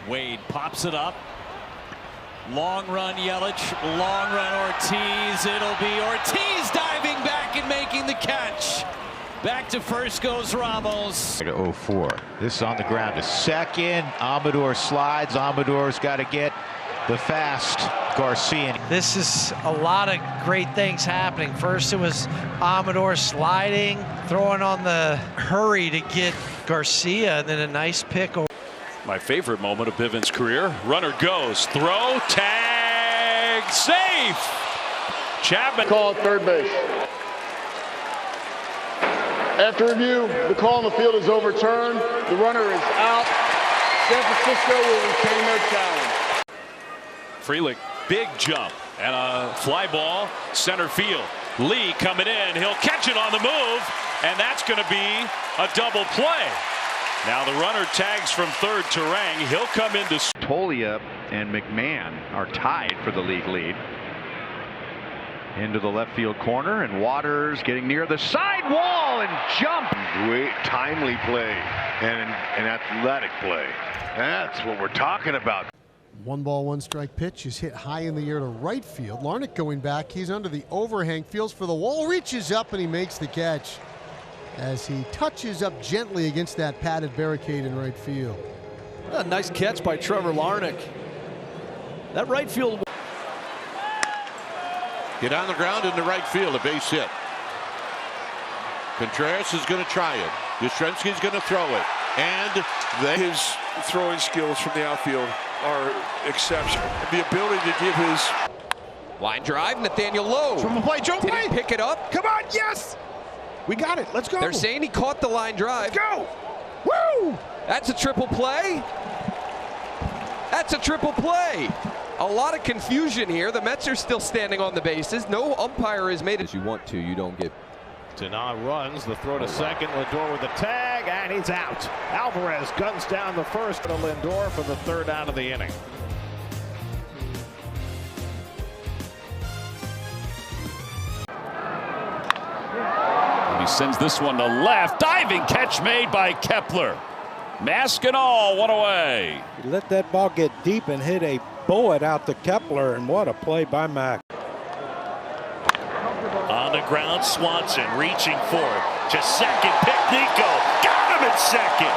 Wade pops it up. Long run Yelich, long run Ortiz. It'll be Ortiz diving back and making the catch. Back to first goes Ramos. To 0-4. This is on the ground to second. Amador slides. Amador's got to get the fast Garcia. This is a lot of great things happening. First it was Amador sliding, throwing on the hurry to get Garcia, and then a nice pick. My favorite moment of Bivens' career. Runner goes, throw, tag, safe. Chapman call at third base. After review, the call on the field is overturned. The runner is out. San Francisco will retain their challenge. Frelick, big jump and a fly ball center field. Lee coming in, he'll catch it on the move, and that's going to be a double play. Now the runner tags from third. Terang, he'll come into. Tolia and McMahon are tied for the league lead. Into the left field corner, and Waters getting near the side wall and jump. Great timely play and an athletic play. That's what we're talking about. 1-1 pitch is hit high in the air to right field. Larnach going back. He's under the overhang, feels for the wall, reaches up, and he makes the catch as he touches up gently against that padded barricade in right field. A nice catch by Trevor Larnach. That right field. Get on the ground into right field, a base hit. Contreras is going to try it. Yastrzemski's going to throw it. And his throwing skills from the outfield are exceptional. The ability to give his line drive, Nathaniel Lowe. From the plate, Did he pick it up? Come on, yes! We got it, let's go. They're saying he caught the line drive. Let's go! Woo! That's a triple play. That's a triple play. A lot of confusion here. The Mets are still standing on the bases. No umpire has made it. As you want to, you don't get. Tana runs, the throw to second. Lindor with the tag, and he's out. Alvarez guns down the first to Lindor for the third out of the inning. And he sends this one to left. Diving catch made by Kepler. Mask and all, one away. He let that ball get deep and hit a bullet out to Kepler, and what a play by Mac. On the ground, Swanson reaching for it to second. Pick Nico. Got him at second.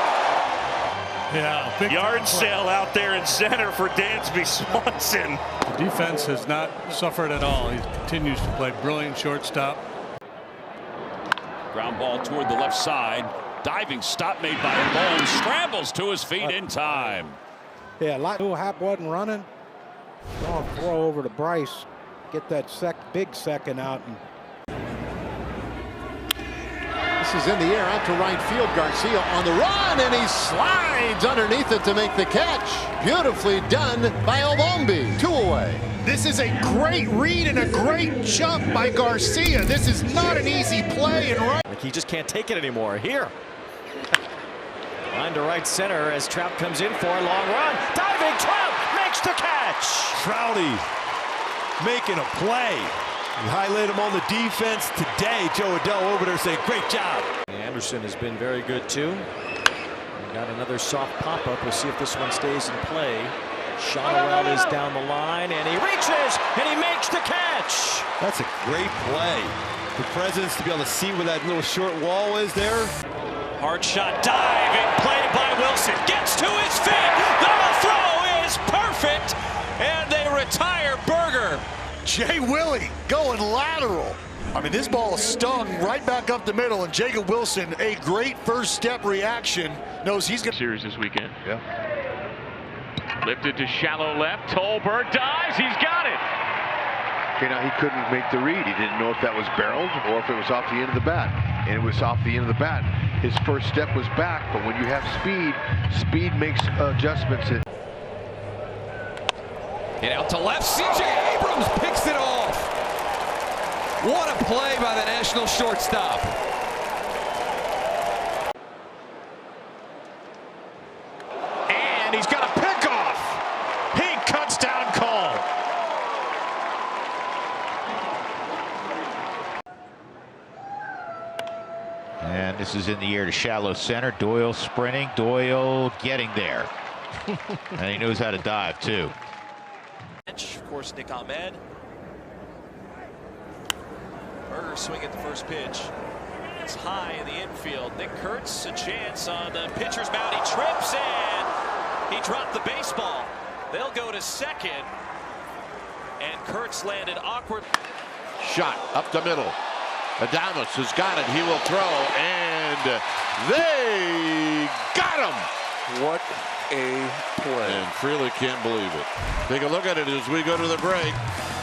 Yeah, big yard sale out there in center for Dansby Swanson. The defense has not suffered at all. He continues to play brilliant shortstop. Ground ball toward the left side. Diving stop made by Bone. Scrambles to his feet in time. Yeah, like Hap wasn't running. Going throw over to Bryce. Get that big second out. This is in the air out to right field. Garcia on the run, and he slides underneath it to make the catch. Beautifully done by Obombi. 2 away. This is a great read and a great jump by Garcia. This is not an easy play. And right. He just can't take it anymore. Here. Line to right center as Trout comes in for a long run. Diving Trout makes the catch. Trouty making a play. We highlight him on the defense today. Joe Adell over there saying, great job. Anderson has been very good too. We got another soft pop-up. We'll see if this one stays in play. Shotterell is down the line, and he reaches, and he makes the catch. That's a great play. The Presidents to be able to see where that little short wall is there. Hard shot dive and played by Wilson. Gets to his feet. The throw is perfect, and they retire Berger. Jay Willie going lateral. I mean, this ball stung right back up the middle, and Jacob Wilson, a great first step reaction, knows he's going to. Series this weekend. Yeah. Lifted to shallow left. Tolbert dives. He's got it. Okay, now he couldn't make the read. He didn't know if that was barreled or if it was off the end of the bat. And it was off the end of the bat. His first step was back, but when you have speed, speed makes adjustments. And out to left, C.J. Abrams picks it off. What a play by the National shortstop. And he's got a pickoff. He cuts down Cole. And this is in the air to shallow center. Doyle sprinting. Doyle getting there. And he knows how to dive, too. Of course, Nick Ahmed. Berger swing at the first pitch. It's high in the infield. Nick Kurtz, a chance on the pitcher's mound. He trips and he dropped the baseball. They'll go to second. And Kurtz landed awkward. Shot up the middle. Adames has got it. He will throw, and they got him. What a play. And Freeling can't believe it. Take a look at it as we go to the break.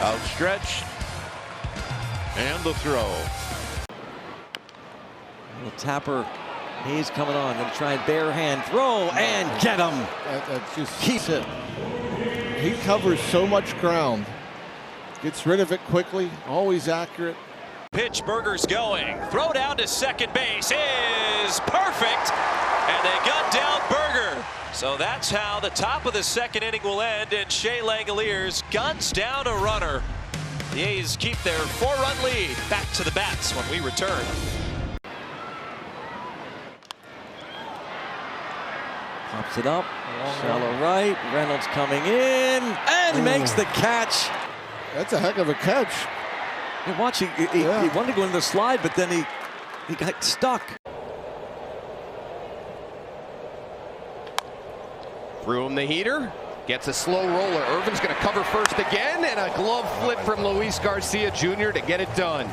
Outstretched. And the throw. Little tapper. Hayes coming on. Going to try and bare hand throw and get him. That's just he covers so much ground. Gets rid of it quickly. Always accurate. Pitch, Berger's going. Throw down to second base is perfect. And they got down Berger. So that's how the top of the second inning will end. And Shea Langoliers guns down a runner. The A's keep their 4-run lead. Back to the bats when we return. Pops it up. Shallow right. Reynolds coming in. And makes the catch. That's a heck of a catch. You're watching. He wanted to go into the slide, but then he got stuck. Broom the heater. Gets a slow roller. Irvin's going to cover first again, and a glove flip from Luis Garcia Jr. to get it done.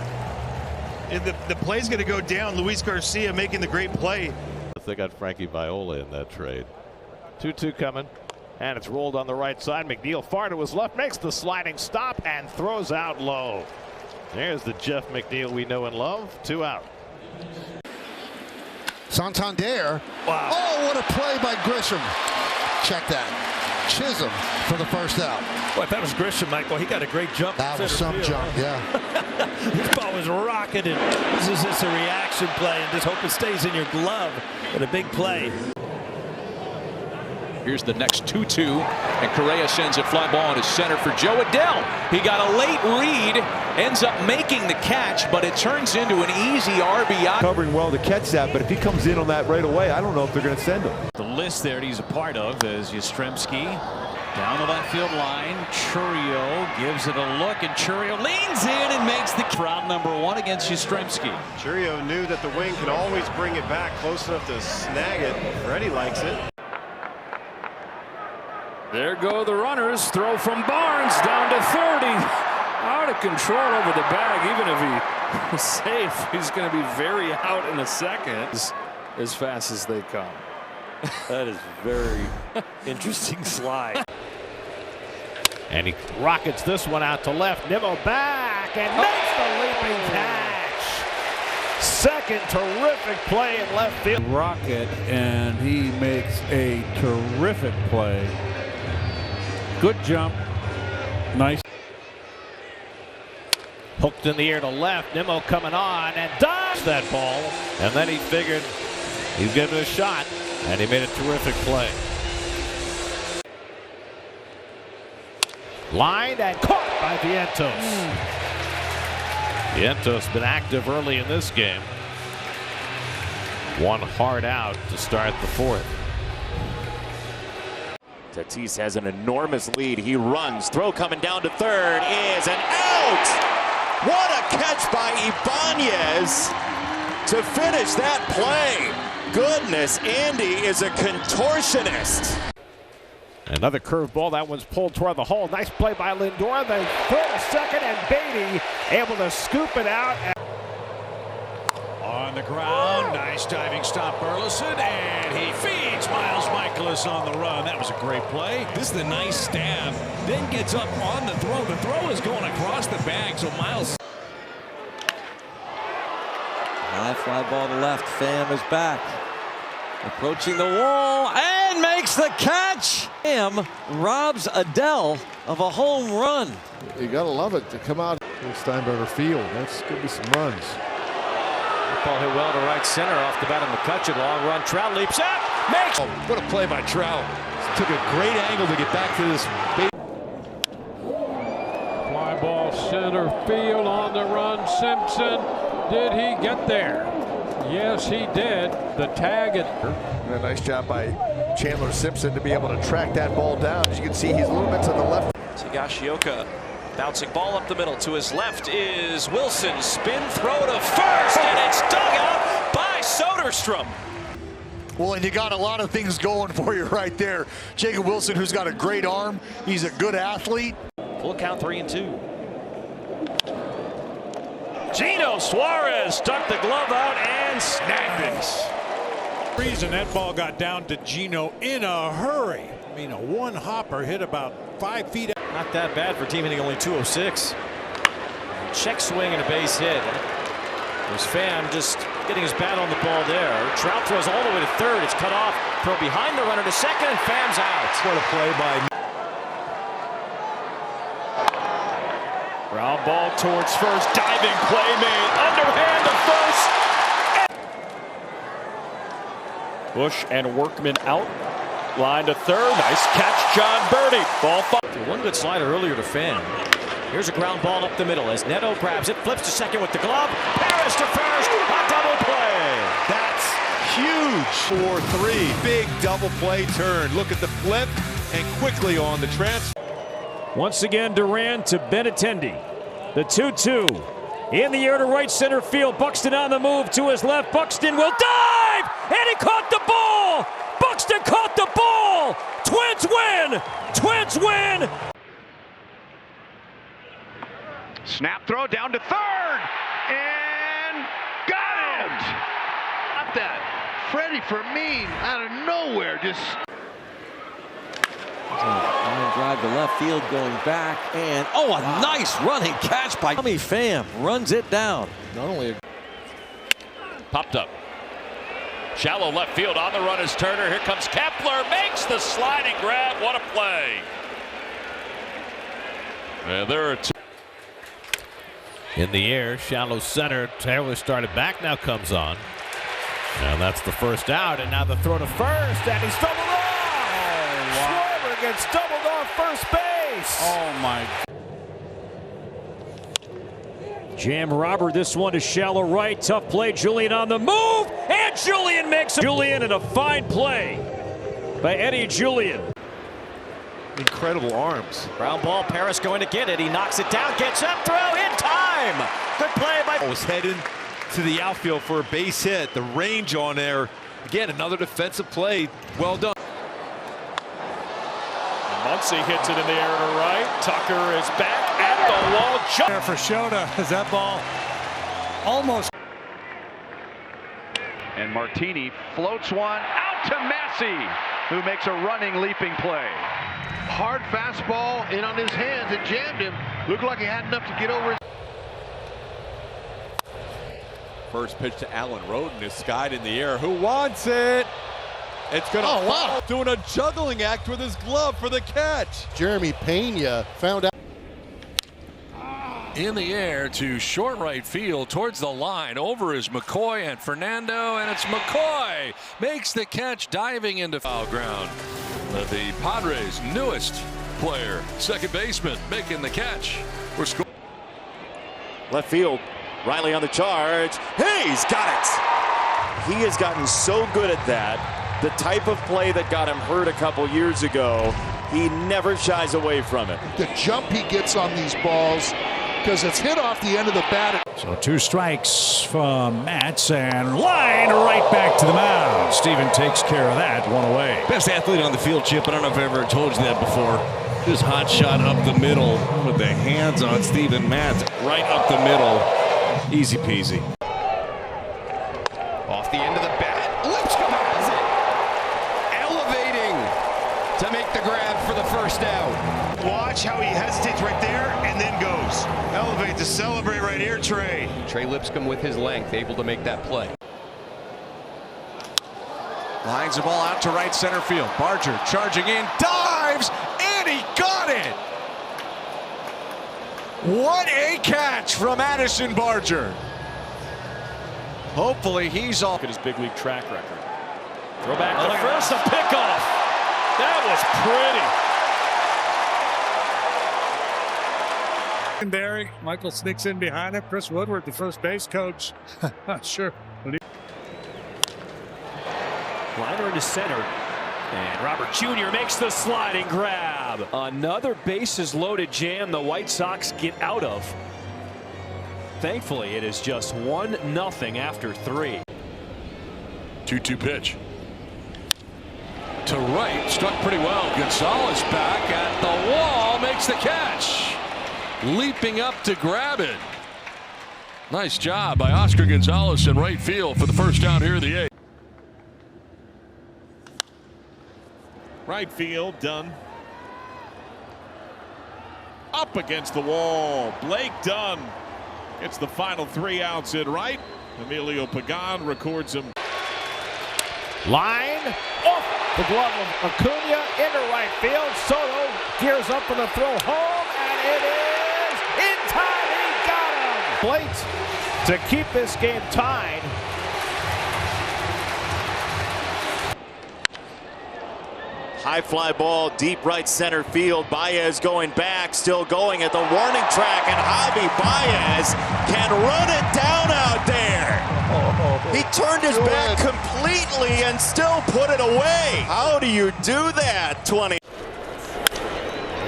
And the play's going to go down. Luis Garcia making the great play. They got Frankie Viola in that trade. 2-2 coming. And it's rolled on the right side. McNeil far to his left, makes the sliding stop and throws out low. There's the Jeff McNeil we know and love. 2 out. Santander. Wow. Oh, what a play by Grisham. Check that. Chisholm for the first out. Well, if that was Grisham, Michael, he got a great jump. That was some jump, yeah. This ball was rocketed. This is just a reaction play, and just hope it stays in your glove. But a big play. Here's the next 2-2, and Correa sends a fly ball into center for Joe Adell. He got a late read, ends up making the catch, but it turns into an easy RBI. Covering well to catch that, but if he comes in on that right away, I don't know if they're going to send him. The list there that he's a part of is Yastrzemski down the left field line. Churio gives it a look, and Churio leans in and makes the round number 1 against Yastrzemski. Churio knew that the wing could always bring it back close enough to snag it. Freddie likes it. There go the runners. Throw from Barnes down to 30. Out of control over the bag. Even if he was safe, he's going to be very out in a second. As fast as they come. That is very interesting slide. And he rockets this one out to left. Nimmo back and makes the leaping catch. Second terrific play in left field. Rocket, and he makes a terrific play. Good jump. Nice. Hooked in the air to left. Nimmo coming on and dodged that ball. And then he figured he'd give it a shot. And he made a terrific play. Lined and caught by Vientos. Vientos been active early in this game. One hard out to start the 4th. Tatis has an enormous lead. He runs. Throw coming down to third is an out. What a catch by Ibanez to finish that play. Goodness, Andy is a contortionist. Another curveball. That one's pulled toward the hole. Nice play by Lindor. They throw to second, and Beatty able to scoop it out. On the ground, nice diving stop, Burleson, and he feeds Miles Michaelis on the run. That was a great play. This is a nice stab. Then gets up on the throw. The throw is going across the bag, so Miles. High fly ball to left. Pham is back. Approaching the wall and makes the catch. Pham robs Adell of a home run. You got to love it to come out. Steinberger Field. That's going to be some runs. Ball hit well to right center off the bat of McCutcheon. Long run. Trout leaps up. Makes. Oh, what a play by Trout. Took a great angle to get back to this. Fly ball center field on the run. Simpson, did he get there? Yes, he did. The tag. And a nice job by Chandler Simpson to be able to track that ball down. As you can see, he's a little bit to the left. Higashioka bouncing ball up the middle. To his left is Wilson. Spin throw to first, and it's dug out by Soderstrom. Well, and you got a lot of things going for you right there. Jacob Wilson, who's got a great arm. He's a good athlete. Full count, 3-2. Gino Suarez stuck the glove out and snagged it. Reason that ball got down to Gino in a hurry. I mean, a one-hopper hit about 5 feet. Not that bad for a team hitting only 206. Check swing and a base hit. There's Pham just getting his bat on the ball there. Trout throws all the way to third. It's cut off. Throw behind the runner to second, and Pham's out. What a play by. Ground ball towards first. Diving play made. Underhand to first. Bush and Workman out. Line to third. Nice catch, John Birdie. Ball five. One good slider earlier to Pham. Here's a ground ball up the middle as Neto grabs it, flips to second with the glove. Paris to first. A double play. That's huge. 4-3. Big double play turn. Look at the flip and quickly on the transfer. Once again, Duran to Benintendi. The 2-2. In the air to right center field. Buxton on the move to his left. Buxton will dive! And he caught the ball! Buxton caught the ball! Twins win! Twins win! Snap throw down to third. And got it! Got that. Freddie Fermin out of nowhere just. Line drive to left field going back, and a nice running catch by Tommy Pham. Runs it down. Not only Popped up. Shallow left field. On the run is Turner. Here comes Kepler. Makes the sliding grab. What a play. And there are two. In the air, shallow center. Taylor started back, now comes on. And that's the first out, and now the throw to first, and he's doubled off! Schwarber gets doubled off first base! Oh my. Jam robber, this one is shallow right. Tough play, Julian on the move, and Julian makes it. Julian, and a fine play by Eddie Julian. Incredible arms. ground ball. Paris going to get it. He knocks it down, gets up, throw in time. Good play by. Was heading to the outfield for a base hit. The range on there. Again, another defensive play. Well done. Muncy hits it in the air to right. Tucker is back at the wall. Jump for Shota as that ball almost. And Martini floats one out to Massey, who makes a running, leaping play. Hard fastball in on his hands. It jammed him. Looked like he had enough to get over his. First pitch to Allen Roden is skied in the air. Who wants it? It's going to fall. Doing a juggling act with his glove for the catch. Jeremy Pena found out. In the air to short right field towards the line. Over is McCoy and Fernando, and it's McCoy makes the catch diving into foul ground. The Padres' newest player, second baseman, making the catch. We're scoring. Left field. Riley on the charge. He's got it. He has gotten so good at that. The type of play that got him hurt a couple years ago, he never shies away from it. The jump he gets on these balls, because it's hit off the end of the bat. So 2 strikes from Matz, and line right back to the mound. Steven takes care of that, 1 away. Best athlete on the field, Chip. I don't know if I've ever told you that before. Just hot shot up the middle with the hands on Steven Matz. Right up the middle. Easy peasy. Off the end of the bat. Lipscomb has it. Elevating to make the grab for the first out. Watch how he hesitates right there and then goes. Elevate to celebrate right here, Trey. Trey Lipscomb with his length able to make that play. Lines the ball out to right center field. Barger charging in, dives, and he got it! What a catch from Addison Barger. Hopefully he's all. Look at his big league track record. Throw back to first, a pickoff. That was pretty. Secondary, Michael sneaks in behind him. Chris Woodward, the first base coach. Not sure. Liner into center. And Robert Jr. makes the sliding grab. Another bases loaded jam the White Sox get out of. Thankfully, it is just 1-0 after 3. 2-2 pitch. To right, struck pretty well. Gonzalez back at the wall, makes the catch. Leaping up to grab it. Nice job by Oscar Gonzalez in right field for the first down here in the 8th. Right field done. Up against the wall. Blake Dunn gets the final 3 outs in right. Emilio Pagan records him. Line off the glove of Acuna into right field. Soto gears up for the throw home, and it is in time. He got him. Plate to keep this game tied. High fly ball, deep right center field. Baez going back, still going at the warning track, and Javi Baez can run it down out there. He turned his back completely and still put it away. How do you do that, 20?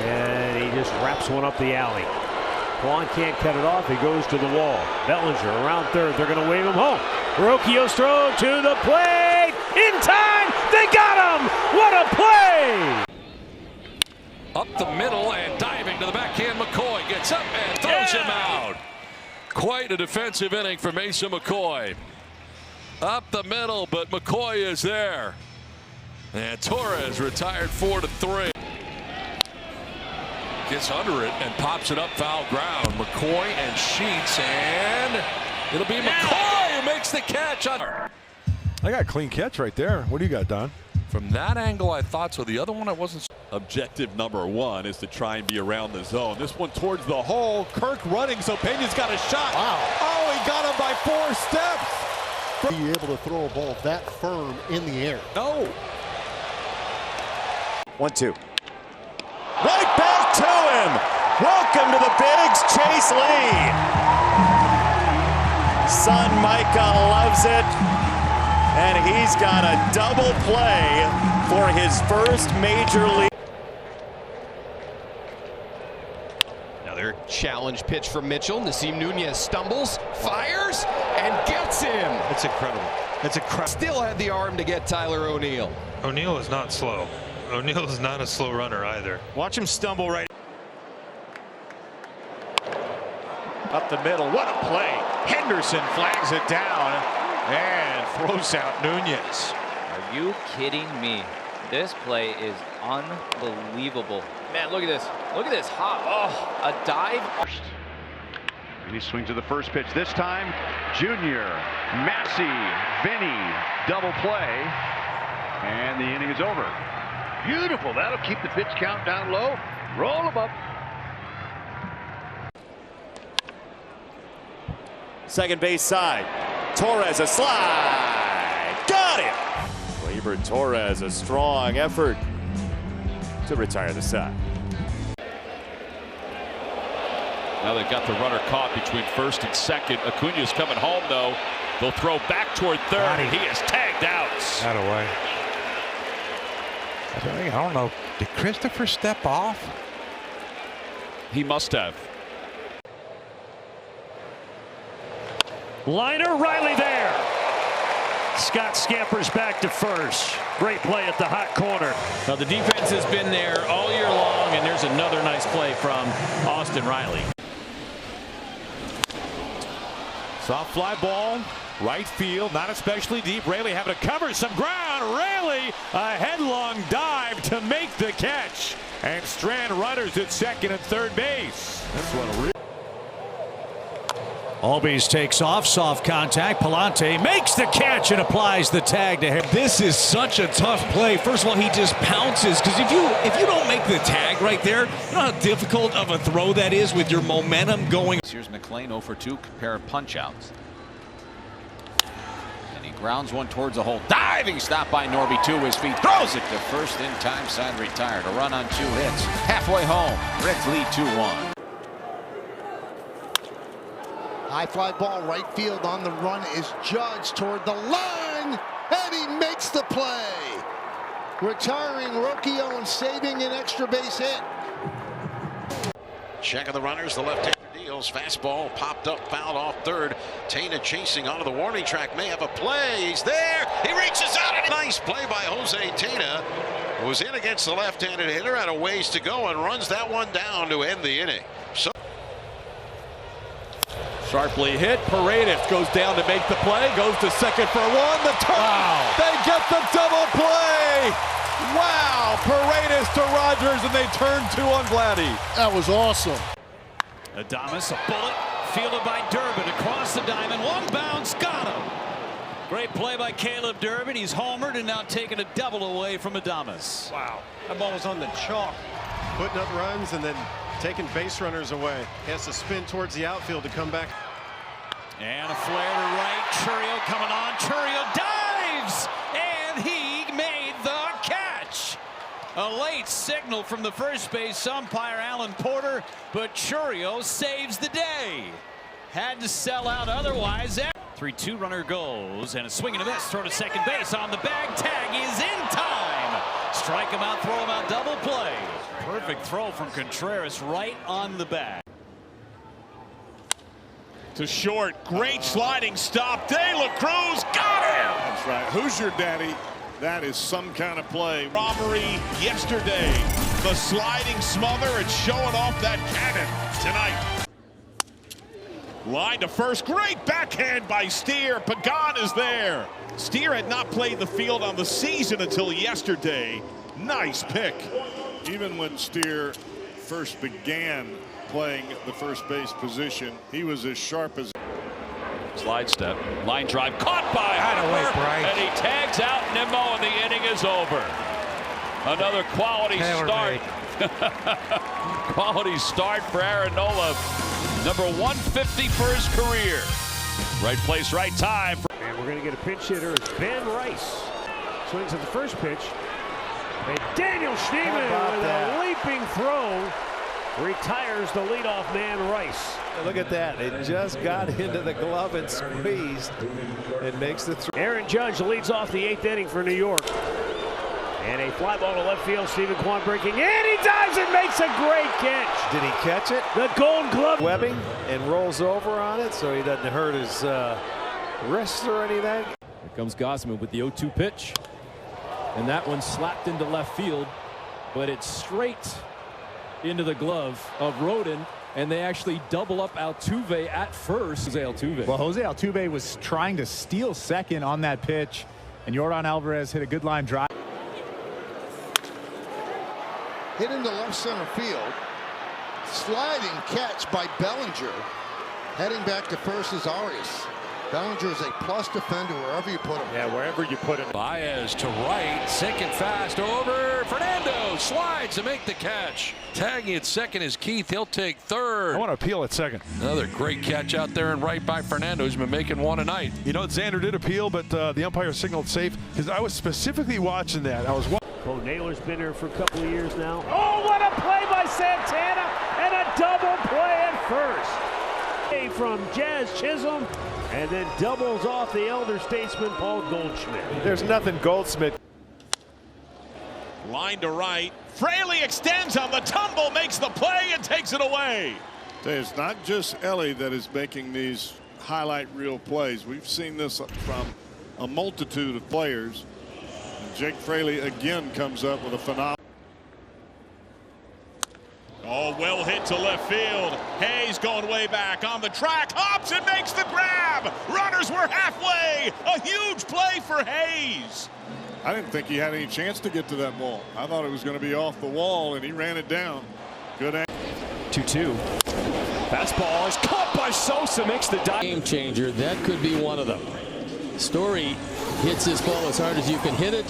And he just wraps one up the alley. Kwan can't cut it off. He goes to the wall. Bellinger around third. They're going to wave him home. Rocchio's throw to the plate. In time. They got him. What a play. Up the middle and diving to the backhand. McCoy gets up and throws him out. Quite a defensive inning for Mason McCoy. Up the middle, but McCoy is there. And Torres retired 4-3. Gets under it and pops it up foul ground. McCoy and Sheets, and it'll be McCoy who makes the catch. I got a clean catch right there. What do you got, Don? From that angle, I thought so. The other one, I wasn't. Objective number 1 is to try and be around the zone. This one towards the hole. Kirk running, so Pena's got a shot. Wow. Oh, he got him by 4 steps. Be able to throw a ball that firm in the air. No. 1-2. Right back to him. Welcome to the Bigs, Chase Lee. Son Micah loves it. And he's got a double play for his first major league. Another challenge pitch from Mitchell. Nasim Nunez stumbles, fires, and gets him. It's incredible. It's incredible. Still had the arm to get Tyler O'Neill. O'Neill is not slow. O'Neill is not a slow runner either. Watch him stumble right. Up the middle. What a play. Henderson flags it down and throws out Nunez. Are you kidding me? This play is unbelievable. Man, look at this. Look at this. Oh, a dive. And he swings to the first pitch this time. Junior, Massey, Vinny, double play. And the inning is over. Beautiful. That'll keep the pitch count down low. Roll them up. Second base side. Torres a slide. Got him. Gleyber Torres, a strong effort to retire the side. Now they've got the runner caught between first and second. Acuna's coming home, though. They'll throw back toward third, and he is tagged out. That away. I don't know. Did Christopher step off? He must have. Liner, Riley there. Scott scampers back to first. Great play at the hot corner. Now the defense has been there all year long, and there's another nice play from Austin Riley. Soft fly ball, right field, not especially deep. Raley having to cover some ground. Raley, a headlong dive to make the catch. And strand runners at second and third base. That's what a real. Albies takes off, soft contact. Palante makes the catch and applies the tag to him. This is such a tough play. First of all, he just pounces, because if you don't make the tag right there, you know how difficult of a throw that is with your momentum going. Here's McClain 0 for 2, pair of punch-outs. And he grounds one towards the hole. Diving stop by Norby to his feet. Throws it to first in time. Side retired. A run on 2 hits. Halfway home. Reds lead 2-1. High fly ball right field on the run is Judge toward the line. and he makes the play. Retiring Rocchio and saving an extra base hit. Checking the runners, the left-hander deals. Fastball popped up, fouled off third. Tena chasing onto the warning track, may have a play. He's there. He reaches out. And nice play by Jose Tena. Was in against the left-handed hitter, had a ways to go and runs that one down to end the inning. So Sharply hit. Paredes goes down to make the play. Goes to second for one. The turn. Wow. They get the double play. Wow. Paredes to Rogers, and they turn two on Vladdy. That was awesome. Adames, a bullet, fielded by Durbin across the diamond. One bounce, got him. Great play by Caleb Durbin. He's homered and now taking a double away from Adames. Wow. That ball was on the chalk. Putting up runs and then taking base runners away. He has to spin towards the outfield to come back. And a flare to right. Chourio coming on. Chourio dives! And he made the catch. A late signal from the first base umpire, Alan Porter, but Chourio saves the day. Had to sell out otherwise. 3-2 runner goes, and a swing and a miss. Throw to second base on the bag. Tag is in time. Strike him out, throw him out, double play. Perfect throw from Contreras right on the bag. To short, great sliding stop. De La Cruz got him. That's right. Who's your daddy? That is some kind of play. Robbery yesterday. The sliding smother and showing off that cannon tonight. Line to first. Great backhand by Steer. Pagan is there. Steer had not played the field on the season until yesterday. Nice pick. Even when Steer first began playing the first base position, he was as sharp as. Slide step, line drive, caught by Harper, and he tags out Nimmo, and the inning is over. Another quality start. Quality start for Aaron Nola. Number 150 for his career. Right place, right time. And we're going to get a pinch hitter. It's Ben Rice. Swings at the first pitch. And Daniel Schneemann with a leaping throw retires the leadoff man, Rice. Look at that. It just got into the glove and squeezed. It makes the throw. Aaron Judge leads off the 8th inning for New York. And a fly ball to left field. Stephen Kwan breaking in. He dives and makes a great catch. Did he catch it? The Gold Glove. Webbing and rolls over on it so he doesn't hurt his wrist or anything. Here comes Gausman with the 0-2 pitch. And that one slapped into left field, but it's straight into the glove of Rodin, and they actually double up Altuve at first. Jose Altuve. Well, Jose Altuve was trying to steal second on that pitch, and Yordan Alvarez hit a good line drive. Hit into left center field. Sliding catch by Bellinger. Heading back to first is Arias. Bellinger is a plus defender wherever you put him. Yeah, wherever you put him. Baez to right, sinking fast over. Fernando slides to make the catch. Tagging at second is Keith. He'll take third. I want to appeal at second. Another great catch out there and right by Fernando. He's been making one a night. You know, Xander did appeal, but the umpire signaled safe because I was specifically watching that. I was watching. Bo Naylor's been here for a couple of years now. Oh, what a play by Santana, and a double play at first. From Jazz Chisholm, and then doubles off the elder statesman Paul Goldschmidt. There's nothing Goldschmidt. Line to right. Fraley extends on the tumble, makes the play and takes it away. It's not just Ellie that is making these highlight reel plays. We've seen this from a multitude of players. And Jake Fraley again comes up with a phenomenal. Oh, well hit to left field. Hayes going way back on the track. Hops and makes the grab. Runners were halfway. A huge play for Hayes. I didn't think he had any chance to get to that ball. I thought it was going to be off the wall, and he ran it down. Good angle. 2-2. Fastball is caught by Sosa, makes the dive. Game changer. That could be one of them. Story hits this ball as hard as you can hit it.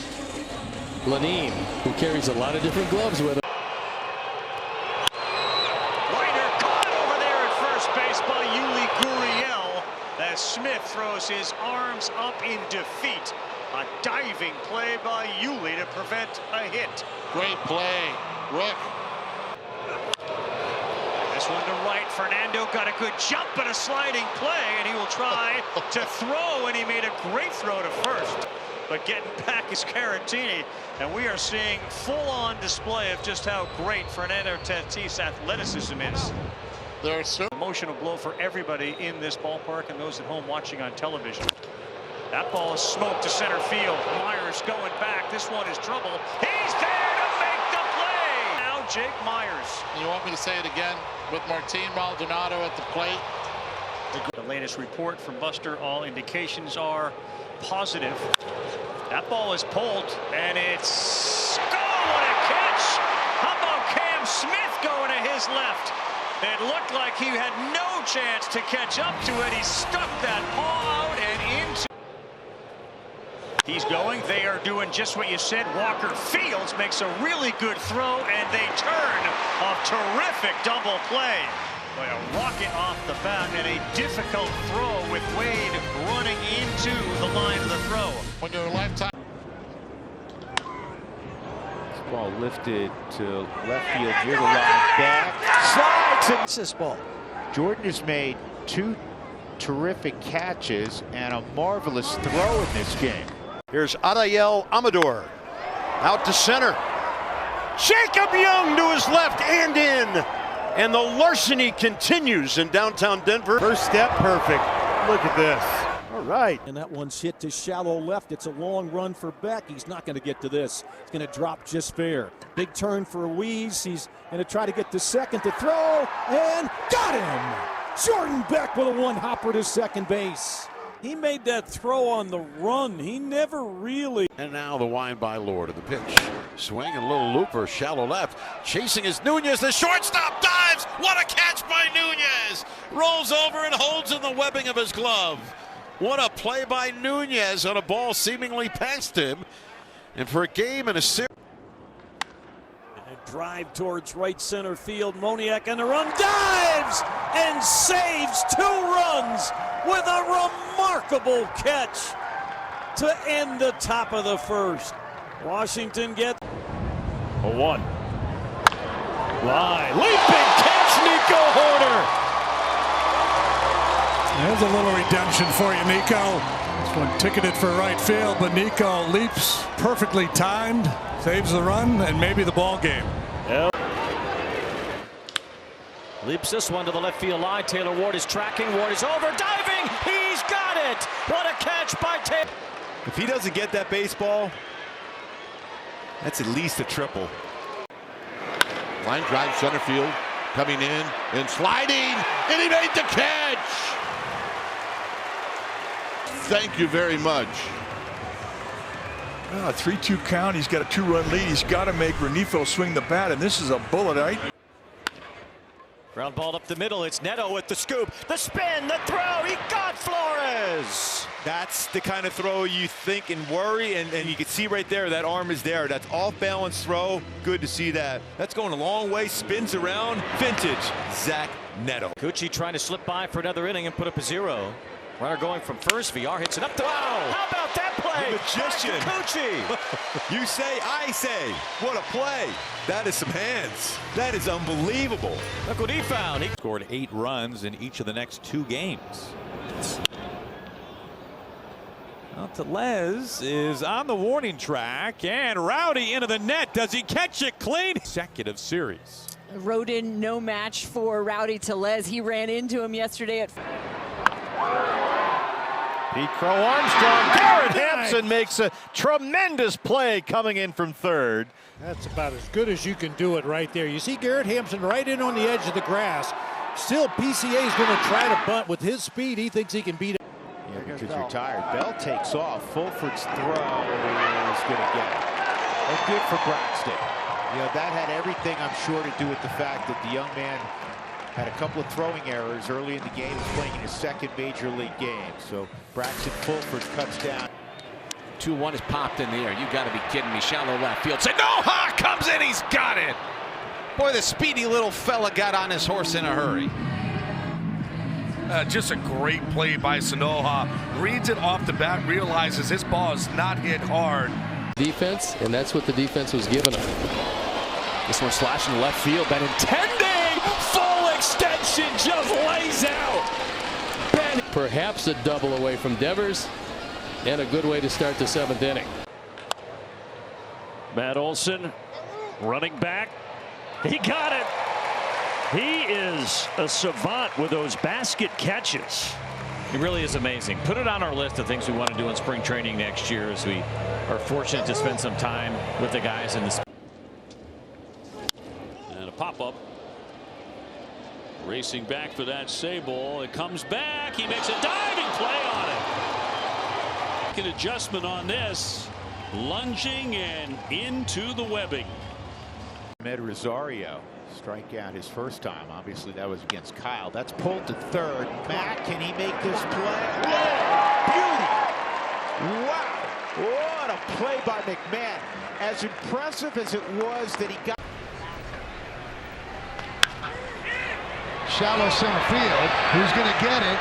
Lenine, who carries a lot of different gloves with him. By Yuli Gurriel as Smith throws his arms up in defeat. A diving play by Yuli to prevent a hit. Great play, Rick. This one to right. Fernando got a good jump and a sliding play, and he will try to throw, and he made a great throw to first. but getting back is Caratini, and we are seeing full-on display of just how great Fernando Tatis' athleticism is. There's an emotional blow for everybody in this ballpark and those at home watching on television. That ball is smoked to center field. Myers going back. This one is trouble. He's there to make the play. Now Jake Myers. You want me to say it again? With Martin Maldonado at the plate. The latest report from Buster, all indications are positive. That ball is pulled, and it's... Oh, what a catch! How about Cam Smith going to his left? It looked like he had no chance to catch up to it. He stuck that paw out and into... He's going. They are doing just what you said. Walker Fields makes a really good throw, and they turn a terrific double play. By a rocket off the bat and a difficult throw with Wade running into the line of the throw. When you're a lifetime. This ball lifted to left field near the line. Back. Slides. It's this ball. Jordan has made 2 terrific catches and a marvelous throw in this game. Here's Adael Amador out to center. Jacob Young to his left and in. And the larceny continues in downtown Denver. First step perfect. Look at this. All right. And that one's hit to shallow left. It's a long run for Beck. He's not going to get to this. He's going to drop just fair. Big turn for Ruiz. He's going to try to get to second to throw. And got him! Jordan Beck with a one-hopper to second base. He made that throw on the run. He never really... And now the wind by Lord of the pitch. Swing and a little looper, shallow left. Chasing is Nunez. The shortstop dives. What a catch by Nunez. Rolls over and holds in the webbing of his glove. What a play by Nunez on a ball seemingly past him. And for a game and a series. Drive towards right center field. Moniak on the run, dives and saves 2 runs with a remarkable catch to end the top of the first. Washington gets a 1. Line, leaping catch, Nico Hoerner. There's a little redemption for you, Nico. This one ticketed for right field, but Nico leaps perfectly timed, saves the run, and maybe the ball game. Leaps this one to the left field line. Taylor Ward is tracking. Ward is over, diving. He's got it. What a catch by Taylor. If he doesn't get that baseball, that's at least a triple. Line drive center field, coming in and sliding, and he made the catch. Thank you very much. 3-2 count. He's got a 2-run lead. He's got to make Renifo swing the bat, and this is a bullet, right? Ground ball up the middle. It's Neto with the scoop. The spin, the throw. He got Flores. That's the kind of throw you think and worry, and you can see right there that arm is there. That's off-balance throw. Good to see that. That's going a long way. Spins around. Vintage Zach Neto. Cucci trying to slip by for another inning and put up a 0. Runner going from first. VR hits it up the... Wow! How about that play? The magician. Cucci. You say, I say. What a play. That is some hands. That is unbelievable. Look what he found. He scored 8 runs in each of the next 2 games. Well, Tellez is on the warning track, and Rowdy into the net. Does he catch it clean? Consecutive series. Rodin, no match for Rowdy Tellez. He ran into him yesterday at... Pete Crow Armstrong. Garrett Hampson makes a tremendous play coming in from third. That's about as good as you can do it right there. You see Garrett Hampson right in on the edge of the grass. Still, PCA is going to try to bunt with his speed. He thinks he can beat it. Yeah, because you're tired. Bell takes off. Fulford's throw is going to get it. And good for Braxton. You know, that had everything, I'm sure, to do with the fact that the young man had a couple of throwing errors early in the game. He's playing in his second major league game. So Braxton Fulford cuts down. 2-1 is popped in the air. You got to be kidding me. Shallow left field. Sanoja comes in. He's got it. Boy, the speedy little fella got on his horse in a hurry. Just a great play by Sanoja. Reads it off the bat, realizes his ball is not hit hard. Defense, and that's what the defense was giving him. This one slashing left field. That intending full extension just lays out. Perhaps a double away from Devers. and a good way to start the 7th inning. Matt Olson running back. He got it. He is a savant with those basket catches. He really is amazing. Put it on our list of things we want to do in spring training next year, as we are fortunate to spend some time with the guys in the. And a pop-up. Racing back for that save ball. It comes back. He makes a diving play on it. An adjustment on this. Lunging and into the webbing. Med Rosario strikeout his first time. Obviously that was against Kyle. That's pulled to third. Matt, can he make this play? Whoa, beauty! Wow, what a play by McMahon. As impressive as it was that he got. Shallow center field. Who's going to get it?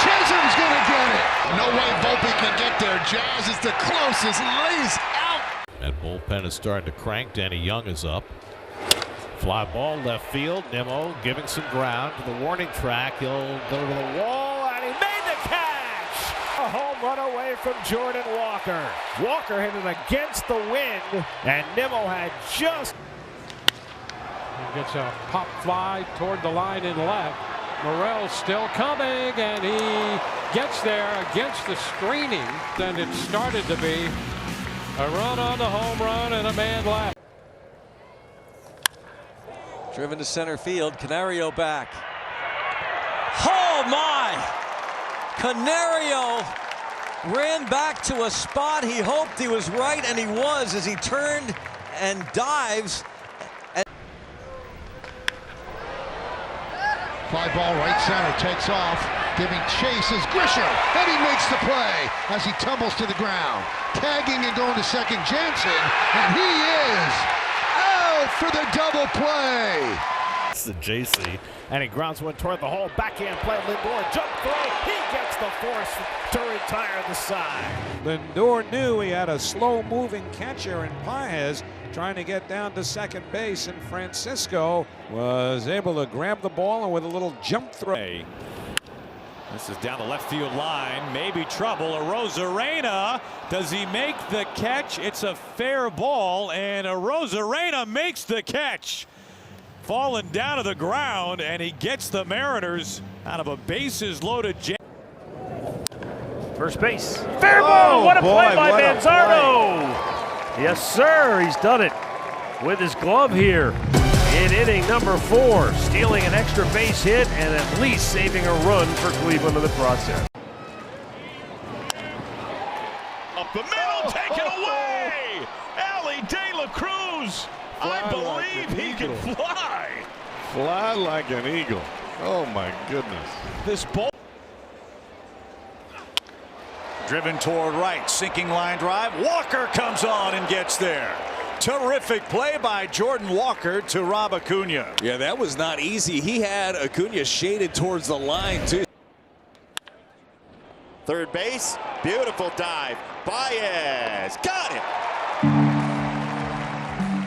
Chisholm's going to get it. No way Volpe can get there. Jazz is the closest. Lays out. That bullpen is starting to crank. Danny Young is up. Fly ball left field. Nimmo giving some ground to the warning track. He'll go to the wall, and he made the catch. A home run away from Jordan Walker. Walker hit it against the wind, and Nimmo had just. He gets a pop fly toward the line in left. Morel's still coming, and he gets there against the screening. And it started to be a run on the home run and a man left. Driven to center field. Canario back. Oh my! Canario ran back to a spot he hoped he was right, and he was, as he turned and dives. Fly ball right center, takes off, giving chase is Grisham, and he makes the play as he tumbles to the ground. Tagging and going to second, Jansen, and he is out for the double play. It's the JC, and he grounds one toward the hole. Backhand play, Lindor, jump throw. He gets the force to retire the side. Lindor knew he had a slow-moving catcher in Paez trying to get down to second base, and Francisco was able to grab the ball and with a little jump throw. This is down the left field line. Maybe trouble. Arozarena. Does he make the catch? It's a fair ball, and Arozarena makes the catch. Falling down to the ground, and he gets the Mariners out of a bases-loaded jam. First base. Fair ball. What a play by Manzardo. Yes, sir. He's done it with his glove here in inning number 4, stealing an extra base hit and at least saving a run for Cleveland in the process. Up the middle, taken away. Ellie De La Cruz. I believe he can fly. Fly like an eagle. Oh my goodness. This ball. Driven toward right, sinking line drive. Walker comes on and gets there. Terrific play by Jordan Walker to Rob Acuna. Yeah, that was not easy. He had Acuna shaded towards the line, too. Third base, beautiful dive. Baez got it.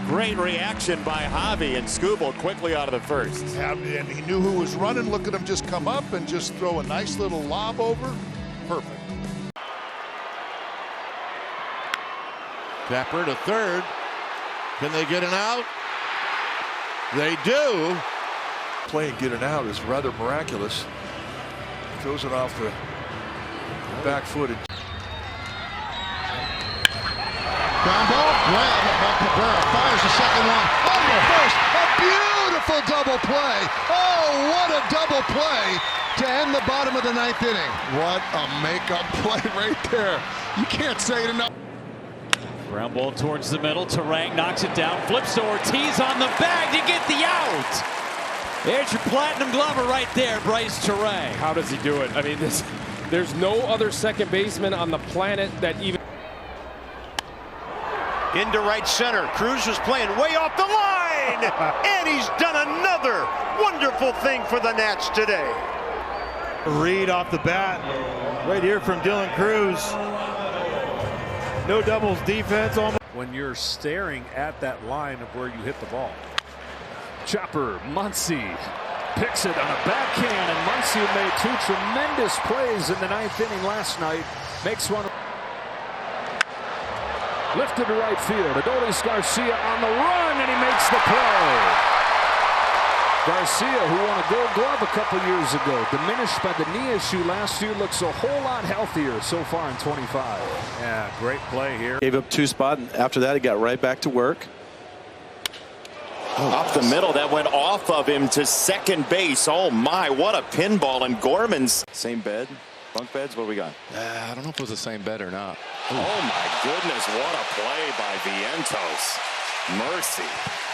Great reaction by Javi, and Skubal quickly out of the first. And he knew who was running. Look at him just come up and just throw a nice little lob over. Perfect. Tapper to third. Can they get an out? They do. Playing get an out is rather miraculous. Throws it off the back footed. Ground ball, grab by Cabrera, fires the second one, over first, a beautiful double play. Oh, what a double play to end the bottom of the 9th inning. What a makeup play right there. You can't say it enough. Ground ball towards the middle. Terang knocks it down. Flips to Ortiz on the bag to get the out. There's your platinum glover right there, Bryce Terang. How does he do it? I mean, there's no other second baseman on the planet that even. Into right center. Cruz was playing way off the line. And he's done another wonderful thing for the Nats today. Read off the bat. Right here from Dylan Cruz. No doubles defense. When you're staring at that line of where you hit the ball. Chopper, Muncy picks it on a backhand, and Muncy made 2 tremendous plays in the 9th inning last night. Makes one. Lifted to right field. Adolis Garcia on the run, and he makes the play. Garcia, who won a Gold Glove a couple years ago, diminished by the knee issue last year, looks a whole lot healthier so far in 25. Yeah, great play here. Gave up 2 spots, and after that, he got right back to work. Up the middle, that went off of him to second base. Oh my, what a pinball. And Gorman's same bed, bunk beds. What do we got? I don't know if it was the same bed or not. Ooh. Oh my goodness, what a play by Vientos. Mercy.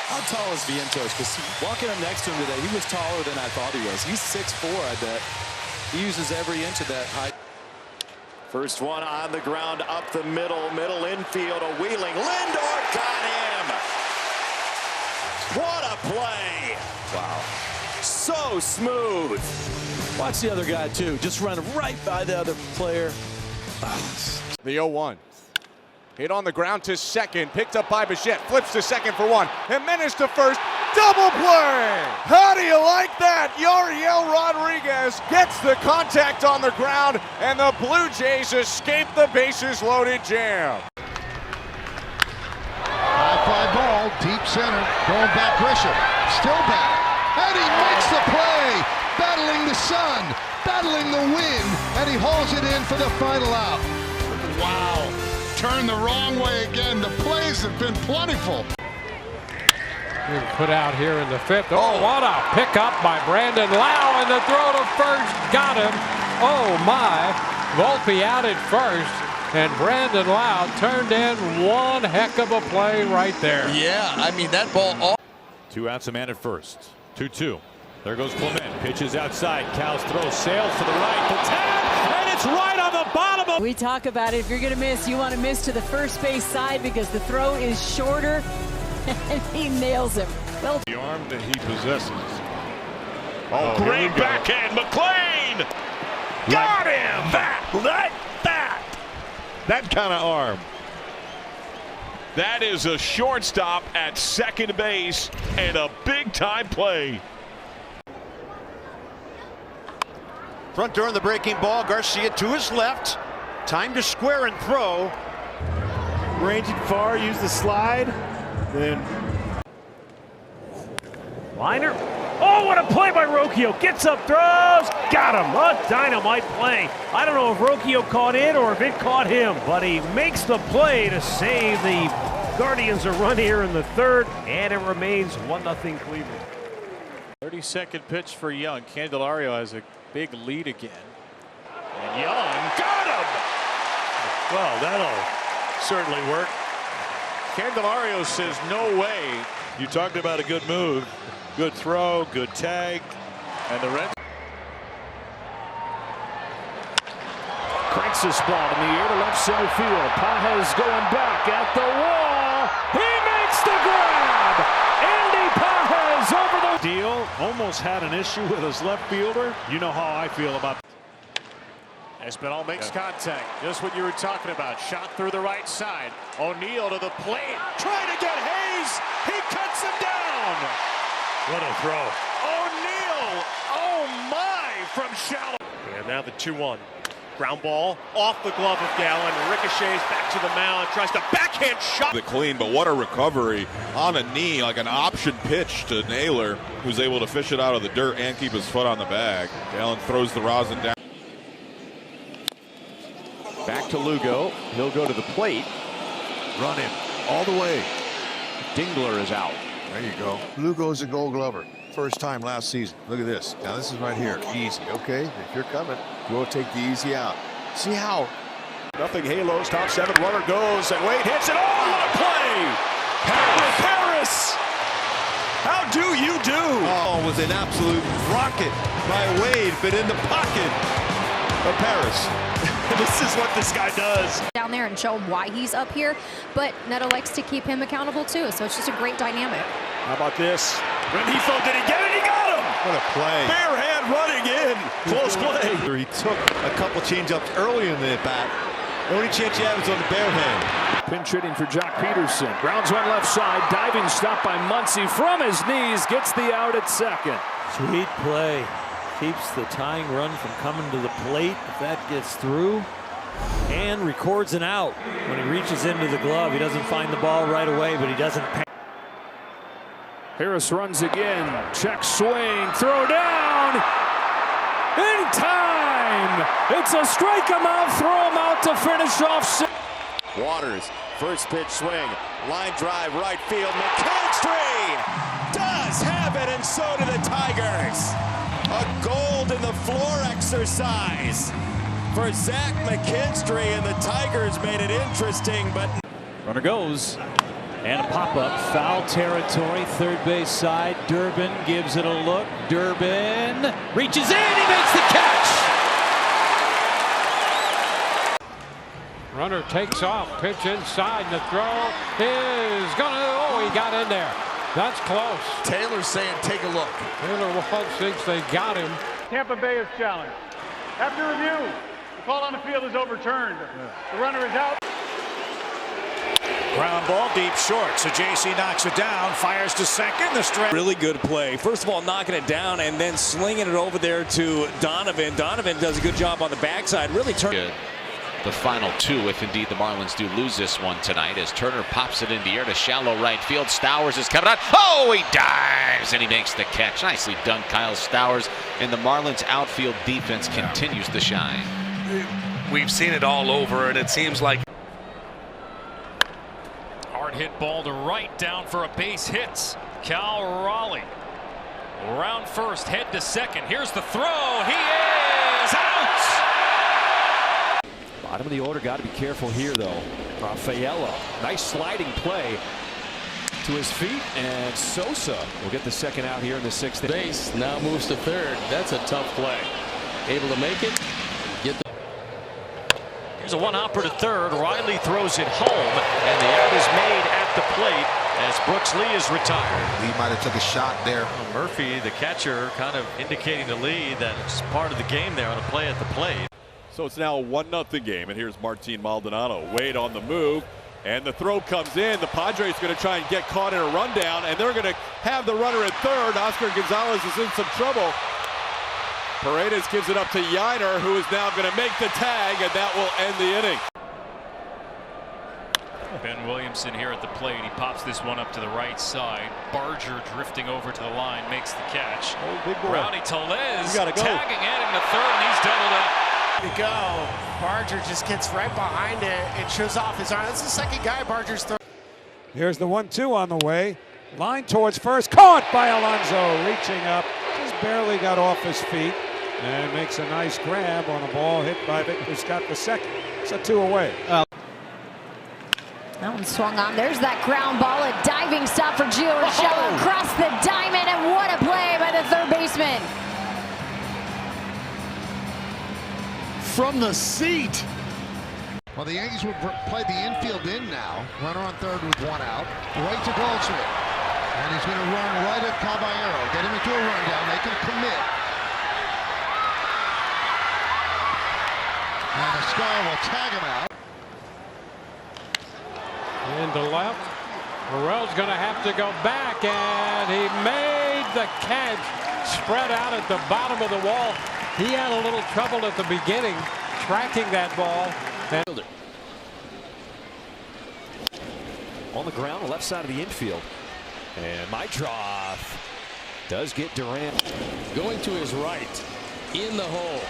How tall is Vientos? Because walking up next to him today, he was taller than I thought he was. He's 6'4", I bet. He uses every inch of that height. First one on the ground, up the middle infield, a wheeling. Lindor got him. What a play. Wow. So smooth. Watch the other guy, too. Just running right by the other player. The 0-1. Hit on the ground to second, picked up by Bichette, flips to second for 1, Jimenez to first, double play! How do you like that? Yariel Rodriguez gets the contact on the ground, and the Blue Jays escape the bases loaded jam. High fly ball, deep center, going back Grisham, still back, and he makes the play, battling the sun, battling the wind, and he hauls it in for the final out. Wow. Turned the wrong way again. The plays have been plentiful. Being put out here in the 5th. Oh, what a pickup by Brandon Lau, and the throw to first got him. Oh my, Volpe out at first, and Brandon Lau turned in one heck of a play right there. Yeah, I mean that ball. 2 outs, a man at first. 2-2. There goes Clement. Pitches outside. Cal's throw sails to the right. The tag, and it's right on the bottom of. We talk about it. If you're going to miss, you want to miss to the first base side because the throw is shorter, and he nails him. Well, the arm that he possesses. Oh, great backhand, McLean! Got him! That kind of arm. That is a shortstop at second base and a big-time play. Front door on the breaking ball. Garcia to his left. Time to square and throw. Ranging far, use the slide. Then Liner. Oh, what a play by Rocchio. Gets up, throws. Got him. A dynamite play. I don't know if Rocchio caught it or if it caught him, but he makes the play to save the Guardians a run here in the 3rd, and it remains 1-0 Cleveland. 32nd pitch for Young. Candelario has a big lead again. And Young got him! Well, that'll certainly work. Candelario says no way. You talked about a good move. Good throw, good tag. And the Reds Cranks this ball in the air to left center field. Pages going back at the wall. He makes the grab! Andy Pages over the deal. Almost had an issue with his left fielder. You know how I feel about. Espinal makes contact. Just what you were talking about. Shot through the right side. O'Neill to the plate. Trying to get Hayes. He cuts him down. What a throw. O'Neill. Oh my, from shallow. And now the 2-1. Ground ball off the glove of Gallen. Ricochets back to the mound. Tries to backhand shot. The clean, but what a recovery on a knee, like an option pitch to Naylor, who's able to fish it out of the dirt and keep his foot on the bag. Gallen throws the rosin down. Back to Lugo. He'll go to the plate. Run him all the way. Dingler is out. There you go. Lugo's a Gold Glover. First time last season. Look at this. Now this is right here. Easy. Okay, if you're coming, we'll take the easy out. See how? Nothing. Halos. Top 7 runner goes and Wade hits it. Oh, what a play! Paris. How do you do? Oh, was an absolute rocket by Wade, but in the pocket of Paris. This is what this guy does. Down there and show him why he's up here, but Neto likes to keep him accountable too, so it's just a great dynamic. How about this? Renifo, did he get it? He got him! What a play. Bare hand running in. Close play. He took a couple changeups early in the at-bat. The only chance he had was on the bare hand. Pinch hitting for Jock Peterson. Grounds one left side. Diving stop by Muncy from his knees. Gets the out at second. Sweet play. Keeps the tying run from coming to the plate. If that gets through, And records an out. When he reaches into the glove, he doesn't find the ball right away, but he doesn't. Harris runs again. Check swing. Throw down. In time. It's a strike him out. Throw him out to finish off. Waters, first pitch swing. Line drive, right field. McKinstry does have it, and so do the Tigers. A gold in the floor exercise for Zach McKinstry, and the Tigers made it interesting, but runner goes. And a pop-up, foul territory, third base side. Durbin gives it a look. Durbin reaches in, he makes the catch. Runner takes off, pitch inside, and the throw is gonna, he got in there. That's close. Taylor's saying take a look. Taylor Walsh thinks they got him. Tampa Bay is challenged. After review, the call on the field is overturned. The runner is out. Ground ball deep short, so JC knocks it down, fires to second. The strike. Really good play. First of all, knocking it down and then slinging it over there to Donovan. Donovan does a good job on the backside. Really turn. The final two, if indeed the Marlins do lose this one tonight, as Turner pops it in the air to shallow right field. Stowers is coming out. Oh, he dives and he makes the catch. Nicely done, Kyle Stowers. And the Marlins outfield defense continues to shine. We've seen it all over, and it seems like Hard hit ball to right, down for a base hits. Cal Raleigh around first, head to second. Here's the throw. He is out. Bottom of the order, got to be careful here, though. Rafaela, nice sliding play to his feet, and Sosa will get the second out here in the sixth. Base now moves to third. That's a tough play. Able to make it. Here's a one-hopper to third. Riley throws it home, and the out is made at the plate as Brooks Lee is retired. Lee might have took a shot there. Murphy, the catcher, kind of indicating to Lee that it's part of the game there on a play at the plate. So it's now a 1-0 game, and here's Martin Maldonado. Wade on the move, and the throw comes in. The Padres going to try and get caught in a rundown, and they're going to have the runner at third. Oscar Gonzalez is in some trouble. Paredes gives it up to Yiner, who is now going to make the tag, and that will end the inning. Ben Williamson here at the plate. He pops this one up to the right side. Barger drifting over to the line, makes the catch. Oh, big boy. Rowdy Tellez go. tagging in the third, and he's doubled up. To go. Barger just gets right behind it and shows off his arm. That's the second guy Barger's thrown. Here's the 1-2 on the way. Line towards first. Caught by Alonso. Reaching up. Just barely got off his feet. And makes a nice grab on a ball hit by Victor Scott the second. It's a 2 away. That one swung on. There's that ground ball. A diving stop for Gio Urshela across the diamond. And what a play by the third baseman. From the seat. Well, the Yankees would play the infield in now. Runner on third with one out. Right to Goldschmidt. And he's going to run right at Caballero. Get him into a rundown. They can commit. And Escar will tag him out. Into left. Morel's going to have to go back, and he made the catch. Spread out at the bottom of the wall. He had a little trouble at the beginning tracking that ball. And on the ground, left side of the infield. And Maitroff does get Durant. Going to his right. In the hole.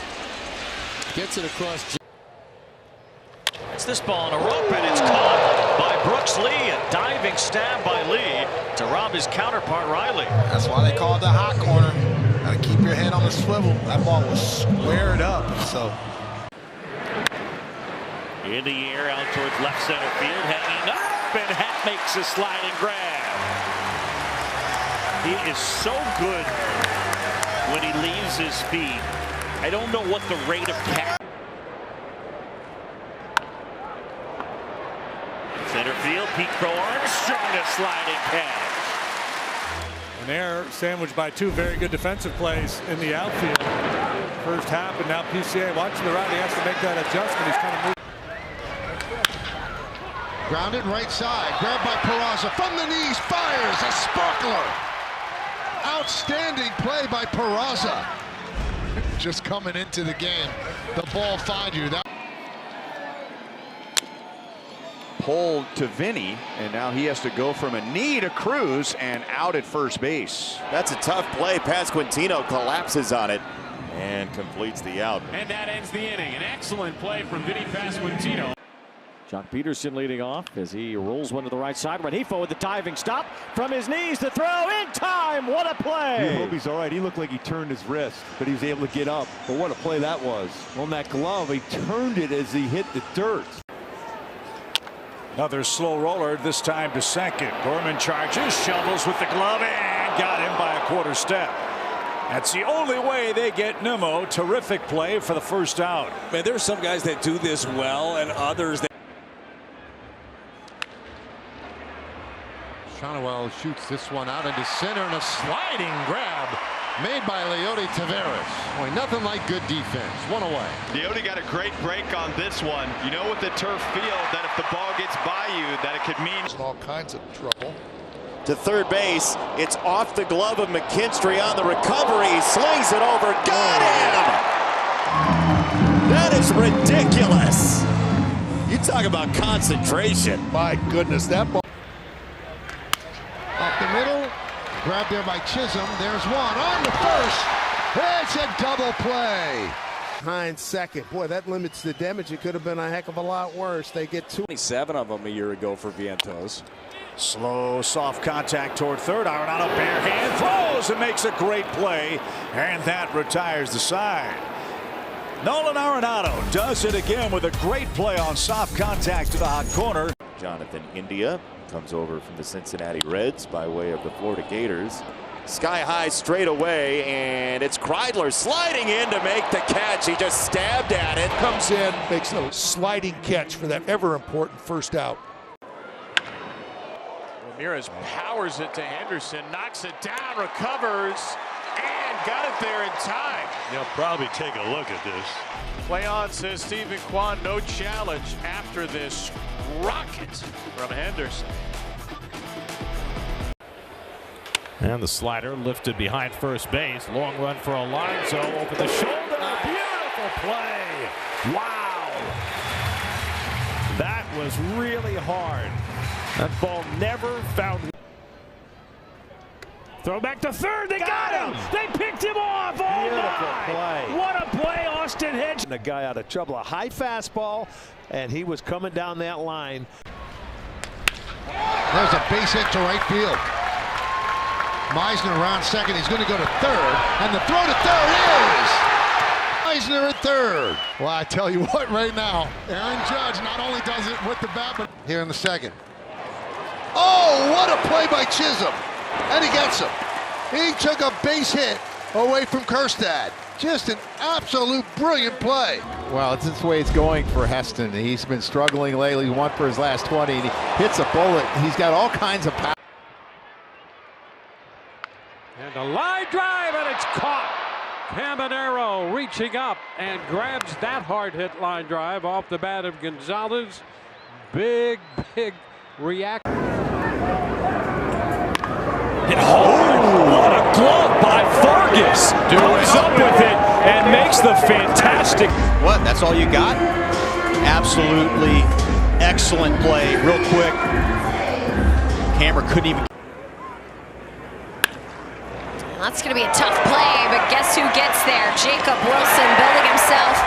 Gets it across. It's this ball on a rope, and it's caught by Brooks Lee. A diving stab by Lee to rob his counterpart Riley. That's why they call it the hot corner. Gotta keep your head on the swivel. That ball was squared up. So In the air out towards left center field, hanging up, and Happ makes a sliding grab. He is so good when he leaves his feet. I don't know what the rate of catch. Center field, Pete Crow Armstrong, a sliding catch. An error sandwiched by two very good defensive plays in the outfield. First half, and now PCA watching the right. He has to make that adjustment. He's kind of moving. Grounded right side. Grabbed by Peraza. From the knees. Fires a sparkler. Outstanding play by Peraza. Just coming into the game. The ball finds you. pull to Vinny, and now he has to go from a knee to Cruz and out at first base. That's a tough play. Pasquantino collapses on it and completes the out. And that ends the inning. An excellent play from Vinny Pasquantino. Jock Peterson leading off as he rolls one to the right side. Rengifo with the diving stop from his knees to throw in time. What a play! I hope he's all right. He looked like he turned his wrist, but he was able to get up. But what a play that was. On that glove, he turned it as he hit the dirt. Another slow roller, this time to second. Gorman charges, shovels with the glove, and got him by a quarter step. That's the only way they get Nimmo. Terrific play for the first out. Man, there are some guys that do this well and others that. Shonowell shoots this one out into center, and a sliding grab made by Leody Taveras. Boy, nothing like good defense. One away. Leody got a great break on this one. You know, with the turf field, that if the ball gets by you, that it could mean all kinds of trouble. To third base, it's off the glove of McKinstry on the recovery. He slings it over. Got him! That is ridiculous. You talk about concentration. My goodness, that ball. Off the middle, grabbed there by Chisholm. There's one on the first. It's a double play. Hines second. Boy, that limits the damage. It could have been a heck of a lot worse. They get 27 of them a year ago for Vientos. Slow, soft contact toward third. Arenado bare hand throws and makes a great play, and that retires the side. Nolan Arenado does it again with a great play on soft contact to the hot corner. Jonathan India comes over from the Cincinnati Reds by way of the Florida Gators. Sky high straight away, and it's Kreidler sliding in to make the catch. He just stabbed at it. Comes in, makes a sliding catch for that ever important first out. Ramirez powers it to Henderson, knocks it down, recovers, and got it there in time. You'll probably take a look at this. Play on, says Stephen Kwan. No challenge after this rocket from Henderson. And the slider lifted behind first base. Long run for Alonso over the shoulder. Beautiful play. Wow. That was really hard. That ball never found. Throw back to third. They got him. They picked him off. Oh, beautiful my. play. What a play, Austin Hedge. The guy out of trouble. A high fastball, and he was coming down that line. There's a base hit to right field. Meisner around second. He's going to go to third, and the throw to third is Meisner at third. Well, I tell you what, right now, Aaron Judge not only does it with the bat, but here in the second. Oh, what a play by Chisholm, and he gets him. He took a base hit away from Kjerstad. Just an absolute brilliant play. Well, it's this way it's going for Heston. He's been struggling lately. He won for his last 20, and he hits a bullet. He's got all kinds of power. And a line drive, and it's caught. Caminero reaching up and grabs that hard-hit line drive off the bat of Gonzalez. Big reaction. Hit hard. What a glove by Vargas. Comes up with it and makes the fantastic. What? That's all you got? Absolutely excellent play. Real quick. Camera couldn't even. That's going to be a tough play, but guess who gets there? Jacob Wilson building himself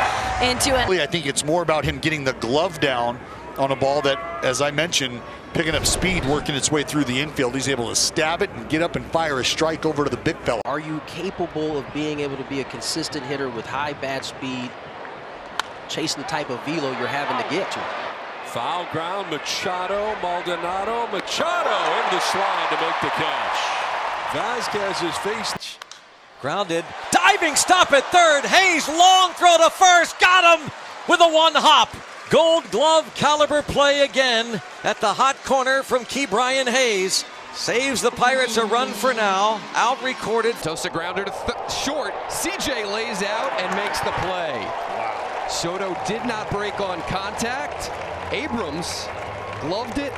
into it. I think it's more about him getting the glove down on a ball that, as I mentioned, picking up speed, working its way through the infield. He's able to stab it and get up and fire a strike over to the big fella. Are you capable of being able to be a consistent hitter with high bat speed, chasing the type of velo you're having to get to? Foul ground, Machado, Maldonado, Machado in the slide to make the catch. Vasquez's face. Grounded. Diving stop at third. Hayes, long throw to first. Got him with a one hop. Gold glove caliber play again at the hot corner from Ke'Bryan Hayes. Saves the Pirates a run for now. Out recorded. Tosa grounder to short. CJ lays out and makes the play. Wow. Soto did not break on contact. Abrams gloved it.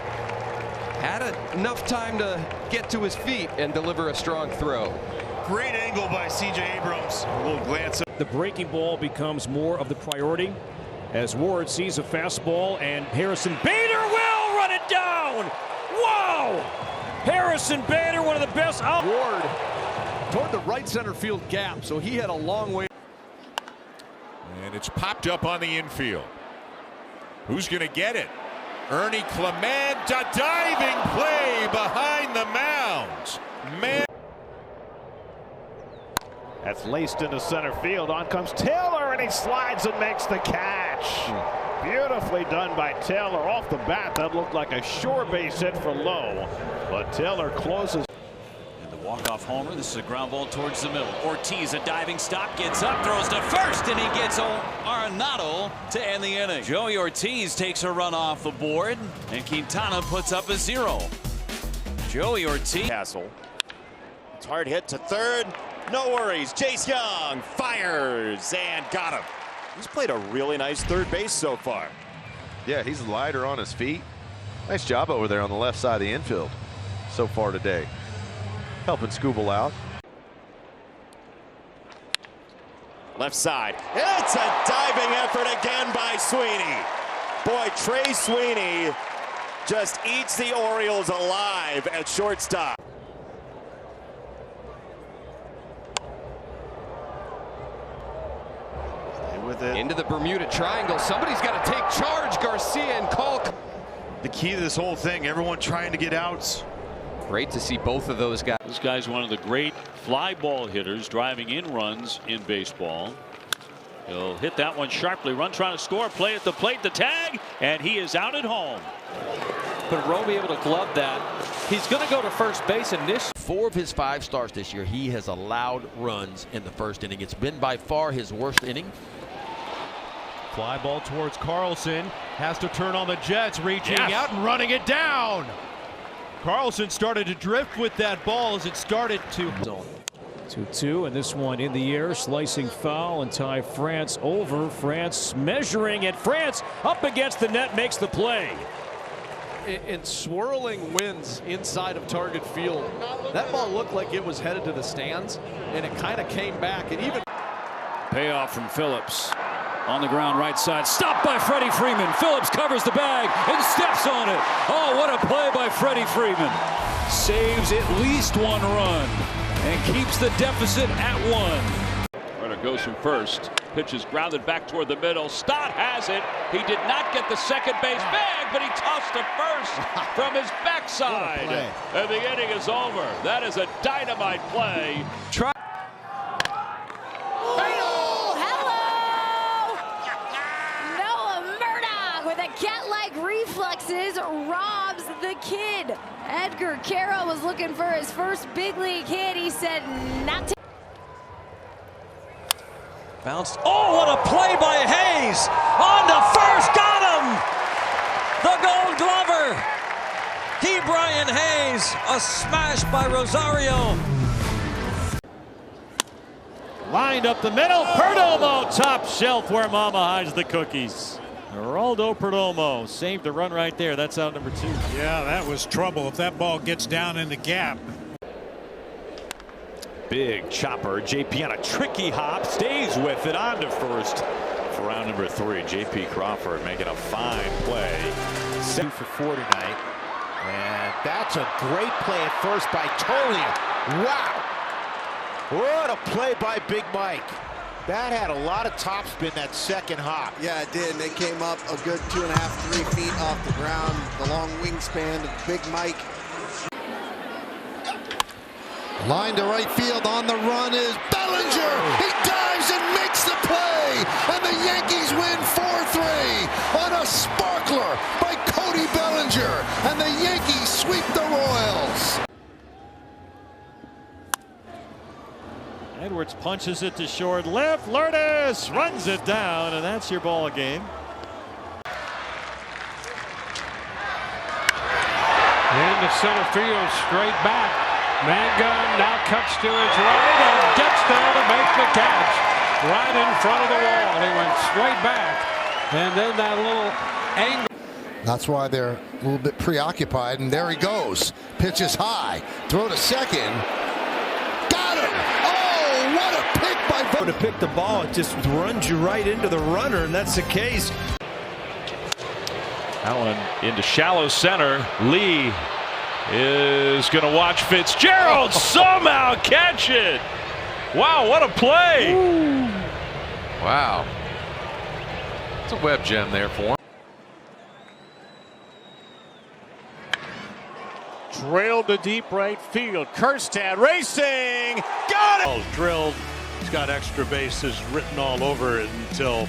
Had enough time to get to his feet and deliver a strong throw. Great angle by C.J. Abrams. A little glance up. The breaking ball becomes more of the priority as Ward sees a fastball, and Harrison Bader will run it down. Whoa! Harrison Bader, one of the best. Ward toward the right center field gap, so he had a long way. And it's popped up on the infield. Who's going to get it? Ernie Clement, a diving play behind the mound. Man. That's laced into center field. On comes Taylor, and he slides and makes the catch. Beautifully done by Taylor off the bat. That looked like a shore base hit for Lowe, but Taylor closes. And the walk-off homer. This is a ground ball towards the middle. Ortiz, a diving stop, gets up, throws to first, and he gets Arenado to end the inning. Joey Ortiz takes a run off the board, and Quintana puts up a 0. Joey Ortiz. Castle. It's hard hit to third. No worries. Chase Young fires and got him. He's played a really nice third base so far. Yeah, he's lighter on his feet. Nice job over there on the left side of the infield so far today. Helping Scooble out. Left side. It's a diving effort again by Sweeney. Boy, Trey Sweeney just eats the Orioles alive at shortstop. With it. Into the Bermuda Triangle. Somebody's got to take charge. Garcia and call. The key to this whole thing, everyone trying to get outs. Great to see both of those guys. This guy's one of the great fly ball hitters, driving in runs in baseball. He'll hit that one sharply. Run trying to score. Play at the plate. The tag, and he is out at home. But Rowe be able to glove that. He's going to go to first base in this. 4 of his 5 starts this year, he has allowed runs in the first inning. It's been by far his worst inning. Fly ball towards Carlson. Has to turn on the Jets, reaching out and running it down. Carlson started to drift with that ball as it started to. 2-2, and this one in the air, slicing foul, and Ty France over. France measuring it. France up against the net, makes the play. In swirling winds inside of target field, that ball looked like it was headed to the stands, and it kind of came back. And even payoff from Phillips. On the ground, right side, stopped by Freddie Freeman. Phillips covers the bag and steps on it. Oh, what a play by Freddie Freeman. Saves at least 1 run and keeps the deficit at 1. Runner goes from first. Pitch is grounded back toward the middle. Stott has it. He did not get the second base bag, but he tossed to first from his backside. And the inning is over. That is a dynamite play. Cat-like reflexes robs the kid. Edgar Carroll was looking for his first big league hit. He said not to. Bounced. Oh, what a play by Hayes. On to first. Got him. The Gold Glover. Brian Hayes. A smash by Rosario. Lined up the middle. Perdomo, top shelf where Mama hides the cookies. Geraldo Perdomo saved a run right there. That's out number 2. Yeah, that was trouble if that ball gets down in the gap. Big chopper. JP on a tricky hop. Stays with it on to first for round number 3. JP Crawford making a fine play. 2 for 4 tonight. And that's a great play at first by Tolian. Wow. What a play by Big Mike. That had a lot of topspin, that second hop. Yeah, it did. And it came up a good 2.5, 3 feet off the ground. The long wingspan of Big Mike. Line to right field. On the run is Bellinger. He dives and makes the play. And the Yankees win 4-3 on a sparkler by Cody Bellinger. And the Yankees sweep the Royals. Edwards punches it to short left. Lourdes runs it down, and that's your ball game. And the center field straight back. Mangun now cuts to his right and gets there to make the catch. Right in front of the wall. He went straight back. And then that little angle. That's why they're a little bit preoccupied, and there he goes. Pitch is high. Throw to second. Got him! Oh, what a pick by Bo. To pick the ball, it just runs you right into the runner, and that's the case. That one into shallow center. Lee is going to watch Fitzgerald somehow catch it. Wow, what a play. Ooh. Wow. It's a web gem there for him. Trailed to deep right field. Kirstad racing. Got it. Drilled. He's got extra bases written all over it until.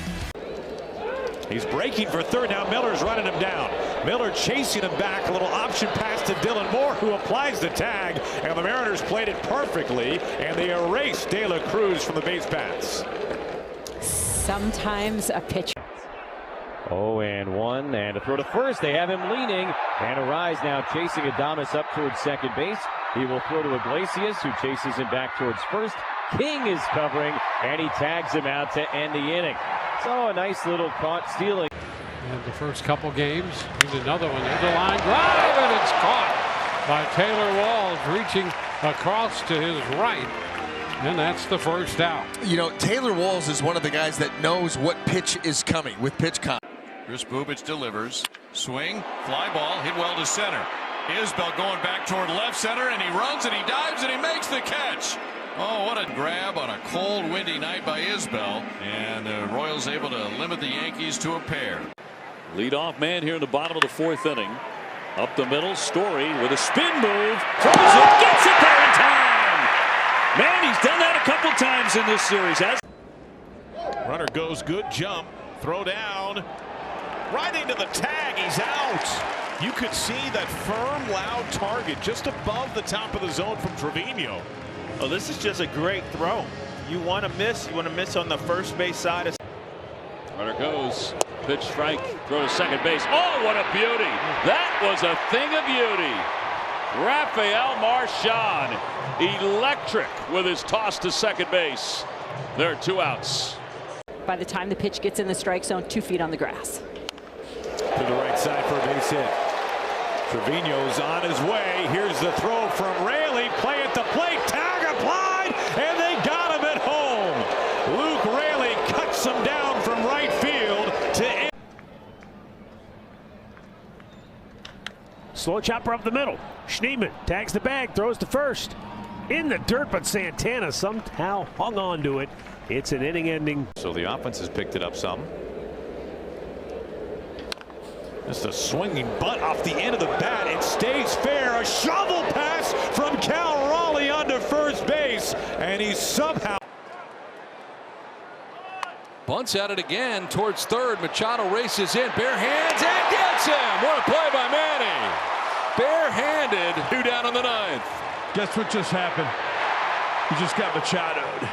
He's breaking for third. Now Miller's running him down. Miller chasing him back. A little option pass to Dylan Moore, who applies the tag. And the Mariners played it perfectly. And they erase De La Cruz from the base paths. Sometimes a pitcher. 0-1, and a throw to first. They have him leaning, and Arise now chasing Adames up towards second base. He will throw to Iglesias, who chases him back towards first. King is covering, and he tags him out to end the inning. So a nice little caught stealing. And the first couple games, here's another one into line drive, and it's caught by Taylor Walls, reaching across to his right. And that's the first out. You know, Taylor Walls is one of the guys that knows what pitch is coming with pitch count. Chris Bubich delivers. Swing, fly ball, hit well to center. Isbell going back toward left center, and he runs and he dives and he makes the catch. Oh, what a grab on a cold, windy night by Isbell. And the Royals able to limit the Yankees to a pair. Leadoff man here in the bottom of the fourth inning. Up the middle, Story with a spin move. Throws it, gets it there in time. Man, he's done that a couple times in this series. Runner goes, good jump. Throw down. Right into the tag, he's out. You could see that firm, loud target just above the top of the zone from Trevino. Oh, this is just a great throw. You want to miss on the first base side. Runner goes, pitch strike, throw to second base. Oh, what a beauty. That was a thing of beauty. Rafael Marchand, electric with his toss to second base. There are two outs. By the time the pitch gets in the strike zone, 2 feet on the grass. To the right side for a base hit. Trevino's on his way. Here's the throw from Raley. Play at the plate. Tag applied, and they got him at home. Luke Raley cuts him down from right field to end. Slow chopper up the middle. Schneemann tags the bag, throws to first. In the dirt, but Santana somehow hung on to it. It's an inning ending. So the offense has picked it up some. Just a swinging butt off the end of the bat. It stays fair. A shovel pass from Cal Raleigh onto first base. And he somehow Bunts at it again towards third. Machado races in, bare hands, and gets him. What a play by Manny. Barehanded, 2 down in the 9th. Guess what just happened? He just got Machado'd.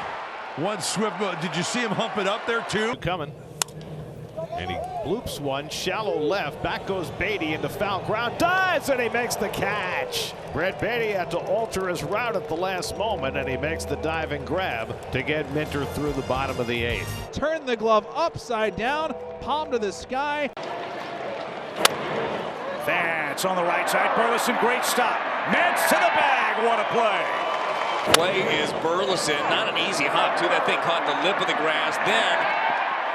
One swift, did you see him hump it up there too? Coming. And he bloops one, shallow left. Back goes Beatty into foul ground. Dives, and he makes the catch. Brett Beatty had to alter his route at the last moment, and he makes the diving grab to get Minter through the bottom of the 8th. Turn the glove upside down, palm to the sky. That's on the right side. Burleson, great stop. Mets to the bag. What a play. Play is Burleson. Not an easy hop, too. That thing caught the lip of the grass. Then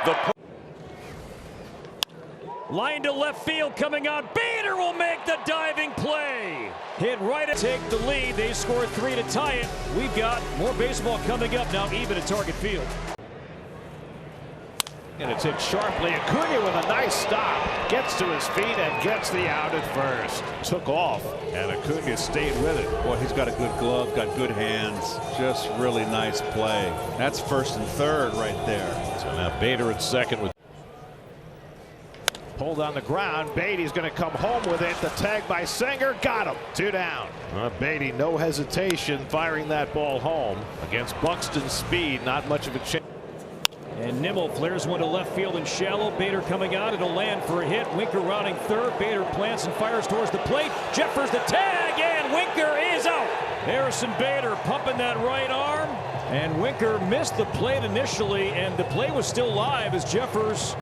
the line to left field coming on. Bader will make the diving play. Hit right to take the lead. They scored 3 to tie it. We've got more baseball coming up now, even at Target Field. And it's hit sharply. Acuna with a nice stop. Gets to his feet and gets the out at first. Took off, and Acuna stayed with it. Boy, he's got a good glove, got good hands. Just really nice play. That's first and third right there. So now Bader at second with pulled on the ground. Beatty's going to come home with it. The tag by Singer. Got him. 2 down. Beatty, no hesitation, firing that ball home against Buxton's speed. Not much of a chance. And Nimmo flares one to left field and shallow. Bader coming out. It'll land for a hit. Winker rounding third. Bader plants and fires towards the plate. Jeffers the tag, and Winker is out. Harrison Bader pumping that right arm. And Winker missed the plate initially, and the play was still live as Jeffers.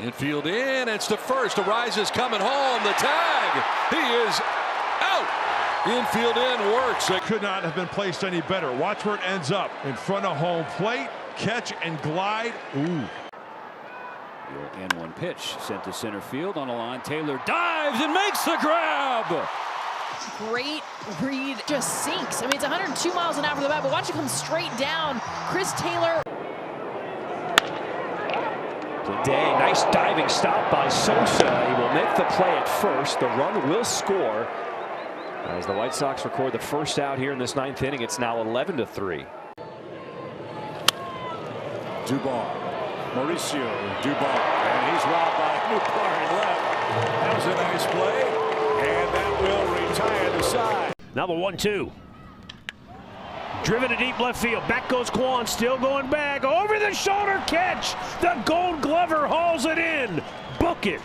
Infield in, it's to first. Arises coming home. The tag. He is out. Infield in works. It could not have been placed any better. Watch where it ends up. In front of home plate. Catch and glide. Ooh. And one pitch sent to center field on a line. Taylor dives and makes the grab. Great read, just sinks. I mean, it's 102 miles an hour for the bat, but watch it come straight down. Chris Taylor. Today, nice diving stop by Sosa. He will make the play at first. The run will score. As the White Sox record the first out here in this 9th inning, it's now 11-3. Dubar, Mauricio Dubar, and he's robbed by Newbar left. That was a nice play, and that will retire the side. Now the 1-2. Driven to deep left field. Back goes Kwan, still going back. Over the shoulder catch. The Gold Glover hauls it in. Book it.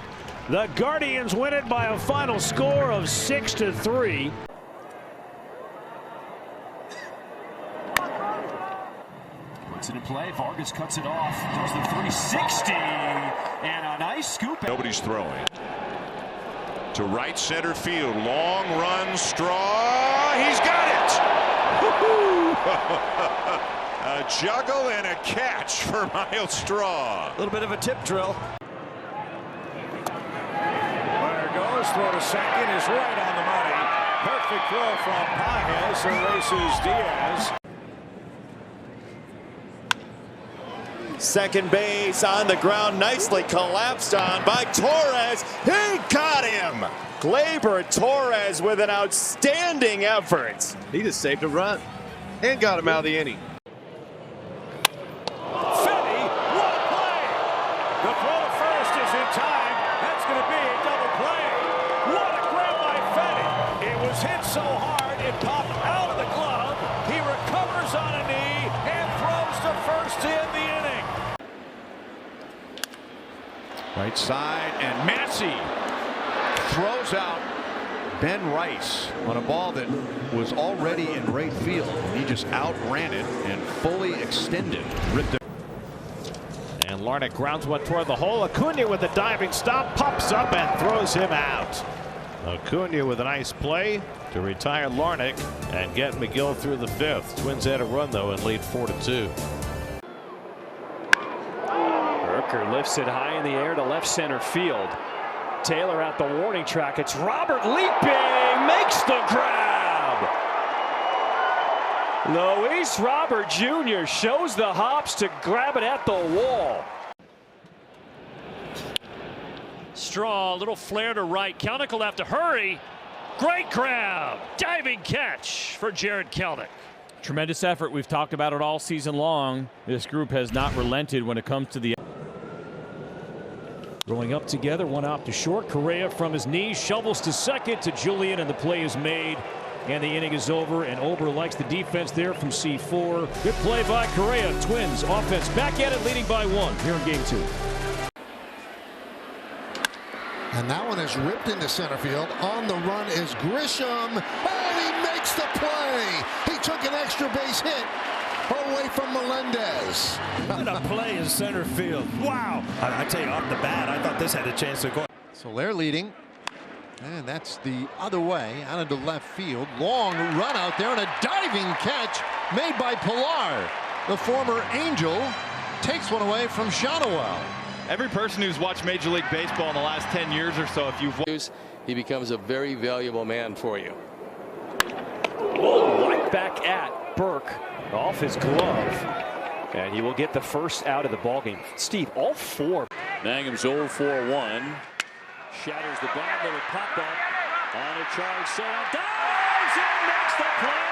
The Guardians win it by a final score of 6-3. Puts it in play. Vargas cuts it off. Does the 360. And a nice scoop. Nobody's throwing. To right center field. Long run. Straw. He's got it. A juggle and a catch for Miles Straw. A little bit of a tip drill. Runner goes, throw to second is right on the money. Perfect throw from Pages, erases Diaz. Second base on the ground, nicely collapsed on by Torres. He got him. Gleyber Torres with an outstanding effort. He just saved a run and got him out of the inning. Fetty, what a play! The throw to first is in time. That's going to be a double play. What a grab by Fetty. It was hit so hard it popped out of the glove. He recovers on a knee and throws to first to end the inning. Right side, and Massey throws out Ben Rice on a ball that was already in right field. He just outran it and fully extended. Ripped it. And Larnach grounds one toward the hole. Acuna with a diving stop, pops up and throws him out. Acuna with a nice play to retire Larnach and get McGill through the 5th. Twins had a run though and lead 4-2. Hooker lifts it high in the air to left center field. Taylor at the warning track. It's Robert leaping, makes the grab. Luis Robert Jr. shows the hops to grab it at the wall. Straw, little flare to right. Kelnick will have to hurry. Great grab, diving catch for Jared Kelnick. Tremendous effort. We've talked about it all season long. This group has not relented when it comes to the. Rolling up together, one out to short. Correa from his knees shovels to second to Julian, and the play is made. And the inning is over, and Ober likes the defense there from C4. Good play by Correa. Twins offense back at it, leading by 1 here in game 2. And that one is ripped into center field. On the run is Grisham, and he makes the play. He took an extra base hit away from Melendez. What a play in center field. Wow. I tell you, off the bat, I thought this had a chance to go. So they're leading. And that's the other way out into left field. Long run out there and a diving catch made by Pilar. The former Angel takes one away from Shadowell. Every person who's watched Major League Baseball in the last 10 years or so, if you've he becomes a very valuable man for you. Whoa, right back at Burke off his glove. And he will get the first out of the ballgame. Steve, all 4. Mangum's 0-4-1. Shatters the bat, little pop up on a charge set. Dives and makes the play.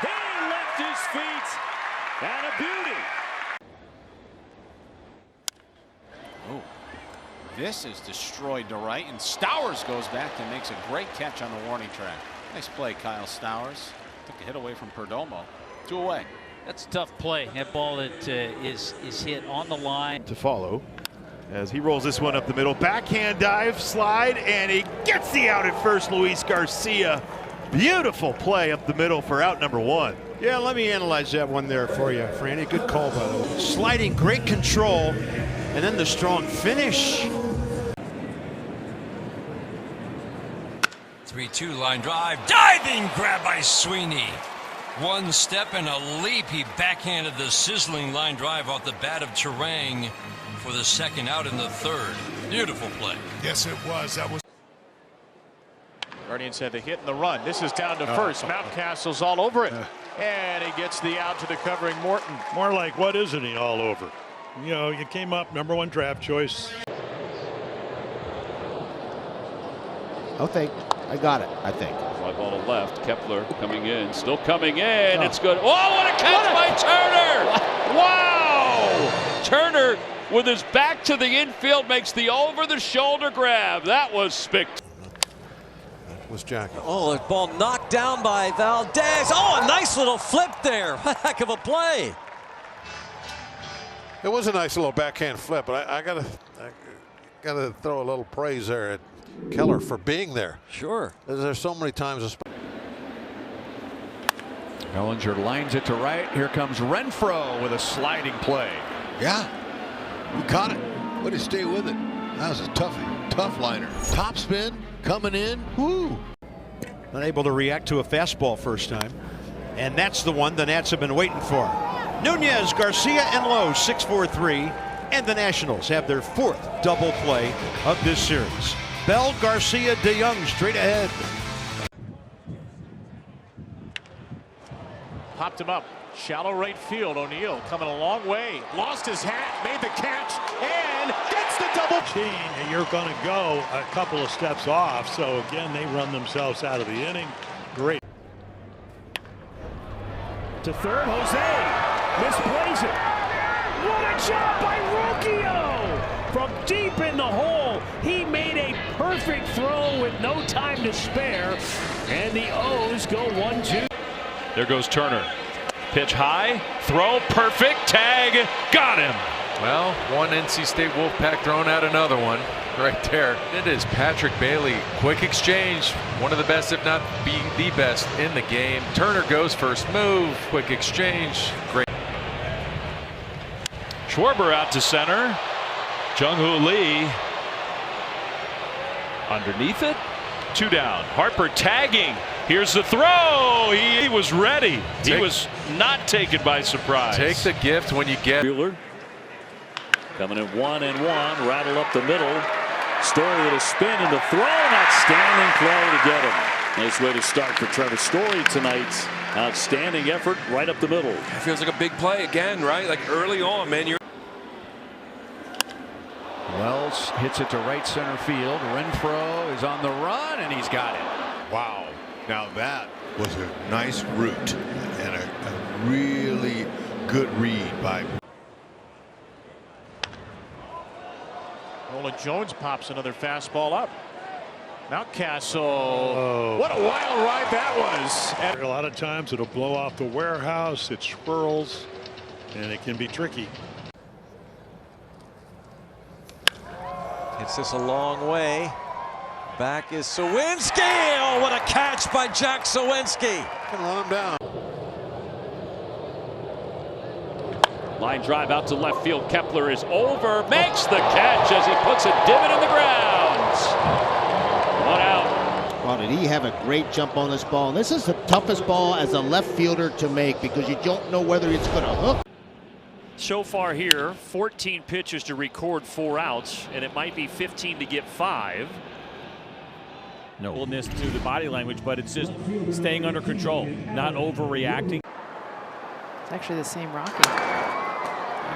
He left his feet and a beauty. Oh, this is destroyed to right, and Stowers goes back and makes a great catch on the warning track. Nice play, Kyle Stowers. Took a hit away from Perdomo. 2 away. That's a tough play. That ball that is hit on the line. To follow as he rolls this one up the middle. Backhand dive, slide, and he gets the out at first, Luis Garcia. Beautiful play up the middle for out number 1. Yeah, let me analyze that one there for you, Franny. Good call, by the way. Sliding, great control, and then the strong finish. 3-2 line drive. Diving grab by Sweeney. One step and a leap. He backhanded the sizzling line drive off the bat of Terang for the second out in the third. Beautiful play. Yes, it was. That was. Guardians had the hit and the run. This is down to first. Mountcastle's all over it. And he gets the out to the covering Morton. More like, what isn't he all over? You know, you came up #1 draft choice. I got it, I think. Fly ball to left. Kepler coming in. Still coming in. It's good. Oh, what a catch by Turner! Wow! Turner, with his back to the infield, makes the over-the-shoulder grab. That was spectacular. Was Jackie. Oh, the ball knocked down by Valdez. Oh, a nice little flip there. Heck of a play. It was a nice little backhand flip, but I gotta throw a little praise there at Keller for being there. Sure. There's so many times. Bellinger lines it to right. Here comes Renfroe with a sliding play. Yeah, he caught it. But he stay with it. That was a tough liner. Top spin coming in. Woo! Unable to react to a fastball first time. And that's the one the Nats have been waiting for. Nunez, Garcia, and Lowe, 6-4-3. And the Nationals have their 4th double play of this series. Bell, Garcia, DeYoung straight ahead. Popped him up. Shallow right field. O'Neill coming a long way. Lost his hat, made the catch, and gets the double. And you're going to go a couple of steps off. So again, they run themselves out of the inning. Great. To third, Jose misplays it. What a job by Rocchio! From deep in the hole, he made a perfect throw with no time to spare. And the O's go 1-2. There goes Turner. Pitch high, throw perfect, tag, got him. Well, one NC State Wolfpack throwing out another one right there. It is Patrick Bailey. Quick exchange, one of the best, if not being the best in the game. Turner goes first move, quick exchange, great. Schwarber out to center. Jung-Hoo Lee underneath it. 2 down. Harper tagging. Here's the throw. He was ready. He was not taken by surprise. Take the gift when you get. Bueller coming in 1-1. Rattle up the middle. Story with a spin and the throw. An outstanding play to get him. Nice way to start for Trevor Story tonight. Outstanding effort right up the middle. It feels like a big play again, right? Like early on, man. Wells hits it to right center field. Renfroe is on the run, and he's got it. Wow. Now that was a nice route and a really good read by. Nolan Jones pops another fastball up. Mountcastle. What a wild ride that was. And a lot of times it'll blow off the warehouse. It swirls, and it can be tricky. Hits this a long way. Back is Sawinski. Oh, what a catch by Jack Sawinski. Can run him down. Line drive out to left field. Kepler is over, makes the catch as he puts a divot in the ground. 1 out. Well, did he have a great jump on this ball? And this is the toughest ball as a left fielder to make because you don't know whether it's going to hook. So far here, 14 pitches to record 4 outs, and it might be 15 to get 5. No. Coolness to the body language, but it's just staying under control, not overreacting. It's actually the same Rocky.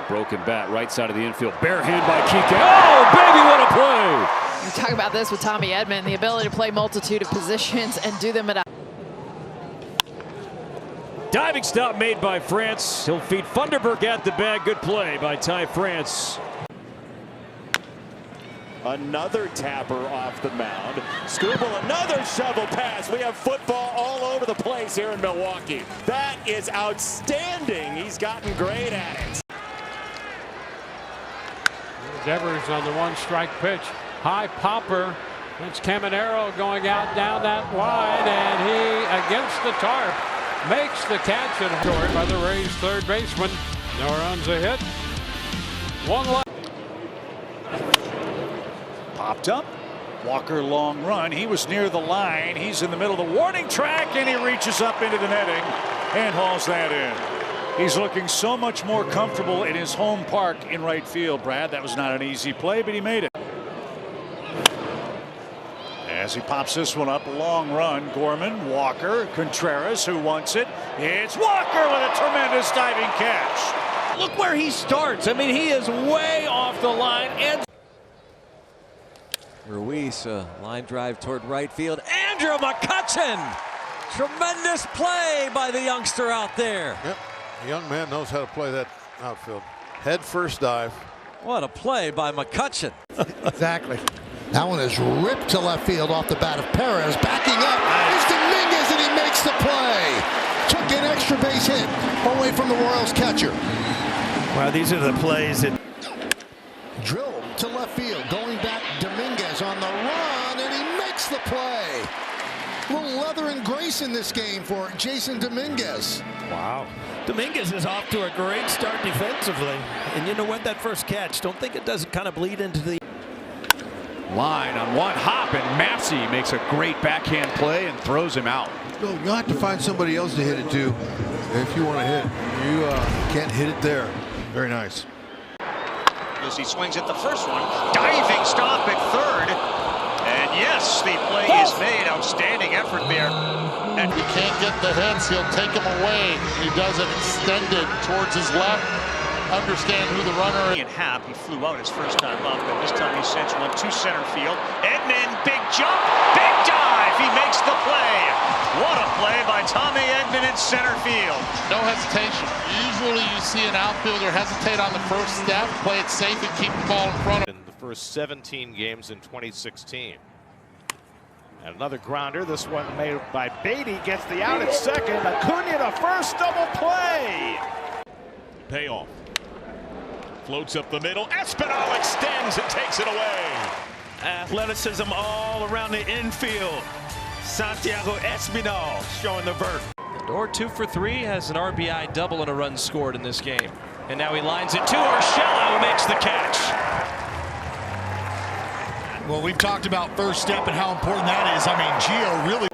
Broken bat, right side of the infield. Bare hand by Kike. Oh, baby, what a play! We talk about this with Tommy Edman, the ability to play multitude of positions and do them at a Diving stop made by France. He'll feed Funderburg at the bag. Good play by Ty France. Another tapper off the mound. Skubal, another shovel pass. We have football all over the place here in Milwaukee. That is outstanding. He's gotten great at it. Devers on the 1-strike pitch. High popper. It's Caminero going out down that line, and he, against the tarp, makes the catch at Story by the Rays third baseman. No runs a hit. 1 left. Popped up. Walker long run. He was near the line. He's in the middle of the warning track, and he reaches up into the netting and hauls that in. He's looking so much more comfortable in his home park in right field, Brad. That was not an easy play, but he made it. As he pops this one up, long run, Gorman, Walker, Contreras, who wants it? It's Walker with a tremendous diving catch. Look where he starts. I mean, he is way off the line. And Ruiz, line drive toward right field. Andrew McCutchen! Tremendous play by the youngster out there. Yep, the young man knows how to play that outfield. Head first dive. What a play by McCutchen. Exactly. That one is ripped to left field off the bat of Perez. Backing up is Dominguez, and he makes the play. Took an extra base hit away from the Royals catcher. Well, these are the plays that Drilled to left field. Going back, Dominguez on the run, and he makes the play. A little leather and grace in this game for Jason Dominguez. Wow. Dominguez is off to a great start defensively. And you know what? That first catch, don't think it doesn't kind of bleed into the line on one hop, and Massey makes a great backhand play and throws him out. No, you'll have to find somebody else to hit it to if you want to hit. You can't hit it there. Very nice. As he swings at the first one, diving stop at third. And yes, the play is made. Outstanding effort there. And he can't get the hits. He'll take him away. He does it extended towards his left. Understand who the runner is. In half, he flew out his first time up, but this time he sends one to center field. Edman, big jump, big dive. He makes the play. What a play by Tommy Edman in center field. No hesitation. Usually you see an outfielder hesitate on the first step, play it safe, and keep the ball in front of him. In the first 17 games in 2016. And another grounder. This one made by Beatty. Gets the out at second. Acuna to first, double play. Payoff. Floats up the middle. Espinal extends and takes it away. athleticism all around the infield. Santiago Espinal showing the vert. Or 2 for 3 has an RBI double and a run scored in this game. And now he lines it to Urshela, who makes the catch. Well, we've talked about first step and how important that is. I mean, Gio really.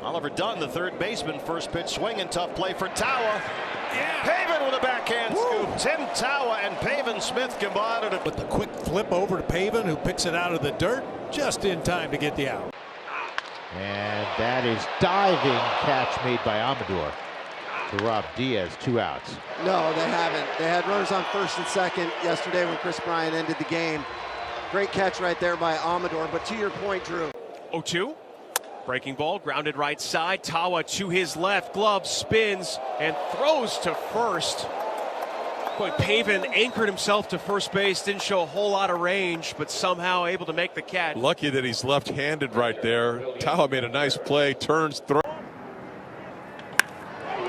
Oliver Dunn, the third baseman, first pitch swing and tough play for Tawa. Yeah. Pavin with a backhand scoop. Tim Tawa and Pavin Smith combined it. With the quick flip over to Pavin, who picks it out of the dirt just in time to get the out. And that is diving catch made by Amador to Rob Diaz, 2 outs. No, they haven't. They had runners on first and second yesterday when Chris Bryant ended the game. Great catch right there by Amador. But to your point, Drew. 0-2. Breaking ball, grounded right side. Tawa to his left, glove spins and throws to first. Boy, Pavin anchored himself to first base, didn't show a whole lot of range, but somehow able to make the catch. Lucky that he's left-handed right there. Tawa made a nice play, turns, throws.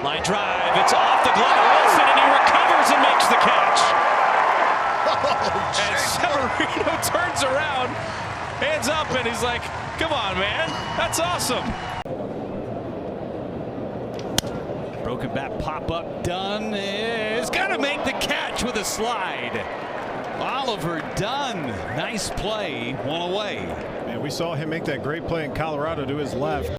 Line drive, it's off the glove of Wilson, and he recovers and makes the catch. And Severino turns around, hands up, and he's like, come on, man, that's awesome. Broken bat pop-up, Dunn is gonna make the catch with a slide. Oliver Dunn, nice play, one away. And we saw him make that great play in Colorado to his left.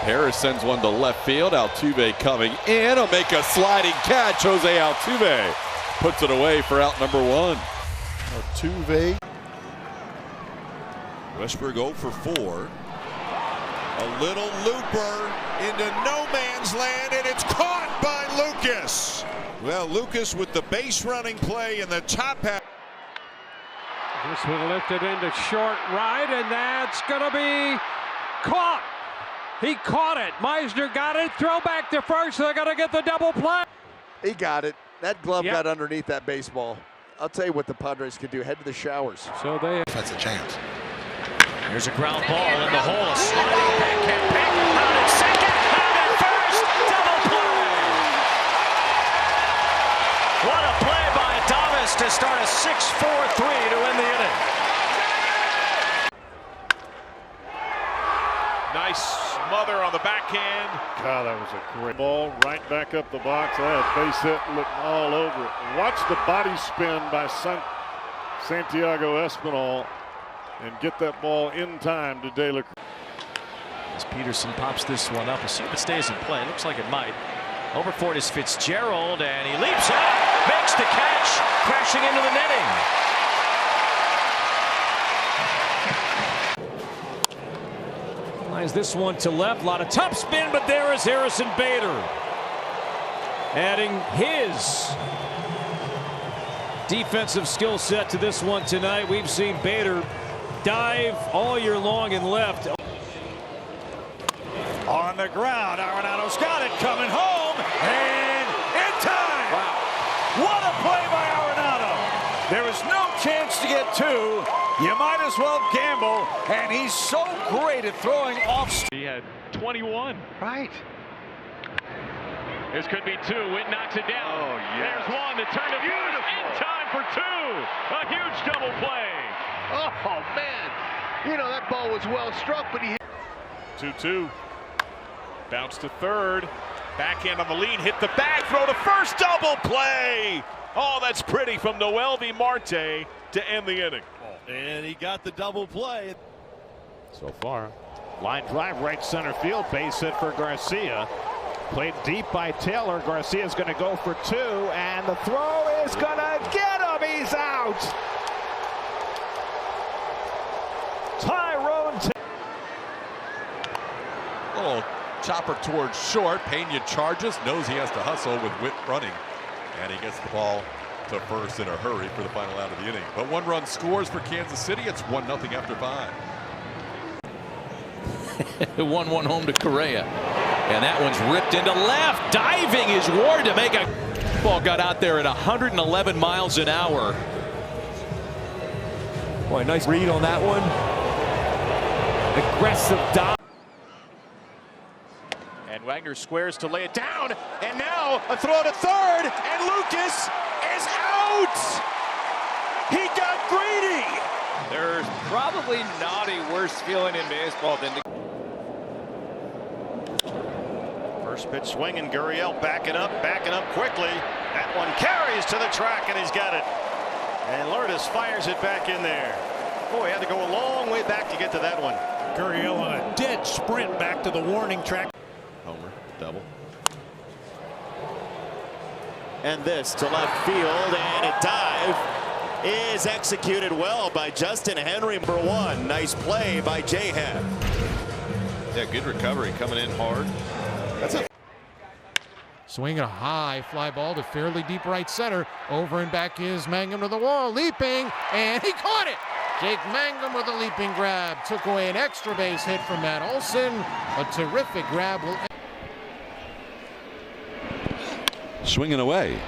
Harris sends one to left field. Altuve coming in. He'll make a sliding catch. Jose Altuve puts it away for out number 1. Altuve. Westberg 0 for 4. A little looper into no man's land, and it's caught by Lucas. Well, Lucas with the base running play in the top half. This one lifted into short right, and that's going to be caught. He caught it. Meisner got it. Throw back to first. They're going to get the double play. He got it. That glove got underneath that baseball. I'll tell you what the Padres could do. Head to the showers. So that's a chance. There's a ground ball in the hole. A sliding backhand pick. Out at second. Out at first. Double play. What a play by Davis to start a 6-4-3 to win the inning. Nice smother on the backhand. God, that was a great ball right back up the box. I had base hit looking all over it. Watch the body spin by Santiago Espinal and get that ball in time to De La Cruz. As Peterson pops this one up, we'll see if it stays in play. Looks like it might. Over for it is Fitzgerald, and he leaps out, makes the catch, crashing into the netting. Lines this one to left, a lot of top spin, but there is Harrison Bader, adding his defensive skill set to this one tonight. We've seen Bader dive all year long and left. On the ground, Arenado's got it, coming home, and in time! Wow. What a play by Arenado! There was no chance to get two. You might as well gamble, and he's so great at throwing off. He had 21. Right. This could be two. Witt knocks it down. Oh, yes. There's one. The turn to first in time for two. A huge double play. Oh, man. You know, that ball was well struck, but he hit. 2-2. Bounce to third. Backhand on the lead. Hit the bag. Throw to first. Double play. Oh, that's pretty from Noelvi Marte to end the inning. And he got the double play. So far, line drive right center field. Base hit for Garcia. Played deep by Taylor. Garcia's going to go for two, and the throw is going to get him. He's out. Tyrone. Little chopper towards short. Pena charges, knows he has to hustle with Witt running, and he gets the ball to first in a hurry for the final out of the inning. But one run scores for Kansas City. It's 1-0 after 5. 1-1 home to Correa. And that one's ripped into left. Diving is Ward to make a ball. Got out there at 111 miles an hour. Boy, nice read on that one. Aggressive dive. And Wagner squares to lay it down. And now a throw to third. And Lucas is out. He got greedy. There's probably not a worse feeling in baseball than to. First pitch swinging, Gurriel backing up quickly. That one carries to the track, and he's got it. And Lourdes fires it back in there. Boy, he had to go a long way back to get to that one. Gurriel on a dead sprint back to the warning track. Homer, double. And this to left field, and a dive is executed well by Justin Henry. Number one, nice play by J-Hab. Yeah, good recovery, coming in hard. That's a swinging a high fly ball to fairly deep right center. Over and back is Mangum to the wall, leaping, and he caught it. Jake Mangum with a leaping grab. Took away an extra base hit from Matt Olson. A terrific grab. Swinging away.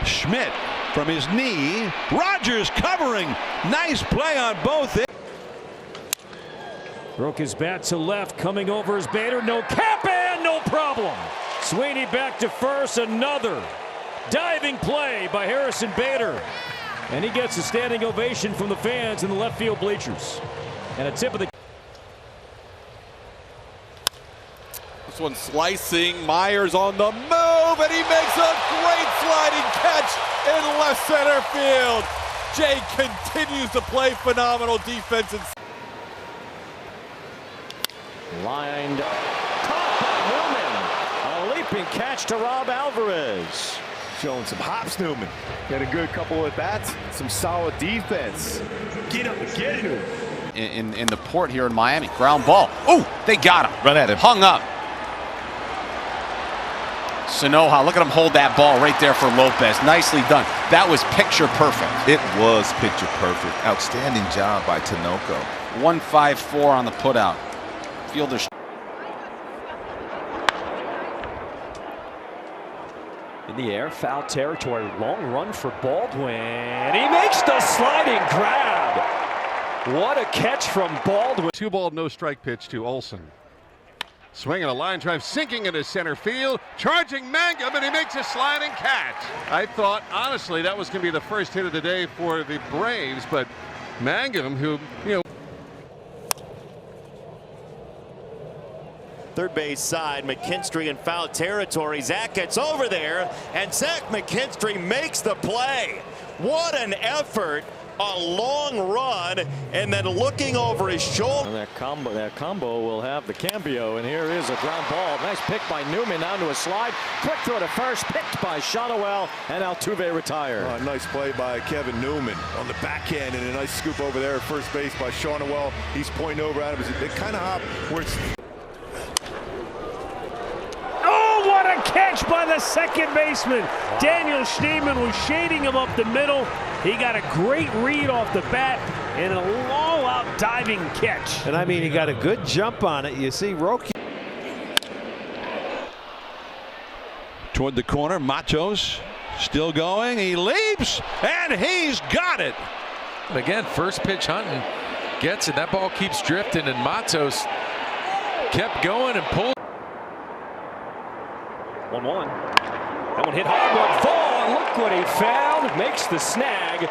Schmidt from his knee. Rogers covering. Nice play on both. Broke his bat to left, coming over is Bader. No cap and no problem. Sweeney back to first. Another diving play by Harrison Bader. And he gets a standing ovation from the fans in the left field bleachers. And a tip of the. This one slicing. Myers on the move, and he makes a great sliding catch in left center field. Jay continues to play phenomenal defense. Lined, caught by Newman. A leaping catch to Rob Alvarez. Showing some hops, Newman. Got a good couple of bats, some solid defense. Get up, get him. In the port here in Miami. Ground ball. Oh, they got him. Run at him. Hung up. Sanoja, look at him hold that ball right there for Lopez. Nicely done. That was picture perfect. It was picture perfect. Outstanding job by Tinoco. 154 on the putout. Fielders. In the air, foul territory, long run for Baldwin. He makes the sliding grab. What a catch from Baldwin. 2-ball, no-strike pitch to Olson. Swinging a line drive, sinking into center field, charging Mangum, and he makes a sliding catch. I thought, honestly, that was going to be the first hit of the day for the Braves, but Mangum, who, you know. Third base side, McKinstry in foul territory. Zach gets over there, and Zach McKinstry makes the play. What an effort a long run and then looking over his shoulder. And that combo will have the cambio, and here is a ground ball. Nice pick by Newman onto a slide. Quick throw to first, picked by Shotwell, and Altuve retired. Oh, nice play by Kevin Newman on the backhand, and a nice scoop over there at first base by Shotwell. He's pointing over at him. They kind of hop where it's... Oh, what a catch by the second baseman. Wow. Daniel Schneemann was shading him up the middle. He got a great read off the bat and a all-out diving catch. And I mean, he got a good jump on it. You see Roque. Toward the corner, Matos still going. He leaps, and he's got it. Again, first pitch hunting gets it. That ball keeps drifting, and Matos kept going and pulled. 1-1. That one hit hard, one fall, and look what he found. Makes the snag,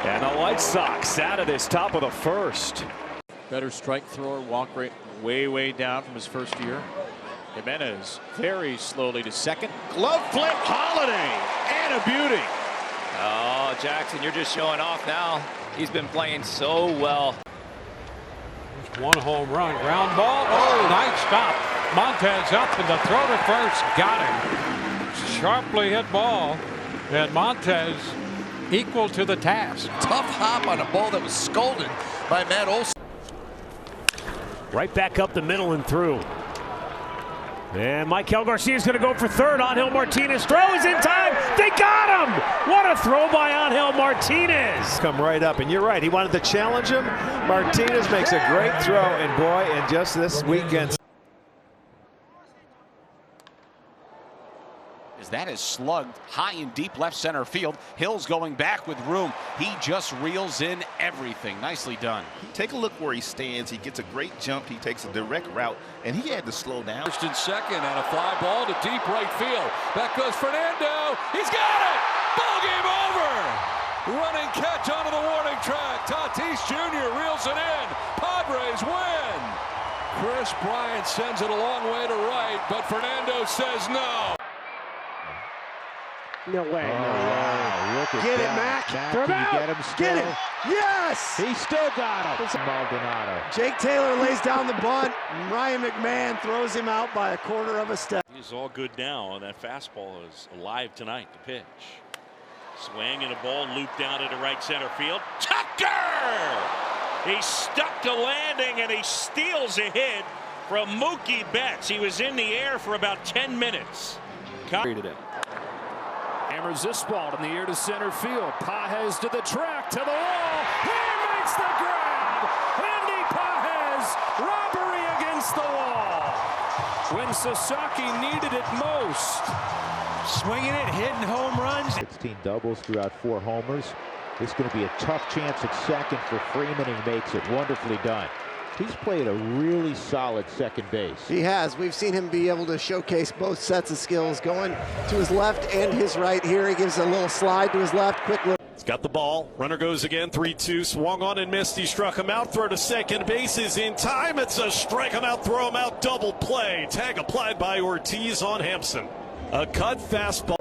and the White Sox out of this top of the first. Better strike thrower, walk rate way down from his first year. Jimenez very slowly to second. Glove flip, Holiday, and a beauty. Oh, Jackson, you're just showing off now. He's been playing so well. Just one home run, ground ball. Oh, nice stop. Montez up and the throw to first. Got him. Sharply hit ball. And Montez equal to the task. Tough hop on a ball that was scolded by Matt Olson. Right back up the middle and through. And Michael Garcia is going to go for third. Angel Martinez throws in time. They got him. What a throw by Angel Martinez. Come right up, and you're right. He wanted to challenge him. Martinez makes a great throw, and boy, and just this weekend. That is slugged high and deep left center field. Hill's going back with room. He just reels in everything. Nicely done. Take a look where he stands. He gets a great jump. He takes a direct route, and he had to slow down. First and second, and a fly ball to deep right field. Back goes Fernando. He's got it. Ball game over. Running catch onto the warning track. Tatis Jr. reels it in. Padres win. Chris Bryant sends it a long way to right, but Fernando says no. No way. Oh, wow. Look at Get it, that. Mac. Throw him out. Get him still. Get it. Yes. He still got him. Maldonado. Jake Taylor lays down the bunt. Ryan McMahon throws him out by a quarter of a step. He's all good now, and that fastball is alive tonight, the pitch. Swing and a ball looped down into right center field. Tucker! He's stuck to landing, and he steals a hit from Mookie Betts. He was in the air for about 10 minutes. Hammers this ball in the air to center field. Pages to the track, to the wall. He makes the grab. Andy Pages, robbery against the wall. When Sasaki needed it most. Swinging it, hitting home runs. 16 doubles throughout 4 homers. This is going to be a tough chance at second for Freeman. He makes it wonderfully done. He's played a really solid second base. He has. We've seen him be able to showcase both sets of skills, going to his left and his right. Here he gives a little slide to his left. Quick look. He's got the ball. Runner goes again. 3-2. Swung on and missed. He struck him out. Throw to second base is in time. It's a strike him out, throw him out, double play. Tag applied by Ortiz on Hampson. A cut fastball.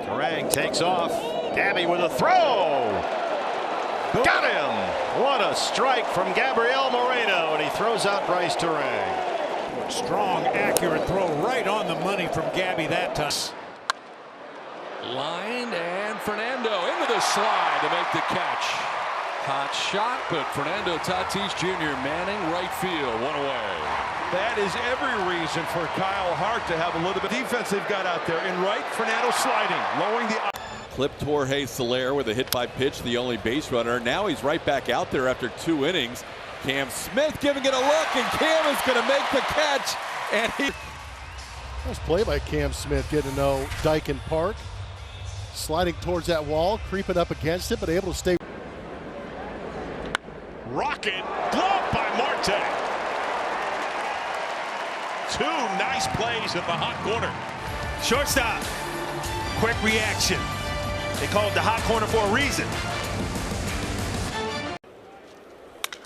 Kerrang takes off. Gabby with a throw. Got him! What a strike from Gabriel Moreno, and he throws out Bryce Terang. Strong, accurate throw right on the money from Gabby that time. Lined, and Fernando into the slide to make the catch. Hot shot, but Fernando Tatis Jr. manning right field, one away. That is every reason for Kyle Hart to have a little bit of defense they've got out there. In right, Fernando sliding, lowering the... Clipped Jorge Soler with a hit by pitch, the only base runner. Now he's right back out there after 2 innings. Cam Smith giving it a look, and Cam is going to make the catch. And he... Nice play by Cam Smith, getting to know Dyken Park. Sliding towards that wall, creeping up against it, but able to stay. Rocket, glove by Marte. 2 nice plays at the hot corner. Shortstop, quick reaction. They call it the hot corner for a reason.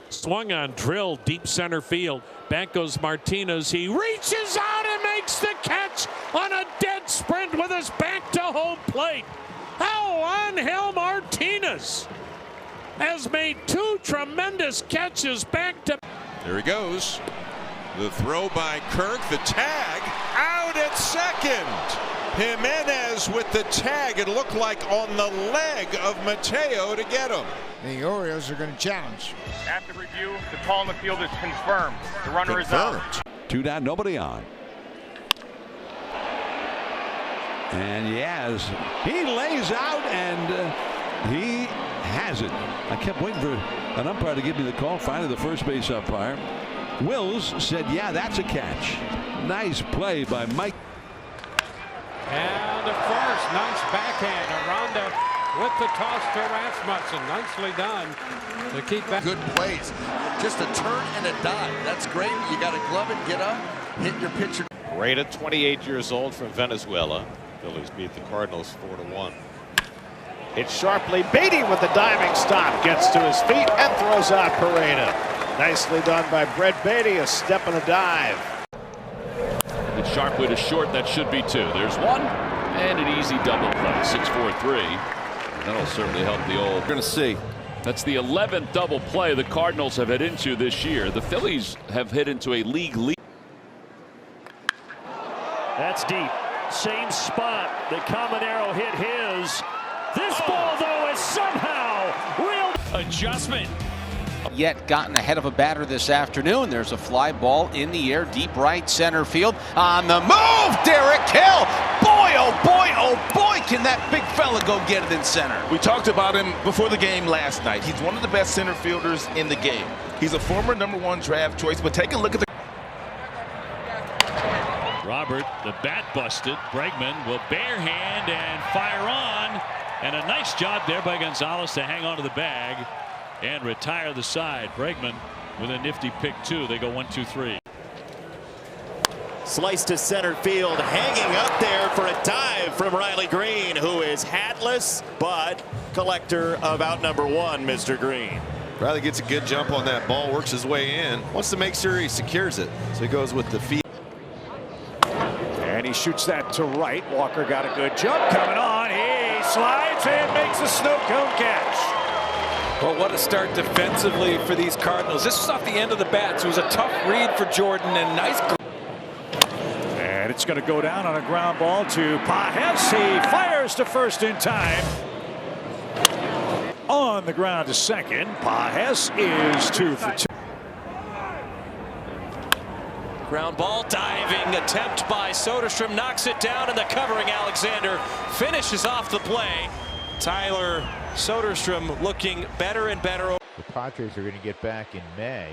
Swung on, drill, deep center field. Back goes Martinez. He reaches out and makes the catch on a dead sprint with his back to home plate. How Angel Martinez has made 2 tremendous catches back to. There he goes. The throw by Kirk. The tag out at second. Jimenez with the tag. It looked like on the leg of Mateo to get him. The Orioles are going to challenge. After review, the call in the field is confirmed. The runner is out. 2 down, nobody on. And Yaz, he lays out and he has it. I kept waiting for an umpire to give me the call. Finally, the first base umpire, Wills, said, yeah, that's a catch. Nice play by Mike. And a first, nice backhand. Aranda with the toss to Rasmussen. Nicely done to keep that. Good plays. Just a turn and a dive. That's great. You got to glove it, get up, hit your pitcher. Rada, 28 years old, from Venezuela. Phillies beat the Cardinals 4-1. It's sharply Beatty with the diving stop. Gets to his feet and throws out Pareda. Nicely done by Brett Beatty. A step and a dive. It's sharply to short. That should be 2. There's 1 and an easy double play. 6-4-3. That'll certainly help the old. We're going to see. That's the 11th double play the Cardinals have hit into this year. The Phillies have hit into a league lead. That's deep. Same spot that Caminero hit his. This ball, though, is somehow real adjustment. Yet gotten ahead of a batter this afternoon. There's a fly ball in the air, deep right center field. On the move, Derek Hill. Boy, oh boy, can that big fella go get it in center. We talked about him before the game last night. He's one of the best center fielders in the game. He's a former #1 draft choice, but take a look at the. Robert, the bat busted. Bregman will barehand and fire on. And a nice job there by Gonzalez to hang on to the bag and retire the side. Bregman with a nifty pick, too. They go 1-2-3. Slice to center field, hanging up there for a dive from Riley Green, who is hatless, but collector of out #1, Mr. Green. Riley gets a good jump on that ball, works his way in, wants to make sure he secures it. So he goes with the feet. And he shoots that to right. Walker got a good jump coming on. He slides and makes a snow cone catch. Well, what a start defensively for these Cardinals. This was off the end of the bat, so it was a tough read for Jordan and nice. And it's going to go down on a ground ball to Pajes. He fires to first in time. On the ground to second. Pajes is 2 for 2. Ground ball, diving attempt by Soderstrom, knocks it down, and the covering Alexander finishes off the play. Tyler Soderstrom looking better and better. The Padres are going to get back in May.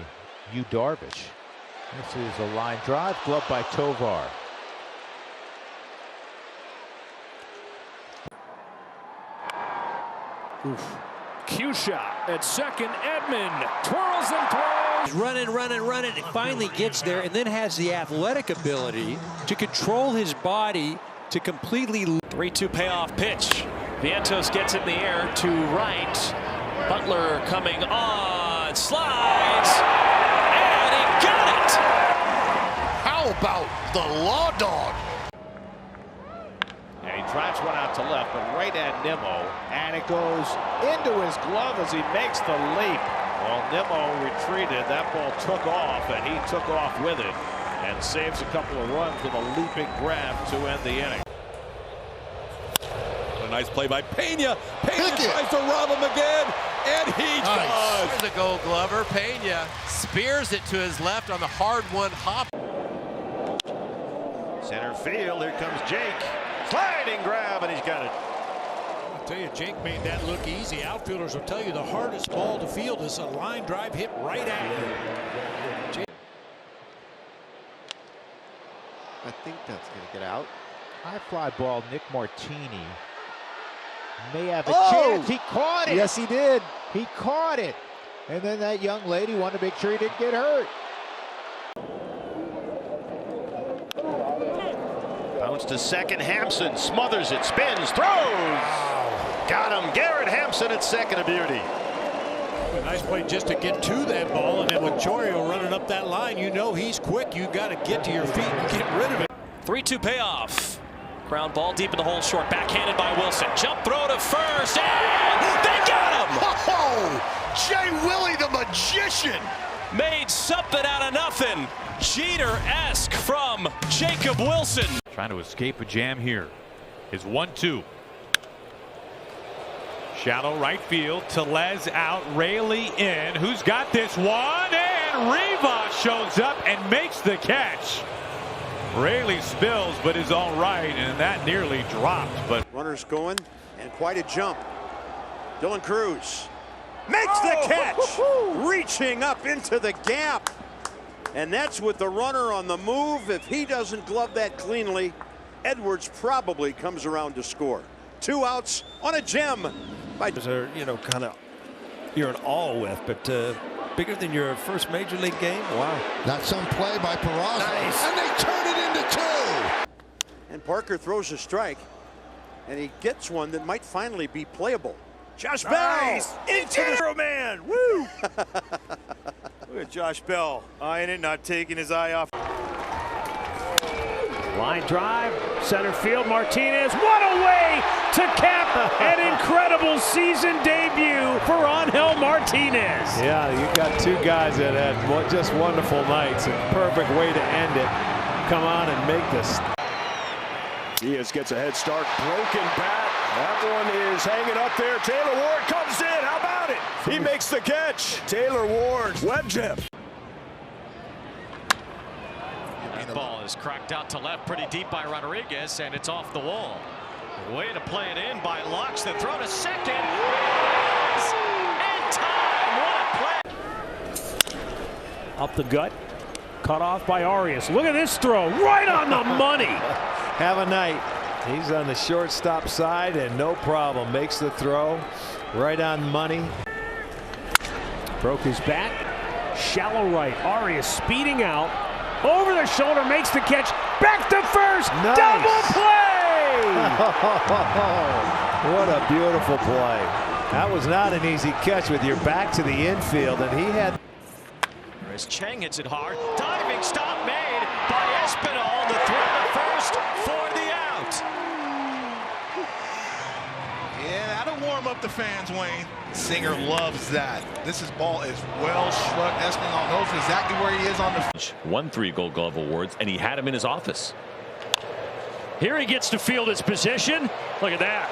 Yu Darvish. This is a line drive, gloved by Tovar. Oof. Q shot at second. Edman twirls and throws. Running. It finally gets there and then has the athletic ability to control his body to completely. 3-2 payoff pitch. Vientos gets it in the air to right. Butler coming on, slides, and he got it. How about the Law Dog? And he drives one out to left, but right at Nimmo, and it goes into his glove as he makes the leap. Well, Nimmo retreated. That ball took off, and he took off with it and saves a couple of runs with a leaping grab to end the inning. A nice play by Pena. Pena tries to rob him again, and he does. There's a Gold Glover. Pena spears it to his left on the hard-won hop. Center field. Here comes Jake. Sliding grab, and he's got it. I'll tell you, Jake made that look easy. Outfielders will tell you the hardest ball to field is a line drive hit right at you. I think that's going to get out. High fly ball, Nick Martini may have a chance. He caught it. Yes, he did. He caught it. And then that young lady wanted to make sure he didn't get hurt. Bounce to second. Hampson smothers it, spins, throws. Got him. Garrett Hampson at second, a beauty. A nice play just to get to that ball, and then with Chourio running up that line, you know he's quick. You got to get to your feet and get rid of it. 3-2 payoff. Ground ball deep in the hole, short, backhanded by Wilson. Jump throw to first, and they got him! Oh, Jay Willie the magician! Made something out of nothing. Jeter-esque from Jacob Wilson. Trying to escape a jam here. His 1-2. Shallow right field. Tellez out. Raley in. Who's got this one? And Rivas shows up and makes the catch. Raley spills, but is all right, and that nearly dropped. But runners going, and quite a jump. Dylan Cruz makes the catch, reaching up into the gap. And that's with the runner on the move. If he doesn't glove that cleanly, Edwards probably comes around to score. 2 outs on a gem. You know, kind of you're in awe with, but bigger than your first major league game. Wow. That's some play by Peraza. Nice. And they turn it into 2. And Parker throws a strike, and he gets one that might finally be playable. Josh Bell into the man. Woo! Look at Josh Bell eyeing it, not taking his eye off. Line drive, center field, Martinez. What a way to cap an incredible season debut for Angel Martinez. Yeah, you got 2 guys that had just wonderful nights. A perfect way to end it. Come on and make this. Diaz gets a head start, broken bat. That one is hanging up there. Taylor Ward comes in. How about it? He makes the catch. Taylor Ward, web gem. That ball is cracked out to left pretty deep by Rodriguez, and it's off the wall. Way to play it in by Lux. The throw to second is in time. What a play. Up the gut, cut off by Arias. Look at this throw, right on the money. Have a night. He's on the shortstop side, and no problem. Makes the throw right on money. Broke his bat. Shallow right. Arias speeding out. Over the shoulder, makes the catch. Back to first. Nice. Double play. What a beautiful play. That was not an easy catch with your back to the infield, and he had. As Chang hits it hard. Diving stop made by Espinal. The throw to first for the out. Yeah, that'll warm up the fans, Wayne. Singer loves that. This ball is well struck. Espinal knows exactly where he is on the. Won 3 Gold Glove awards, and he had him in his office. Here he gets to field his position. Look at that.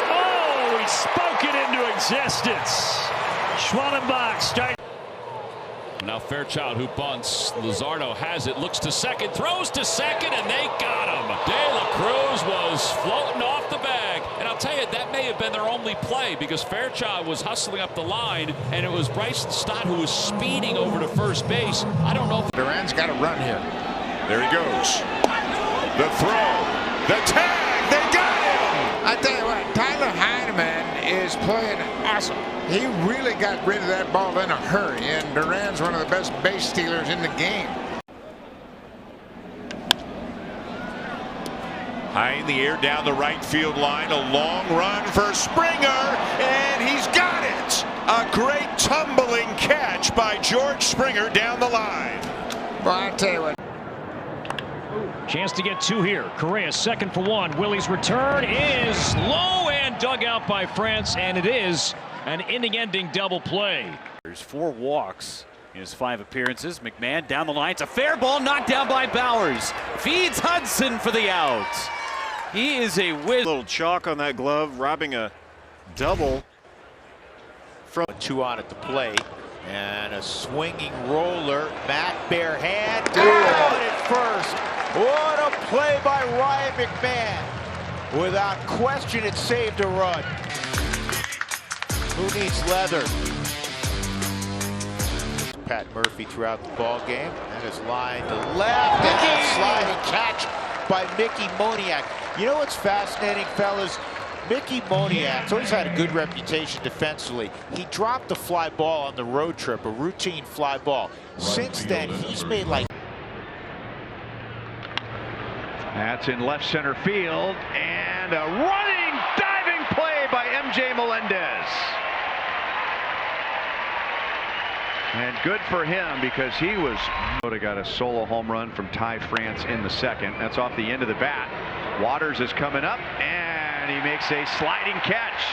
Oh, he spoke it into existence. Schwanenbach starts. Now Fairchild, who bunts. Luzardo has it, looks to second, throws to second, and they got him. De La Cruz was floating off the bag. And I'll tell you, that may have been their only play because Fairchild was hustling up the line, and it was Bryson Stott who was speeding over to first base. I don't know if Duran's got to run here. There he goes. The throw. The tag. They got him. I tell you what, Tyler Heineman is playing awesome. He really got rid of that ball in a hurry, and Duran's one of the best base stealers in the game. High in the air down the right field line. A long run for Springer, and he's got it. A great tumbling catch by George Springer down the line. Well, I tell you what. Chance to get 2 here. Correa second for 1. Willie's return is low and dug out by France, and it is an inning-ending double play. There's 4 walks in his 5 appearances. McMahon down the line. It's a fair ball knocked down by Bowers. Feeds Hudson for the out. He is a whiz. Little chalk on that glove, robbing a double. From 2 on at the plate. And a swinging roller. Matt bare hand. Down at first. What a play by Ryan McMahon. Without question, it saved a run. Who needs leather? Pat Murphy throughout the ball game. That is line to left. And a sliding catch by Mickey Moniak. You know what's fascinating, fellas? Mickey Moniak's always had a good reputation defensively. He dropped a fly ball on the road trip, a routine fly ball. Since then, he's made like. That's in left center field, and a running, diving play by MJ Melendez. And good for him because he was. Got a solo home run from Ty France in the second. That's off the end of the bat. Waters is coming up, and he makes a sliding catch.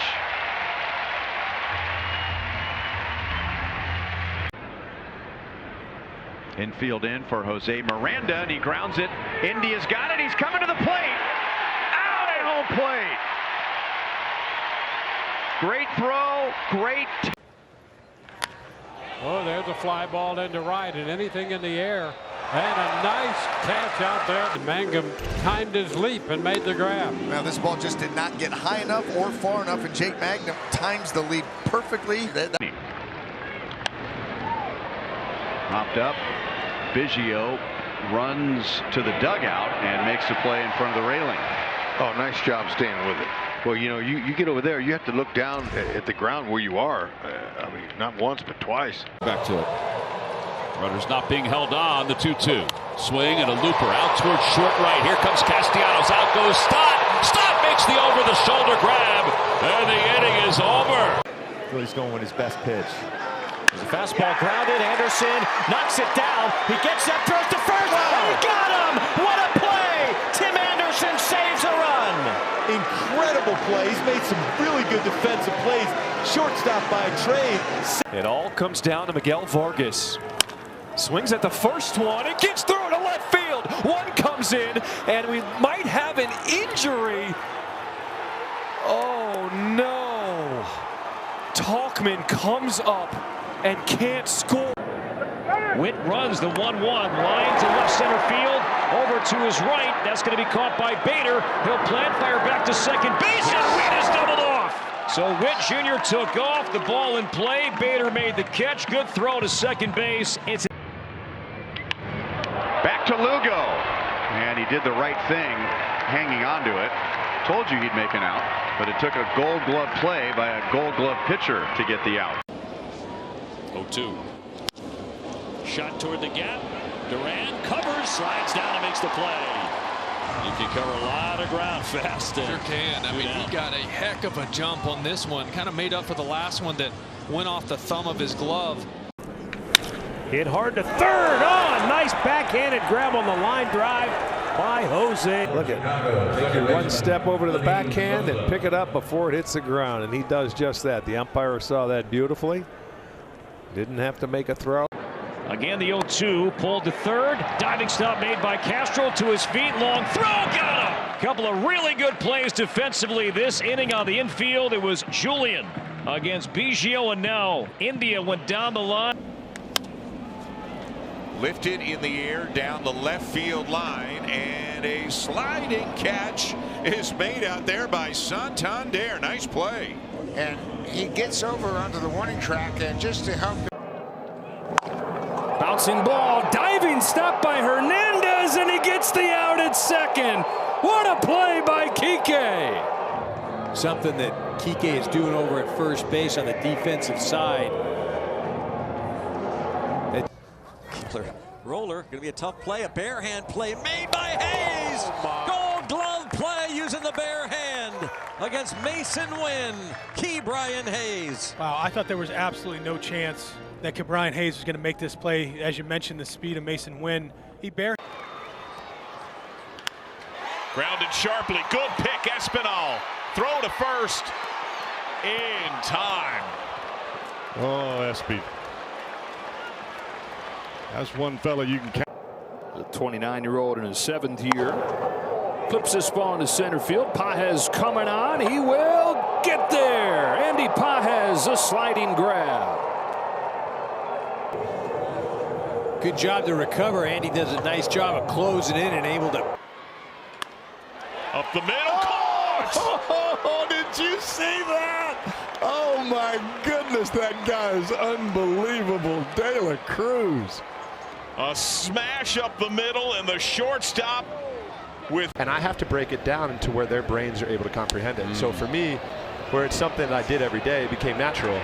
Infield in for Jose Miranda, and he grounds it. India's got it. He's coming to the plate. Out at home plate. Great throw. Great. Oh, there's a fly ball into right, and anything in the air. And a nice catch out there. Mangum timed his leap and made the grab. Now, this ball just did not get high enough or far enough, and Jake Mangum times the leap perfectly. Popped up. Biggio runs to the dugout and makes the play in front of the railing. Oh, nice job staying with it. Well, you know, you get over there, you have to look down at the ground where you are. I mean, not once, but twice. Back to it. Runners not being held on. The 2-2. Swing and a looper out towards short right. Here comes Castellanos. Out goes Stott. Stott makes the over-the-shoulder grab. And the inning is over. Well, he's going with his best pitch. There's a fastball grounded. Anderson knocks it down. He gets up, throws to first. And he got him. What a play. Tim Anderson saves a run. Incredible play. He's made some really good defensive plays. Shortstop by trade. It all comes down to Miguel Vargas. Swings at the first one. It gets through to left field. One comes in, and we might have an injury. Oh, no. Talkman comes up and can't score. Witt runs the 1-1, line to left center field, over to his right. That's going to be caught by Bader. He'll plant, fire back to second base, and Witt is doubled off. So Witt Jr. took off, the ball in play. Bader made the catch. Good throw to second base. It's back to Lugo, and he did the right thing, hanging on to it. Told you he'd make an out, but it took a Gold Glove play by a Gold Glove pitcher to get the out. 0-2. Shot toward the gap. Duran covers, slides down and makes the play. You can cover a lot of ground fast. Sure can. I mean, he got a heck of a jump on this one. Kind of made up for the last one that went off the thumb of his glove. Hit hard to third. Oh, nice backhanded grab on the line drive by Jose. Look at take your one step over to the backhand and pick it up before it hits the ground, and he does just that. The umpire saw that beautifully. Didn't have to make a throw. Again, the 0-2 pulled to third. Diving stop made by Castro to his feet. Long throw. Got him. Couple of really good plays defensively this inning on the infield. It was Julian against Biggio, and now India went down the line. Lifted in the air down the left field line, and a sliding catch is made out there by Santander. Nice play. And he gets over onto the warning track, and just to help. Bouncing ball, diving stop by Hernandez, and he gets the out at second. What a play by Kike. Something that Kike is doing over at first base on the defensive side. Roller, going to be a tough play, a bare hand play made by Hayes. Gold Glove play using the bare hand against Mason Wynn. Key Brian Hayes. Wow, I thought there was absolutely no chance that Brian Hayes was going to make this play. As you mentioned, the speed of Mason Wynn. He bare. Grounded sharply. Good pick, Espinal. Throw to first. In time. Oh, Espy. That's one fella you can count. The 29-year-old in his 7th year. Flips this ball into center field. Pages coming on. He will get there. Andy Pages, a sliding grab. Good job to recover. Andy does a nice job of closing in and able to. Up the middle. Oh, did you see that? Oh, my goodness, that guy is unbelievable. De La Cruz. A smash up the middle, and the shortstop with. And I have to break it down into where their brains are able to comprehend it. So for me, where it's something that I did every day, it became natural.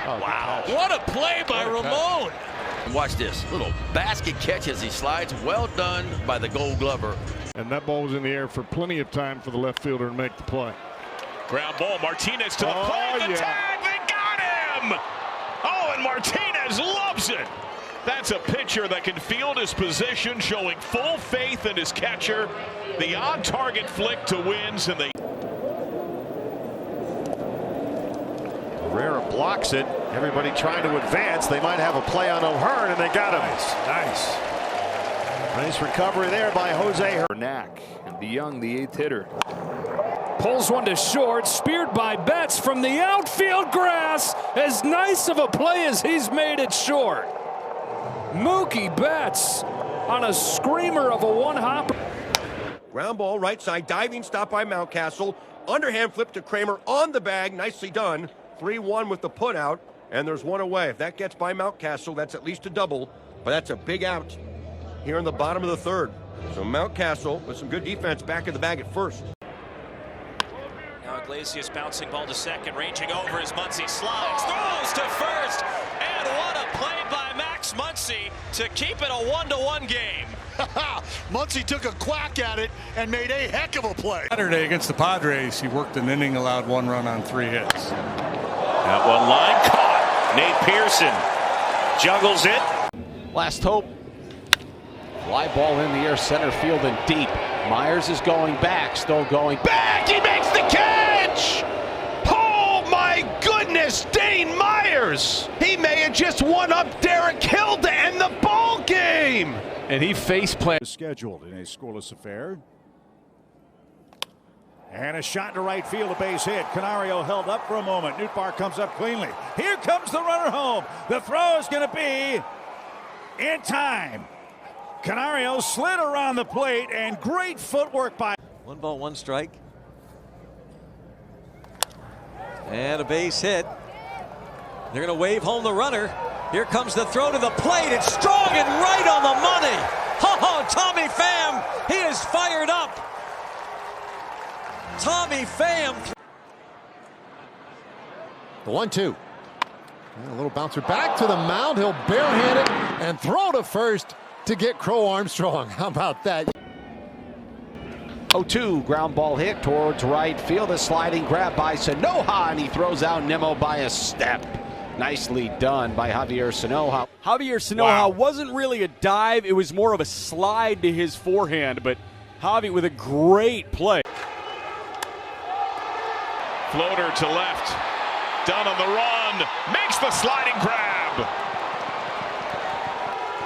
Oh, wow. What a play by Ramon. Watch this little basket catch as he slides. Well done by the Gold Glover. And that ball was in the air for plenty of time for the left fielder to make the play. Ground ball. Martinez to the plate. The tag. They got him. Oh, and Martinez loves it. That's a pitcher that can field his position, showing full faith in his catcher. The on-target flick to wins, and they. Herrera blocks it. Everybody trying to advance. They might have a play on O'Hearn, and they got him. Nice recovery there by Jose Knack and DeYoung, the 8th hitter. Pulls one to short, speared by Betts from the outfield grass. As nice of a play as he's made it short. Mookie Betts on a screamer of a one-hopper. Ground ball, right side, diving stop by Mountcastle. Underhand flip to Kramer on the bag. Nicely done. 3-1 with the put out, and there's one away. If that gets by Mountcastle, that's at least a double, but that's a big out here in the bottom of the third. So Mountcastle with some good defense back in the bag at first. Now Iglesias bouncing ball to second, ranging over as Muncy slides, throws to first, and what a play by Max Muncy to keep it a 1-1 game. Muncy took a quack at it and made a heck of a play. Saturday against the Padres, he worked an inning, allowed 1 run on 3 hits. That one line caught. Nate Pearson juggles it. Last hope. Fly ball in the air, center field and deep. Myers is going back, still going back. He makes the catch! Oh my goodness, Dane Myers! He may have just won up Derek Hill to end the ball game! And he faceplanted. Scheduled in a scoreless affair. And a shot to right field, a base hit. Canario held up for a moment. Nootbaar comes up cleanly. Here comes the runner home. The throw is going to be in time. Canario slid around the plate, and great footwork by. 1 ball, 1 strike. And a base hit. They're going to wave home the runner. Here comes the throw to the plate. It's strong and right on the money. Oh, Tommy Pham, he is fired up. Tommy Pham. The 1-2. A little bouncer back to the mound. He'll barehand it and throw to first to get Crow Armstrong. How about that? 0-2, ground ball hit towards right field. A sliding grab by Sanoja, and he throws out Nimmo by a step. Nicely done by Javier Sanoja. Javier Sanoja wasn't really a dive. It was more of a slide to his forehand, but Javi with a great play. Floater to left. Dunn on the run. Makes the sliding grab.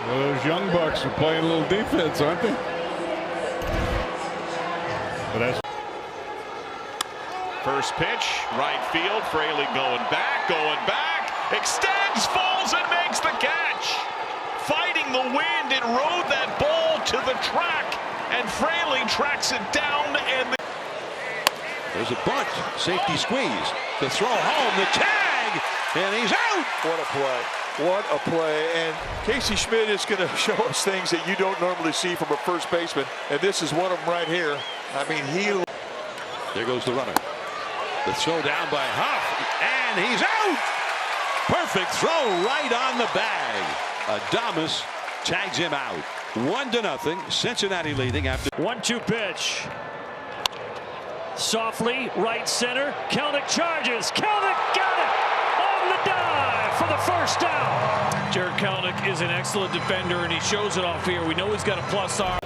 Well, those young bucks are playing a little defense, aren't they? But that's first pitch, right field. Fraley going back, extends, falls, and makes the catch. Fighting the wind, it rode that ball to the track, and Fraley tracks it down. And there's a bunt, safety squeeze. The throw home, the tag, and he's out. What a play. What a play. And Casey Schmidt is going to show us things that you don't normally see from a first baseman, and this is one of them right here. I mean, there goes the runner. The throw down by Huff, and he's out. Perfect throw right on the bag. Adames tags him out. 1-0. Cincinnati leading after 1-2 pitch. Softly, right center. Kelnick charges. Kelnick got it on the dive for the first down. Jared Kelnick is an excellent defender, and he shows it off here. We know he's got a plus arm.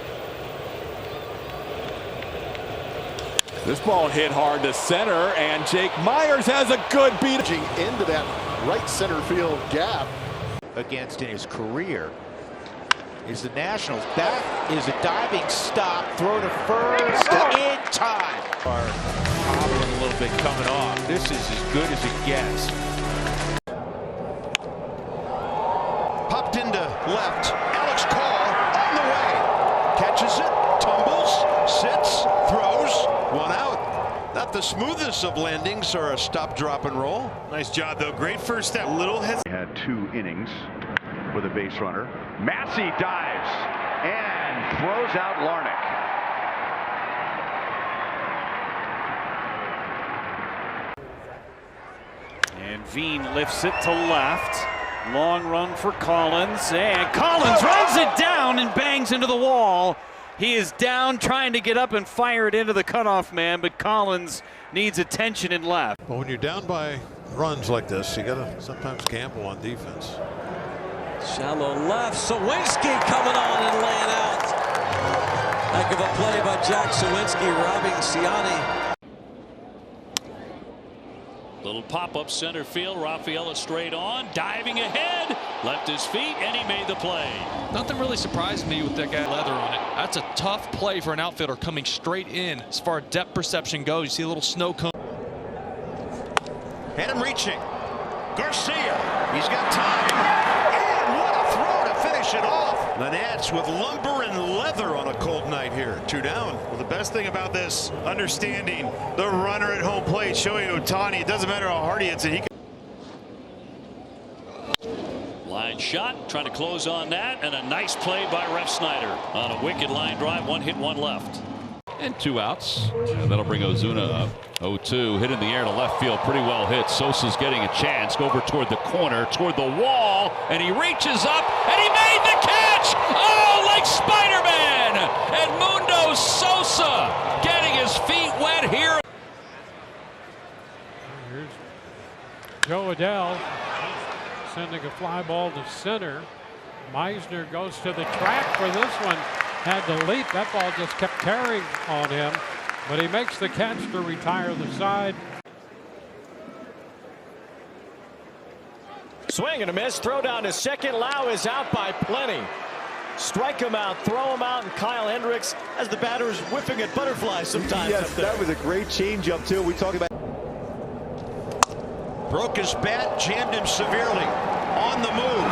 this ball hit hard to center, and Jake Myers has a good beat into that right center field gap. Against in his career is the Nationals. That is a diving stop, throw to first, in time. Are hobbling a little bit coming off. This is as good as it gets. Popped into left. Alex Call on the way. Catches it, tumbles, sits, throws. 1 out. Not the smoothest of landings or a stop, drop, and roll. nice job, though. Great first step. Little hesitation. He had 2 innings with a base runner. Massey dives and throws out Larnach. And Veen lifts it to left. Long run for Collins, and Collins runs it down and bangs into the wall. He is down trying to get up and fire it into the cutoff man, but Collins needs attention and left. But when you're down by runs like this, you got to sometimes gamble on defense. Shallow left. Sawinski coming on and laying out. Heck of a play by Jack Sawinski, robbing Ciani. Little pop-up center field. Rafaela straight on, diving ahead, left his feet, and he made the play. Nothing really surprised me with that guy leather on it. That's a tough play for an outfielder coming straight in. As far as depth perception goes, you see a little snow cone. And him reaching. Garcia, he's got time. And what a throw to finish it off. The Nats with lumber and leather on a cold night here. 2 down. Well, the best thing about this, understanding the runner at home plate, showing Ohtani, it doesn't matter how hard he hits it. He can... Line shot, trying to close on that, and a nice play by Ref Snyder on a wicked line drive. 1 hit, 1 left. And 2 outs. And that'll bring Ozuna up. 0-2, hit in the air to left field, pretty well hit. Sosa's getting a chance, go over toward the corner, toward the wall, and he reaches up, and he made the catch! Oh, like Spider-Man! Edmundo Sosa getting his feet wet here. Here's Joe Adell sending a fly ball to center. Meisner goes to the track for this one. Had to leap. That ball just kept carrying on him, but he makes the catch to retire the side. Swing and a miss. Throw down to second. Lau is out by plenty. Strike him out, throw him out, and Kyle Hendricks, as the batter is whipping at butterflies sometimes. Yes, that was a great changeup too. We talk about. Broke his bat, jammed him severely. On the move.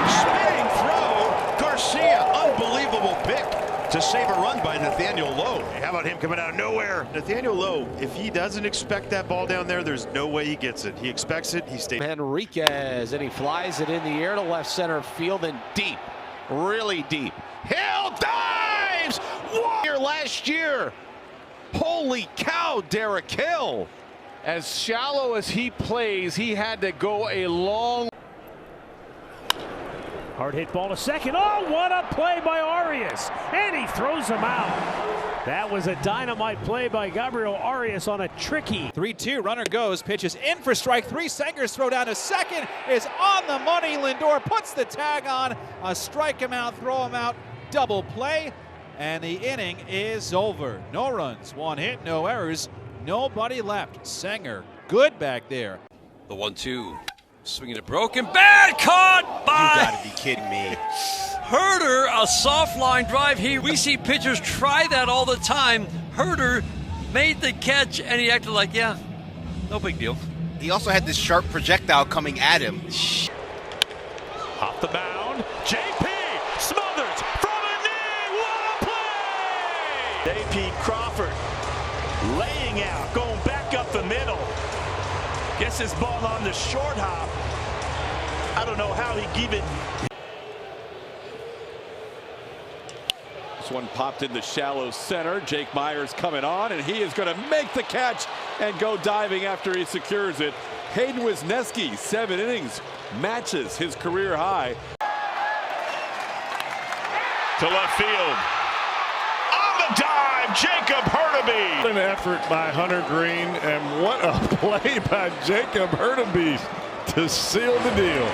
Spinning throw. Garcia, unbelievable pick to save a run by Nathaniel Lowe. How about him coming out of nowhere? Nathaniel Lowe, if he doesn't expect that ball down there, there's no way he gets it. He expects it, he stays. Henriquez, and he flies it in the air to left center field and deep, really deep. Hill dives! Here last year. Holy cow, Derek Hill. As shallow as he plays, he had to go a long. Hard hit ball to second. Oh, what a play by Arias. And he throws him out. That was a dynamite play by Gabriel Arias on a tricky. 3-2, runner goes, pitches in for strike 3. Sanger's throw down to second is on the money. Lindor puts the tag on. A strike him out, throw him out, double play. And the inning is over. No runs, 1 hit, no errors, nobody left. Sanger, good back there. The 1-2. Swinging a broken bat, caught by. You gotta be kidding me. Herder, a soft line drive. We see pitchers try that all the time. Herder made the catch, and he acted like, yeah, no big deal. He also had this sharp projectile coming at him. Off the mound, JP smothers from a knee. What a play! JP Crawford laying out, going back up the middle. Gets his ball on the short hop. I don't know how he gave it. This one popped in the shallow center. Jake Myers coming on, and he is going to make the catch and go diving after he secures it. Hayden Wisniewski, 7 innings, matches his career high. To left field. On the dive, Jacob Hurtubise. An effort by Hunter Green, and what a play by Jacob Hurtubise to seal the deal.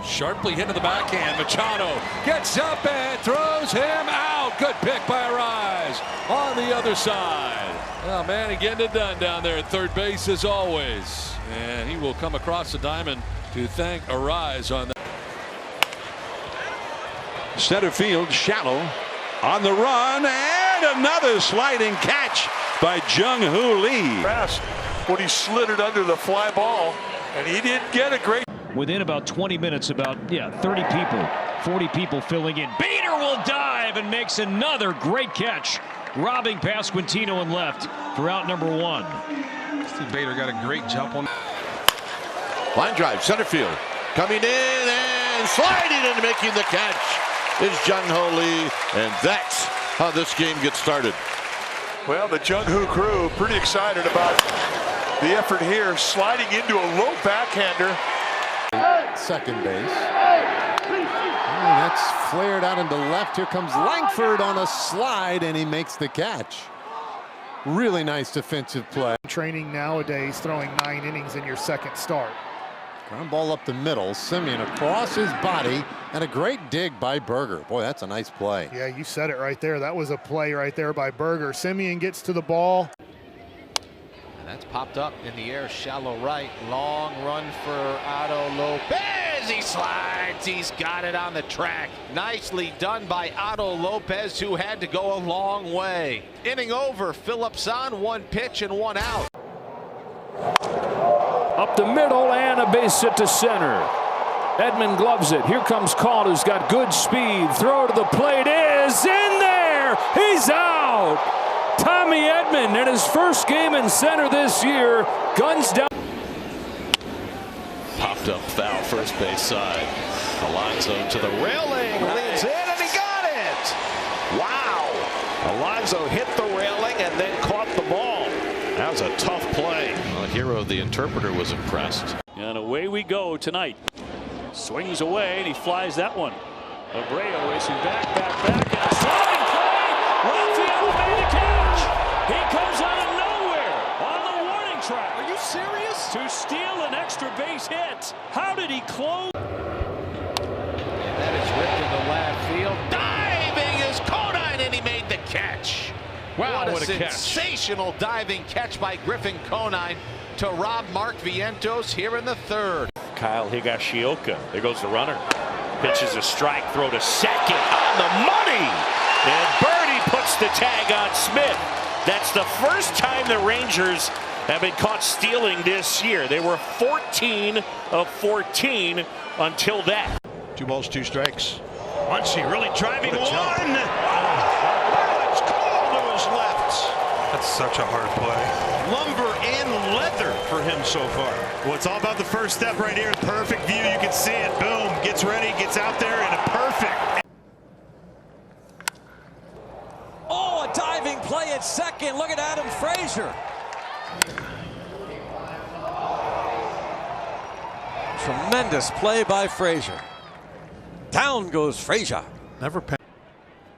Sharply hit to the backhand. Machado gets up and throws him out. Good pick by Arise on the other side. Oh, man, he getting it done down there at third base as always. And he will come across the diamond to thank Arise on that. Center field, shallow, on the run, and another sliding catch by Jung-Hoo Lee. When he slid it under the fly ball, and he didn't get a great. Within about 20 minutes, 30 people, 40 people filling in. Bader will dive and makes another great catch, robbing past Quintino and left for out number 1. Steve Bader got a great jump on. Line drive, center field, coming in and sliding and making the catch is Jung-Hoo Lee, and that's how this game gets started. Well, the Jung-Hoo crew pretty excited about the effort here, sliding into a low backhander. Second base. Oh, that's flared out into left. Here comes Langford on a slide, and he makes the catch. Really nice defensive play. Training nowadays, throwing 9 innings in your second start. Ground ball up the middle. Simeon across his body, and a great dig by Berger. Boy, that's a nice play. Yeah, you said it right there. That was a play right there by Berger. Simeon gets to the ball. And that's popped up in the air, shallow right. Long run for Otto Lopez. He slides. He's got it on the track. Nicely done by Otto Lopez, who had to go a long way. Inning over. Phillips on, 1 pitch and 1 out. Up the middle and a base hit to center. Edman gloves it. Here comes Call, who's got good speed. Throw to the plate is in there. He's out. Tommy Edman in his first game in center this year. Guns down. Popped up foul, first base side. Alonso to the railing, leans in, and he got it. Wow. Alonso hit the railing and then caught the ball. That was a tough play. Well, Hero, the interpreter, was impressed. And away we go tonight. Swings away, and he flies that one. Abreu racing back, and a sliding play. Raphael made the catch. He comes out of nowhere on the warning track. Are you serious? To steal an extra base hit. How did he close? And that is ripped into left field. Diving is Conine, and he made the catch. Wow, what a catch. Sensational diving catch by Griffin Conine to rob Mark Vientos here in the third. Kyle Higashioka. There goes the runner. Pitches a strike, throw to second on the money. And Birdie puts the tag on Smith. That's the first time the Rangers have been caught stealing this year. They were 14 of 14 until that. 2 balls, 2 strikes. Muncy really driving one. It's called to his left. That's such a hard play. Lumber and leather for him so far. Well, it's all about the first step right here. Perfect view. You can see it. Boom. Gets ready. Gets out there. And a perfect. Oh, a diving play at second. Look at Adam Frazier. Tremendous play by Frazier. Down goes Frazier. Never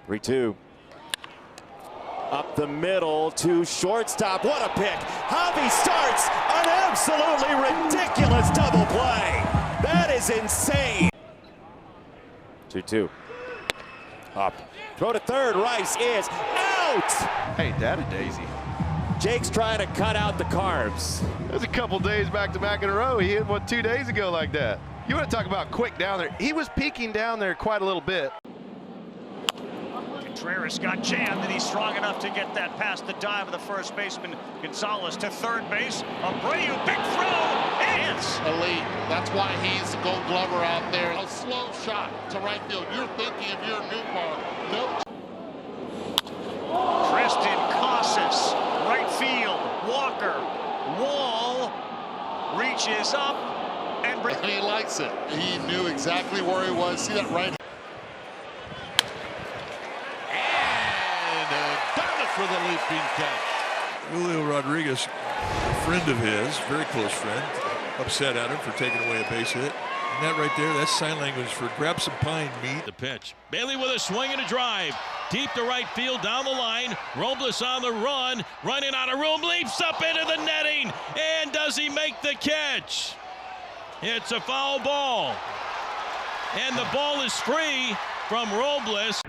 3-2. Up the middle to shortstop. What a pick. Javi starts an absolutely ridiculous double play. That is insane. 2-2. Up. Throw to third. Rice is out. Hey, Daddy Daisy. Jake's trying to cut out the carbs. There's a couple days back to back in a row. He hit one 2 days ago like that. You want to talk about quick down there. He was peeking down there quite a little bit. Contreras got jammed, and he's strong enough to get that past the dive of the first baseman. Gonzalez to third base. Abreu, big throw. Ants. Elite. That's why he's the Gold Glover out there. A slow shot to right field. You're thinking of your new car. No. Tristan Casas, right field. Walker, Wall reaches up and he likes it. He knew exactly where he was. See that right? For the leaping catch. Julio Rodriguez, a friend of his, very close friend, upset at him for taking away a base hit. And that right there, that's sign language for grab some pine meat. The pitch. Bailey with a swing and a drive. Deep to right field, down the line. Robles on the run. Running out of room, leaps up into the netting. And does he make the catch? It's a foul ball. And the ball is free from Robles.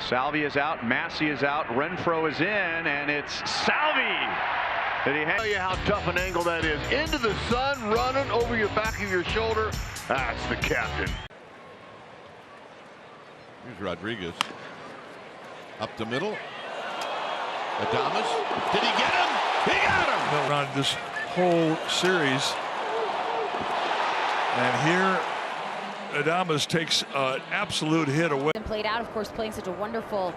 Salvi is out, Massey is out, Renfroe is in, and it's Salvi. Did he tell you how tough an angle that is? Into the sun, running over your back of your shoulder. That's the captain. Here's Rodriguez. Up the middle. Adames. Did he get him? He got him! Around this whole series. And here, Adames takes an absolute hit away. Played out, of course, playing such a wonderful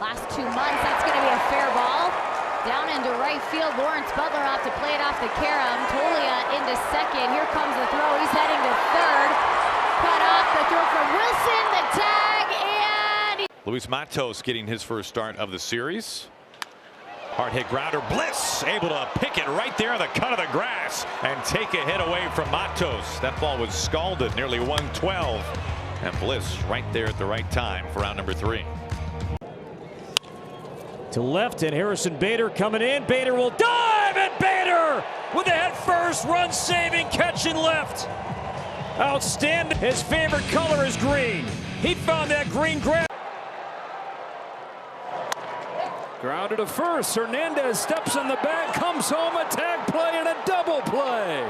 last 2 months. That's going to be a fair ball. Down into right field. Lawrence Butler out to play it off the carom. Tolia into second. Here comes the throw. He's heading to third. Cut off the throw from Wilson. The tag, and Luis Matos getting his first start of the series. Hard hit grounder. Bliss able to pick it right there on the cut of the grass and take a hit away from Matos. That ball was scalded, nearly 112. And Bliss right there at the right time for round number 3. To left, and Harrison Bader coming in. Bader will dive, and Bader with a head first, run saving catch in left. Outstanding. His favorite color is green. He found that green grab. Grounded to first. Hernandez steps in the back, comes home, a tag play and a double play.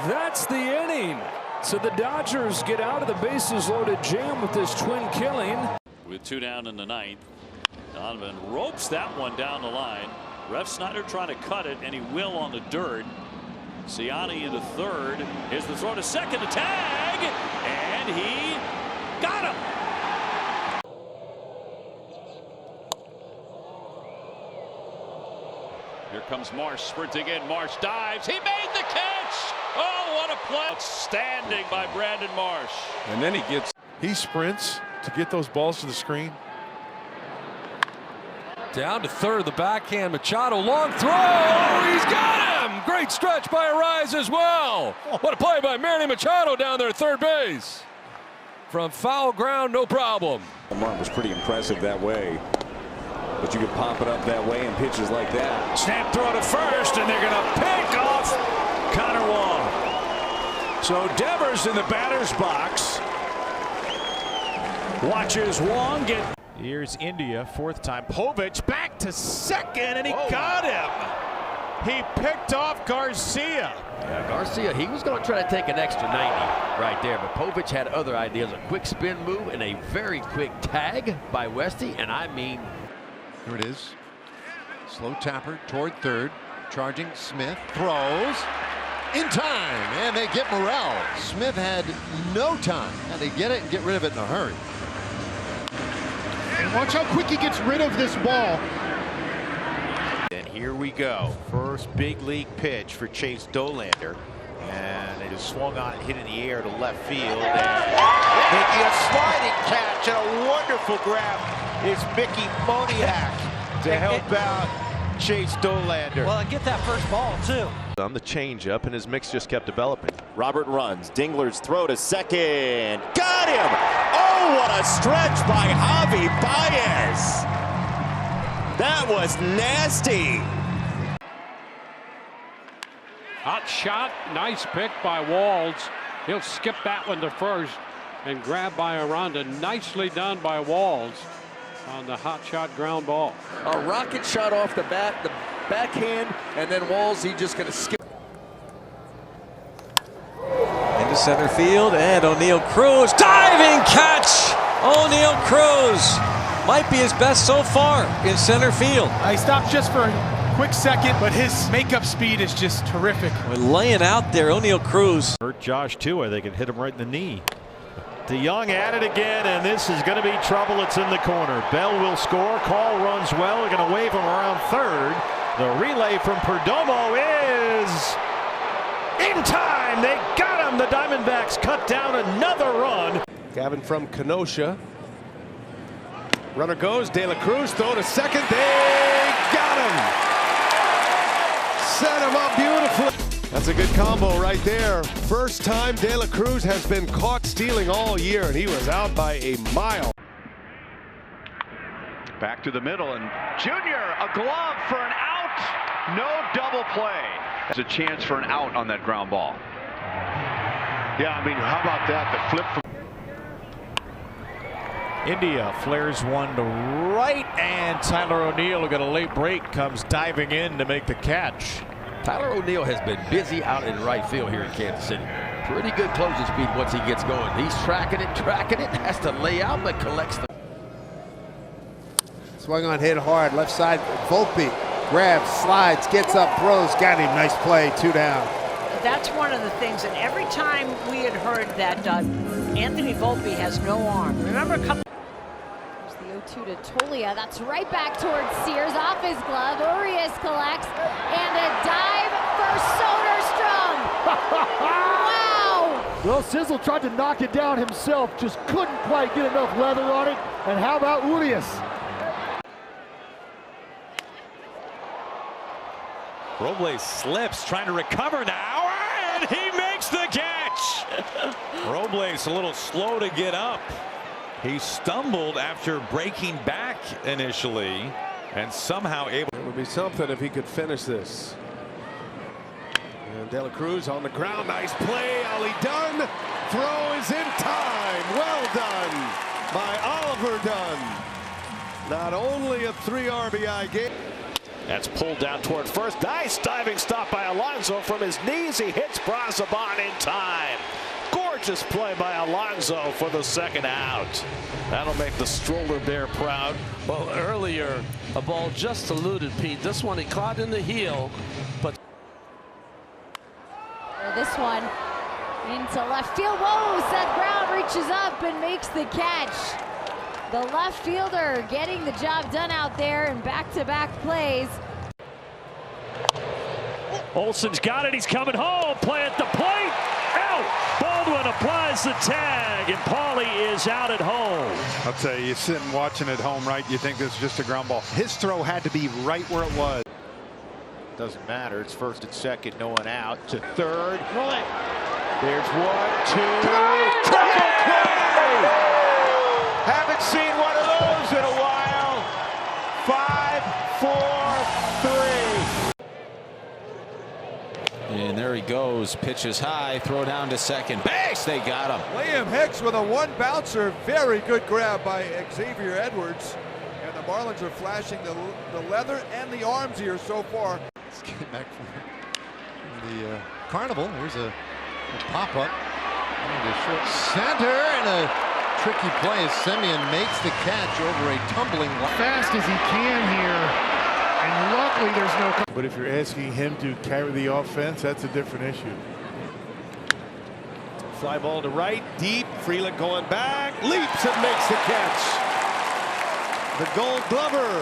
That's the inning. So the Dodgers get out of the bases loaded jam with this twin killing. With 2 down in the ninth, Donovan ropes that one down the line. Ref Snyder trying to cut it, and he will on the dirt. Ciani into third. Here's the throw to second, to tag, and he got him. Here comes Marsh sprinting in. Marsh dives. He made the catch. Oh, what a play. Outstanding by Brandon Marsh. And then he sprints to get those balls to the screen. Down to third, the backhand. Machado, long throw. Oh, he's got him. Great stretch by Arise as well. What a play by Manny Machado down there at third base. From foul ground, no problem. Martin was pretty impressive that way. But you can pop it up that way in pitches like that. Snap throw to first, and they're going to pick off Connor Wong. So Devers in the batter's box. Watches Wong get. Here's India, 4th time. Povich back to second, and he got him. He picked off Garcia. Yeah, Garcia, he was going to try to take an extra 90 right there, but Povich had other ideas. A quick spin move and a very quick tag by Westy, and I mean. Here it is. Slow tapper toward third. Charging Smith. Throws. In time. And they get Morel. Smith had no time. And they get it and get rid of it in a hurry. And watch how quick he gets rid of this ball. And here we go. First big league pitch for Chase Dolander. And it is swung on, hit in the air to left field. And making a sliding catch and a wonderful grab is Mickey Moniak to help out Chase Dolander. Well, and get that first ball, too. On the changeup, and his mix just kept developing. Robert runs. Dingler's throw to second. Got him! Oh, what a stretch by Javi Baez! That was nasty. Hot shot, nice pick by Walls. He'll skip that one to first and grab by Aranda. Nicely done by Walls on the hot shot ground ball. A rocket shot off the bat, the backhand, and then Walls, he just going to skip. Into center field, and O'Neill Cruz, diving catch! O'Neill Cruz might be his best so far in center field. He stopped just for a quick second, but his makeup speed is just terrific. We're laying out there, O'Neill Cruz. Hurt Josh too. They could hit him right in the knee. DeYoung at it again, and this is going to be trouble. It's in the corner. Bell will score. Call runs well. They're going to wave him around third. The relay from Perdomo is in time. They got him. The Diamondbacks cut down another run. Gavin from Kenosha. Runner goes. De La Cruz throw to second. They got him. Set him up beautifully. That's a good combo right there. First time De La Cruz has been caught stealing all year, and he was out by a mile. Back to the middle, and Junior, a glove for an out. No double play. There's a chance for an out on that ground ball. Yeah, I mean, how about that? The flip from India flares one to right, and Tyler O'Neill, who got a late break, comes diving in to make the catch. Tyler O'Neill has been busy out in right field here in Kansas City. Pretty good closing speed once he gets going. He's tracking it, has to lay out, but collects the. Swung on, hit hard, left side, Volpe grabs, slides, gets up, throws, got him. Nice play, 2 down. That's one of the things, and every time we had heard that Anthony Volpe has no arm. Remember a couple. There's the 0-2 to Tolia. That's right back towards Sears, off his glove. Urias collects, and a dive for Soderstrom. Wow! Well, Sizzle tried to knock it down himself, just couldn't quite get enough leather on it. And how about Urias? Robles slips, trying to recover now, and he makes the catch. Robles a little slow to get up. He stumbled after breaking back initially, and somehow able. It would be something if he could finish this. And De La Cruz on the ground. Nice play. Ollie Dunn. Throw is in time. Well done by Oliver Dunn. Not only a 3 RBI game. That's pulled down toward first. Nice diving stop by Alonso from his knees. He hits Brazoban in time. Gorgeous play by Alonso for the second out. That'll make the stroller bear proud. Well, earlier, a ball just eluded Pete. This one he caught in the heel, but this one into left field. Whoa, Seth Brown reaches up and makes the catch. The left fielder getting the job done out there in back-to-back plays. Olson's got it. He's coming home. Play at the plate. Out. Baldwin applies the tag, and Paulie is out at home. I'll tell you, you're sitting watching at home, right? You think this is just a ground ball. His throw had to be right where it was. Doesn't matter. It's first and second. No one out. To third. There's 1, 2. Triple play! Haven't seen one of those in a while. 5, 4, 3. And there he goes. Pitches high. Throw down to second base. They got him. Liam Hicks with a 1 bouncer. Very good grab by Xavier Edwards. And the Marlins are flashing the leather and the arms here so far. Let's get back from the carnival. Here's a pop-up. And a short center and a tricky play as Semien makes the catch over a tumbling fast as he can here, and luckily there's no. But if you're asking him to carry the offense, that's a different issue. Fly ball to right, deep. Freeland going back, leaps and makes the catch. The Gold Glover,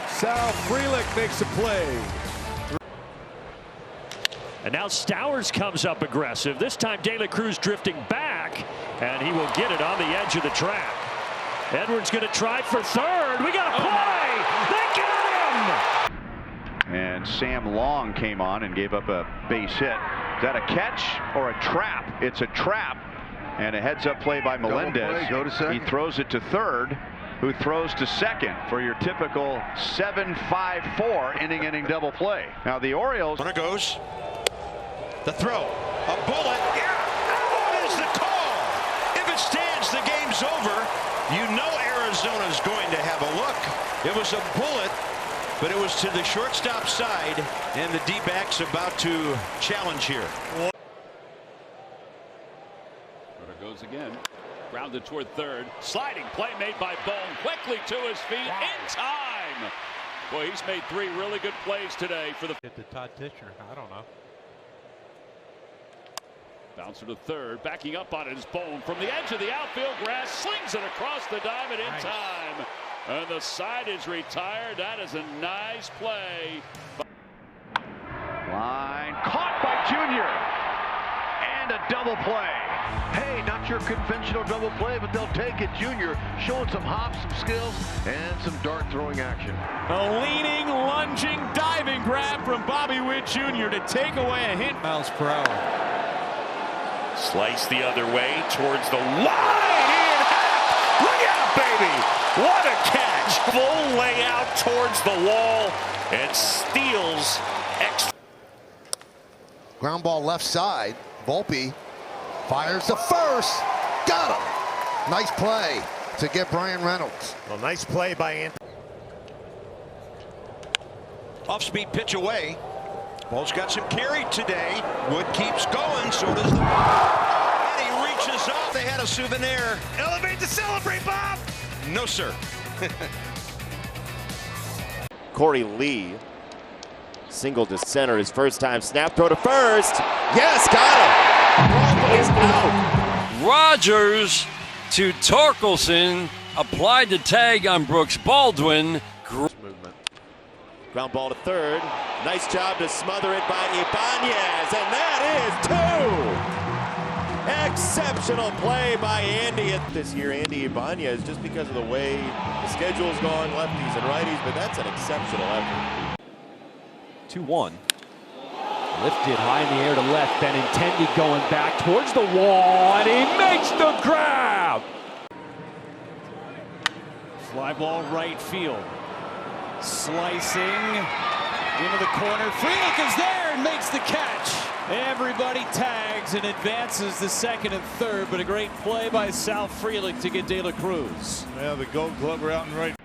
Sal Frelick, makes a play. And now Stowers comes up aggressive. This time De La Cruz drifting back, and he will get it on the edge of the track. Edwards going to try for third. We got a play. They got him. And Sam Long came on and gave up a base hit. Is that a catch or a trap? It's a trap. And a heads-up play by Melendez. Go to second. He throws it to third, who throws to second for your typical 7-5-4 inning double play. Now the Orioles. Runner goes. The throw. A bullet. Out is the call. If it stands, the game's over. You know Arizona's going to have a look. It was a bullet, but it was to the shortstop side, and the D-backs about to challenge here. Runner goes again. Grounded toward third. Sliding play made by Bone. Quickly to his feet in time. Boy, he's made 3 really good plays today for the. Hit the Todd Tischer. I don't know. Bouncer to third, backing up on it is Bone from the edge of the outfield grass, slings it across the diamond in time. And the side is retired. That is a nice play. Line caught by Junior. And a double play. Hey, not your conventional double play, but they'll take it. Junior showing some hops, some skills, and some dart throwing action. A leaning, lunging, diving grab from Bobby Witt Jr. to take away a hit. Miles per hour. Slice the other way towards the line. Look out, baby. What a catch. Full layout towards the wall and steals extra. Ground ball left side. Volpe fires the first. Got him. Nice play to get Brian Reynolds. Well, nice play by Anthony. Off-speed pitch away. Ball's got some carry today. Wood keeps going, so does the. And he reaches up. They had a souvenir. Elevate to celebrate, Bob. No, sir. Corey Lee single to center, his first time snap, throw to first. Yes, got him. Is out. Rogers to Torkelson, applied the tag on Brooks Baldwin. Movement. Ground ball to third. Nice job to smother it by Ibanez, and that is 2. Exceptional play by Andy this year. Andy Ibanez, just because of the way the schedule's gone, lefties and righties, but that's an exceptional effort. 2-1. Lifted high in the air to left. Benintendi going back towards the wall, and he makes the grab. Fly ball right field. Slicing into the corner. Frelick is there. Hayward makes the catch. Everybody tags and advances to second and third, but a great play by Sal Frelick to get De La Cruz. Yeah, the Gold Glover out and right.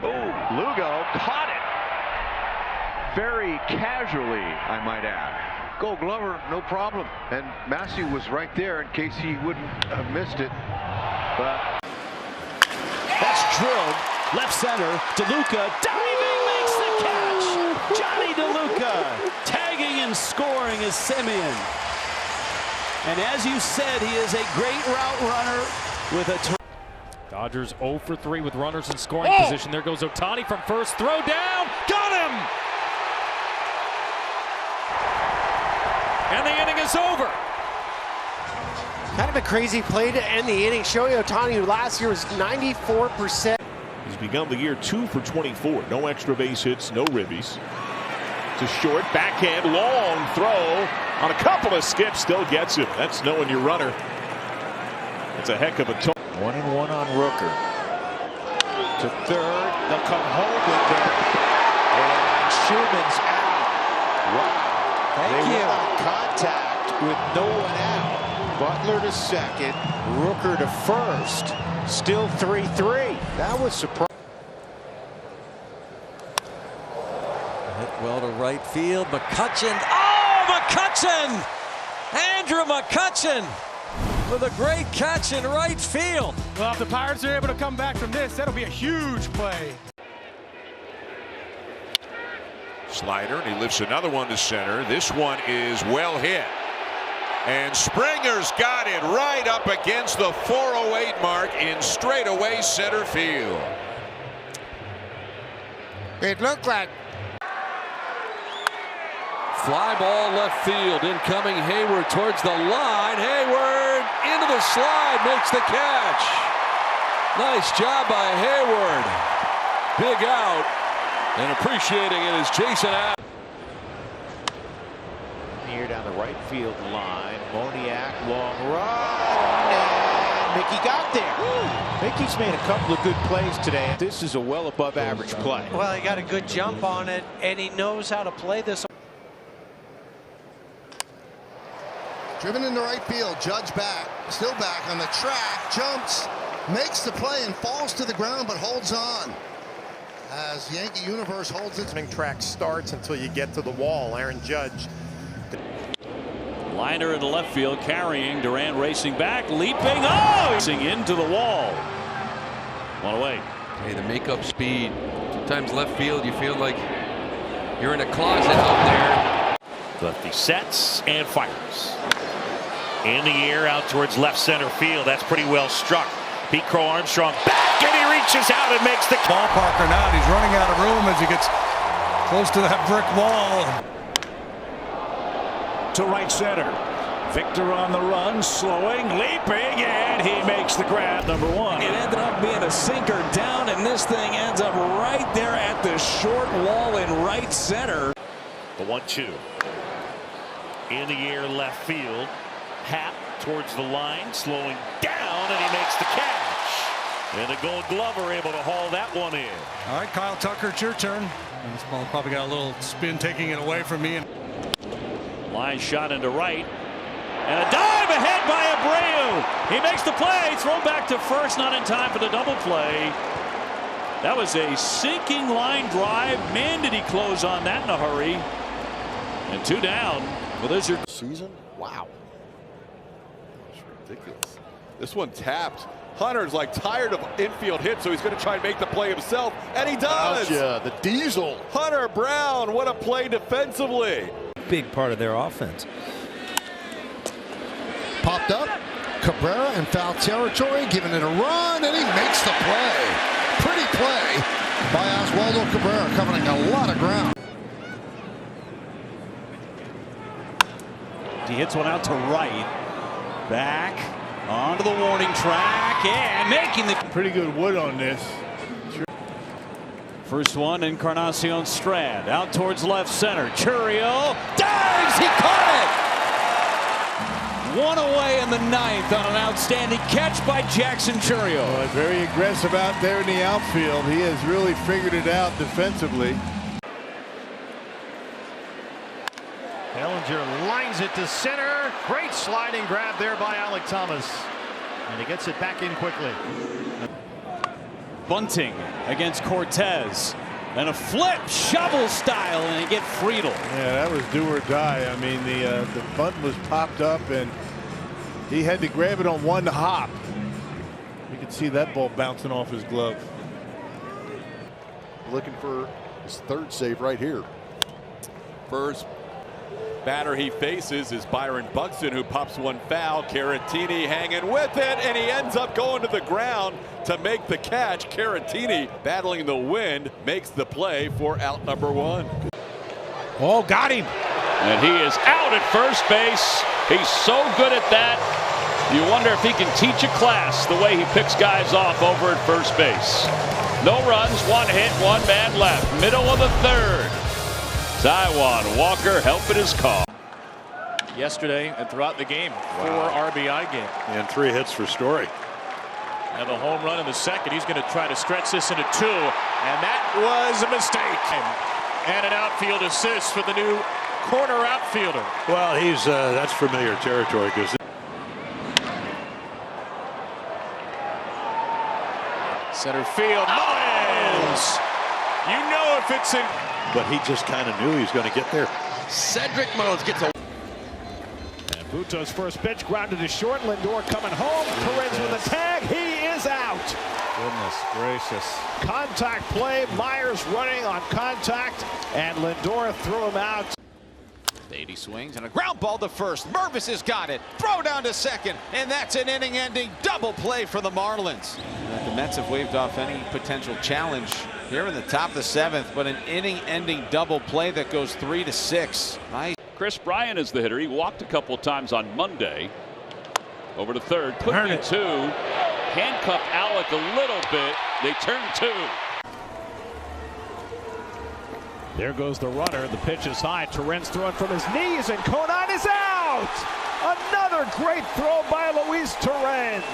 Oh, Lugo caught it. Very casually, I might add. Gold Glover, no problem. And Massey was right there in case he wouldn't have missed it. But that's drilled. Left center, DeLuca diving makes the catch. Johnny DeLuca tagging and scoring is Simeon. And as you said, he is a great route runner with a Dodgers 0 for 3 with runners in scoring position. There goes Ohtani from first. Throw down. Got him! And the inning is over. Kind of a crazy play to end the inning. Shohei Ohtani, who last year was 94%. He's begun the year 2 for 24. No extra base hits, no ribbies. To short, backhand, long throw on a couple of skips, still gets him. That's knowing your runner. It's a heck of a 1-1 on Rooker. To third, they'll come home with it. And Schumann's out. Wow. They went on contact with no one out. Butler to second, Rooker to first. Still 3-3. That was surprising. Hit well to right field. McCutchen. Oh, McCutchen! Andrew McCutchen with a great catch in right field. Well, if the Pirates are able to come back from this, that'll be a huge play. Slider, and he lifts another one to center. This one is well hit. And Springer's got it right up against the 408 mark in straightaway center field. It looked like. Fly ball left field. Incoming Hayward towards the line. Hayward into the slide, makes the catch. Nice job by Hayward. Big out. And appreciating it is Jason out. Here down the right field line. Moniak, long run. And Mickey got there. Mickey's made a couple of good plays today. This is a well above average play. Well, he got a good jump on it, and he knows how to play this. Driven into right field, Judge back, still back on the track, jumps, makes the play and falls to the ground but holds on. As Yankee Universe holds its track starts until you get to the wall. Aaron Judge. Liner into left field, carrying Duran racing back, leaping, racing into the wall. One away. Hey, the makeup speed. Sometimes left field, you feel like you're in a closet out there. Lefty sets and fires. In the air out towards left center field. That's pretty well struck. Pete Crow Armstrong back, and he reaches out and makes the ballpark or not. He's running out of room as he gets close to that brick wall. To right center. Victor on the run, slowing, leaping, and he makes the grab. Number one. It ended up being a sinker down, and this thing ends up right there at the short wall in right center. The 1-2. In the air left field. Happ towards the line, slowing down, and he makes the catch. And the Gold Glover able to haul that one in. All right, Kyle Tucker, it's your turn. This ball probably got a little spin taking it away from me. Line shot into right. And a dive ahead by Abreu. He makes the play. Throw back to first, not in time for the double play. That was a sinking line drive. Man, did he close on that in a hurry. And 2 down. Well, there's your season. Wow. Ridiculous. This one tapped. Hunter's like tired of infield hits, so he's going to try and make the play himself, and he does. The Diesel. Hunter Brown, what a play defensively. Big part of their offense. Popped up. Cabrera in foul territory, giving it a run, and he makes the play. Pretty play by Oswaldo Cabrera, covering a lot of ground. He hits one out to right. Back onto the warning track and making the pretty good wood on this. First one, Encarnacion Strand out towards left center. Churio dives. He caught it. One away in the 9th on an outstanding catch by Jackson Churio. Well, very aggressive out there in the outfield. He has really figured it out defensively. Bellinger lines it to center. Great sliding grab there by Alec Thomas. And he gets it back in quickly. Bunting against Cortez. And a flip, shovel style, and they get Friedel. Yeah, that was do or die. I mean, the bunt was popped up, and he had to grab it on one hop. You could see that ball bouncing off his glove. Looking for his third save right here. First batter he faces is Byron Buxton, who pops one foul. Caratini hanging with it, and he ends up going to the ground to make the catch. Caratini, battling the wind, makes the play for out number one. Oh, got him. And he is out at first base. He's so good at that. You wonder if he can teach a class the way he picks guys off over at first base. No runs, one hit, one man left. Middle of the third. Taijuan Walker helping his call. Yesterday and throughout the game, 4 RBI game. And 3 hits for Story. And the home run in the second. He's going to try to stretch this into 2. And that was a mistake. And an outfield assist for the new corner outfielder. Well, he's that's familiar territory because Center field, Mullins! You know if it's in. but he just kind of knew he was going to get there. Cedric Mullins gets a. And Buto's first pitch grounded to short. Lindor coming home. Corin's with a tag. He is out. Goodness gracious. Contact play. Myers running on contact. And Lindor threw him out. Beatty swings and a ground ball to first. Mervis has got it. Throw down to second. And that's an inning-ending double play for the Marlins. The Mets have waved off any potential challenge here in the top of the 7th, but an inning-ending double play that goes 3-6. Nice. Chris Bryant is the hitter. He walked a couple times on Monday. Over to third. Put him in 2. Handcuffed Alec a little bit. They turn 2. There goes the runner. The pitch is high. Torrens throwing from his knees, and Conan is out. Another great throw by Luis Torrens.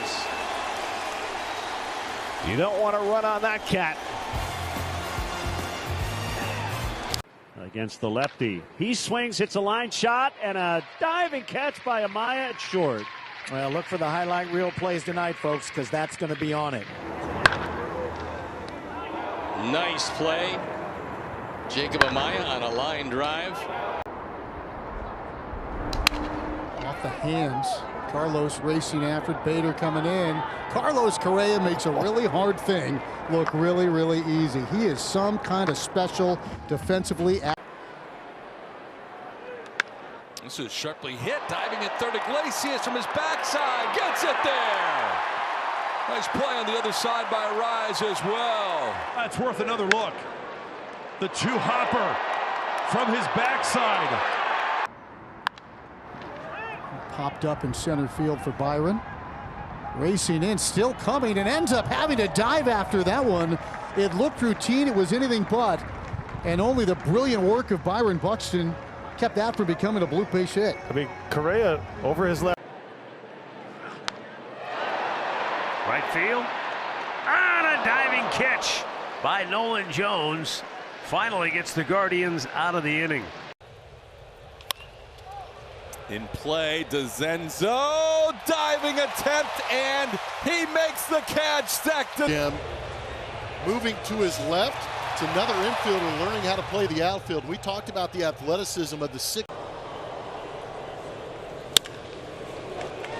You don't want to run on that cat. Against the lefty. He swings, hits a line shot, and a diving catch by Amaya at short. Well, look for the highlight reel plays tonight, folks, because that's going to be on it. Nice play. Jacob Amaya on a line drive. Off the hands. Carlos racing after it. Bader coming in. Carlos Correa makes a really hard thing look really, really easy. He is some kind of special defensively. This is sharply hit, diving at third. Iglesias from his backside gets it there. Nice play on the other side by Rise as well. That's worth another look. The 2-hopper from his backside. Popped up in center field for Byron. Racing in, still coming, and ends up having to dive after that one. It looked routine. It was anything but. And only the brilliant work of Byron Buxton kept that from becoming a blue base hit. I mean, Correa over his left. Right field. On a diving catch by Nolan Jones. Finally gets the Guardians out of the inning. In play, DeZenzo, diving attempt, and he makes the catch. Sexton. Moving to his left. It's another infielder learning how to play the outfield. We talked about the athleticism of the 6.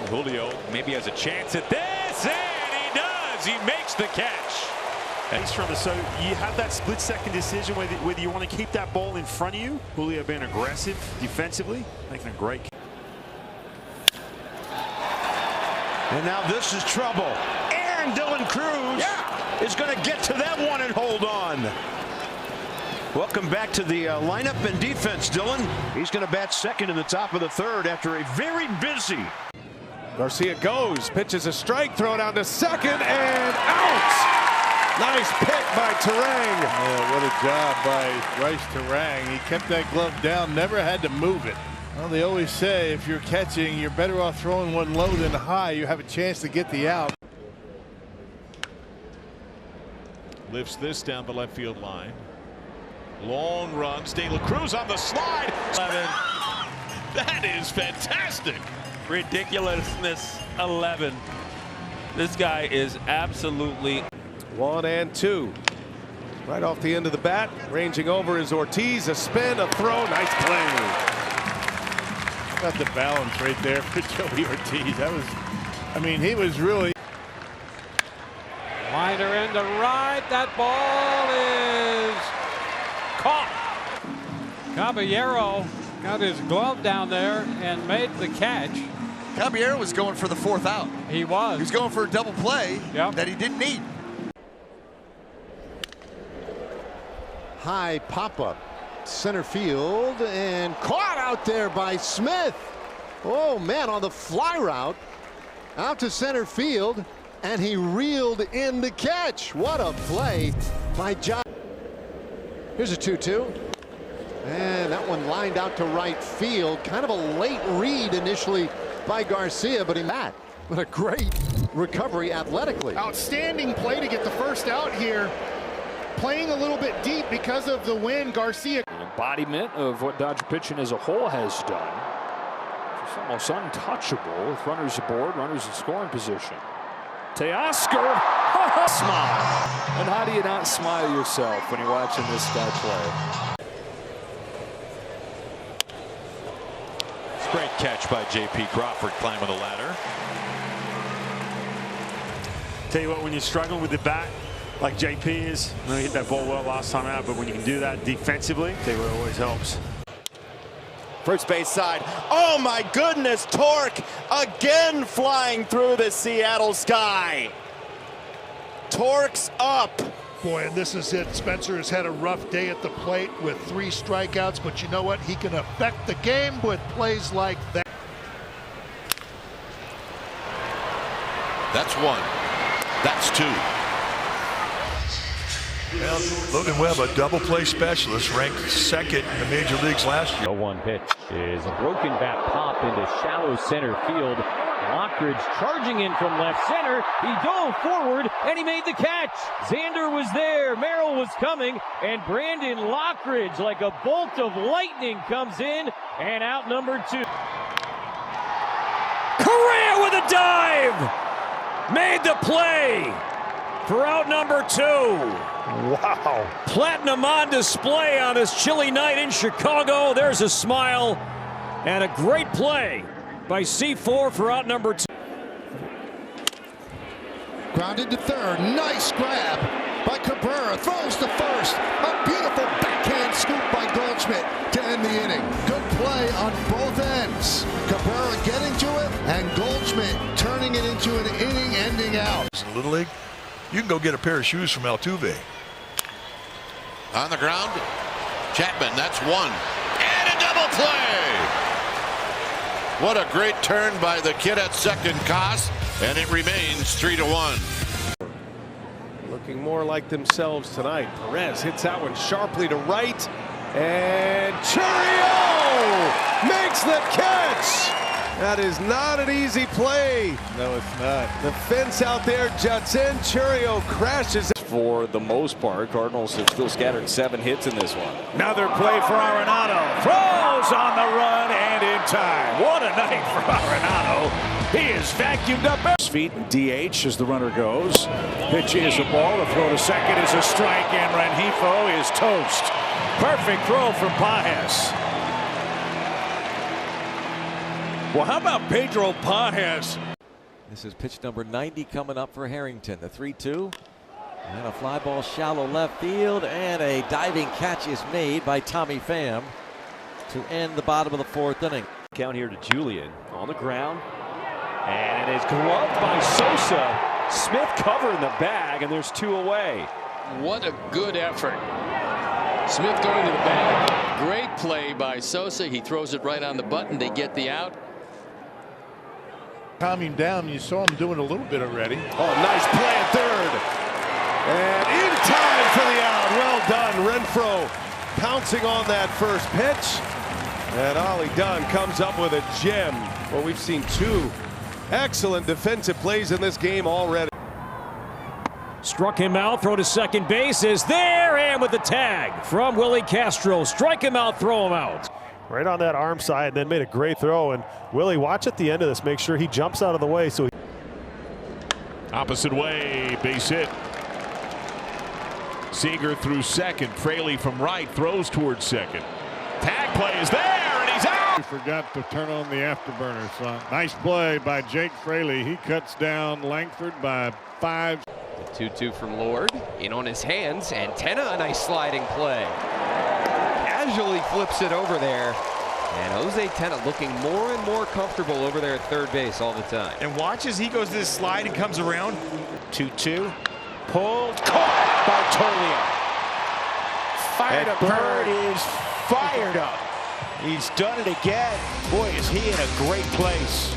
Julio maybe has a chance at this, and he does. He makes the catch. So you have that split-second decision whether you want to keep that ball in front of you. Julio being aggressive defensively, making a great catch. And now this is trouble. And Dylan Cruz is going to get to that one and hold on. Welcome back to the lineup and defense, Dylan. He's going to bat second in the top of the 3rd after a very busy. Garcia goes, pitches a strike, throw down to second, and out. Nice pick by Turang. Yeah, what a job by Bryce Turang. He kept that glove down, never had to move it. Well, they always say if you're catching, you're better off throwing one low than high. You have a chance to get the out. Lifts this down the left field line. Long runs. De La Cruz on the slide. That is fantastic. Ridiculousness 11. This guy is absolutely 1-2. Right off the end of the bat, ranging over is Ortiz. A spin, a throw, nice play. Got the balance right there for Joey Ortiz. That was, I mean, he was really. Liner in to right. That ball is caught. Caballero got his glove down there and made the catch. Caballero was going for the 4th out. He was. He was going for a double play that he didn't need. High pop-up, center field, and caught out there by Smith. Oh man, on the fly route out to center field, and he reeled in the catch. What a play by John. Here's a 2-2, and that one lined out to right field. Kind of a late read initially by Garcia, but what a great recovery athletically. Outstanding play to get the first out here. Playing a little bit deep because of the wind. Garcia. An embodiment of what Dodger pitching as a whole has done. It's almost untouchable with runners aboard, runners in scoring position. Teoscar, smile. And how do you not smile yourself when you're watching this guy play? Great catch by J.P. Crawford climbing the ladder. Tell you what, when you're struggling with the bat, like JP is, I know he hit that ball well last time out, but when you can do that defensively, tell you what, it always helps. First base side. Oh my goodness, Torque again flying through the Seattle sky. Torque's up. Boy, and this is it. Spencer has had a rough day at the plate with 3 strikeouts, but you know what? He can affect the game with plays like that. That's 1. That's 2. Well, Logan Webb, a double play specialist, ranked 2nd in the major leagues last year. 0-1 pitch is a broken bat pop into shallow center field. Lockridge charging in from left center. He dove forward and he made the catch. Xander was there. Merrill was coming. And Brandon Lockridge, like a bolt of lightning, comes in and out number 2. Correa with a dive. Made the play for out number 2. Wow. Platinum on display on his chilly night in Chicago. There's a smile and a great play by C4 for out number 2. Grounded to third. Nice grab by Cabrera. Throws to first. A beautiful backhand scoop by Goldschmidt to end the inning. Good play on both ends. Cabrera getting to it, and Goldschmidt turning it into an inning-ending out. In Little League, you can go get a pair of shoes from Altuve. On the ground, Chapman, that's 1. And a double play! What a great turn by the kid at second, Koss, and it remains 3-1. Looking more like themselves tonight. Perez hits that one sharply to right, and Chourio makes the catch. That is not an easy play. No, it's not. The fence out there juts in. Chourio crashes. For the most part, Cardinals have still scattered 7 hits in this one. Another play for Arenado. Throws on the run and in time. What a night for Arenado. He is vacuumed up. His feet and DH as the runner goes. Pitch is a ball. The throw to second is a strike, and Rengifo is toast. Perfect throw from Pages. Well, how about Pedro Pages? This is pitch number 90 coming up for Harrington. The 3-2. And a fly ball shallow left field. And a diving catch is made by Tommy Pham to end the bottom of the 4th inning. Count here to Julian on the ground. And it's gloved by Sosa. Smith covering the bag, and there's 2 away. What a good effort. Smith going to the bag. Great play by Sosa. He throws it right on the button. They get the out. Calming down, you saw him doing a little bit already. Oh, nice play at third. And in time for the out. Well done. Renfroe pouncing on that first pitch. And Ollie Dunn comes up with a gem. Well, we've seen 2 excellent defensive plays in this game already. Struck him out. Throw to second base is there. And with the tag from Willie Castro. Strike him out. Throw him out. right on that arm side, and then made a great throw. And Willie, watch at the end of this, make sure he jumps out of the way. So opposite way, base hit. Seager through second. Fraley from right throws towards second. Tag play is there, and he's out. He forgot to turn on the afterburner, son. Nice play by Jake Fraley. He cuts down Langford by 5. The 2-2 from Lord. In on his hands. Antenna, a nice sliding play. Casually flips it over there. And Jose Tena looking more and more comfortable over there at third base all the time. And watch as he goes to this slide and comes around. 2-2. Pulled. Caught by Tolio. Fired up. Bird is fired up. He's done it again. Boy, is he in a great place.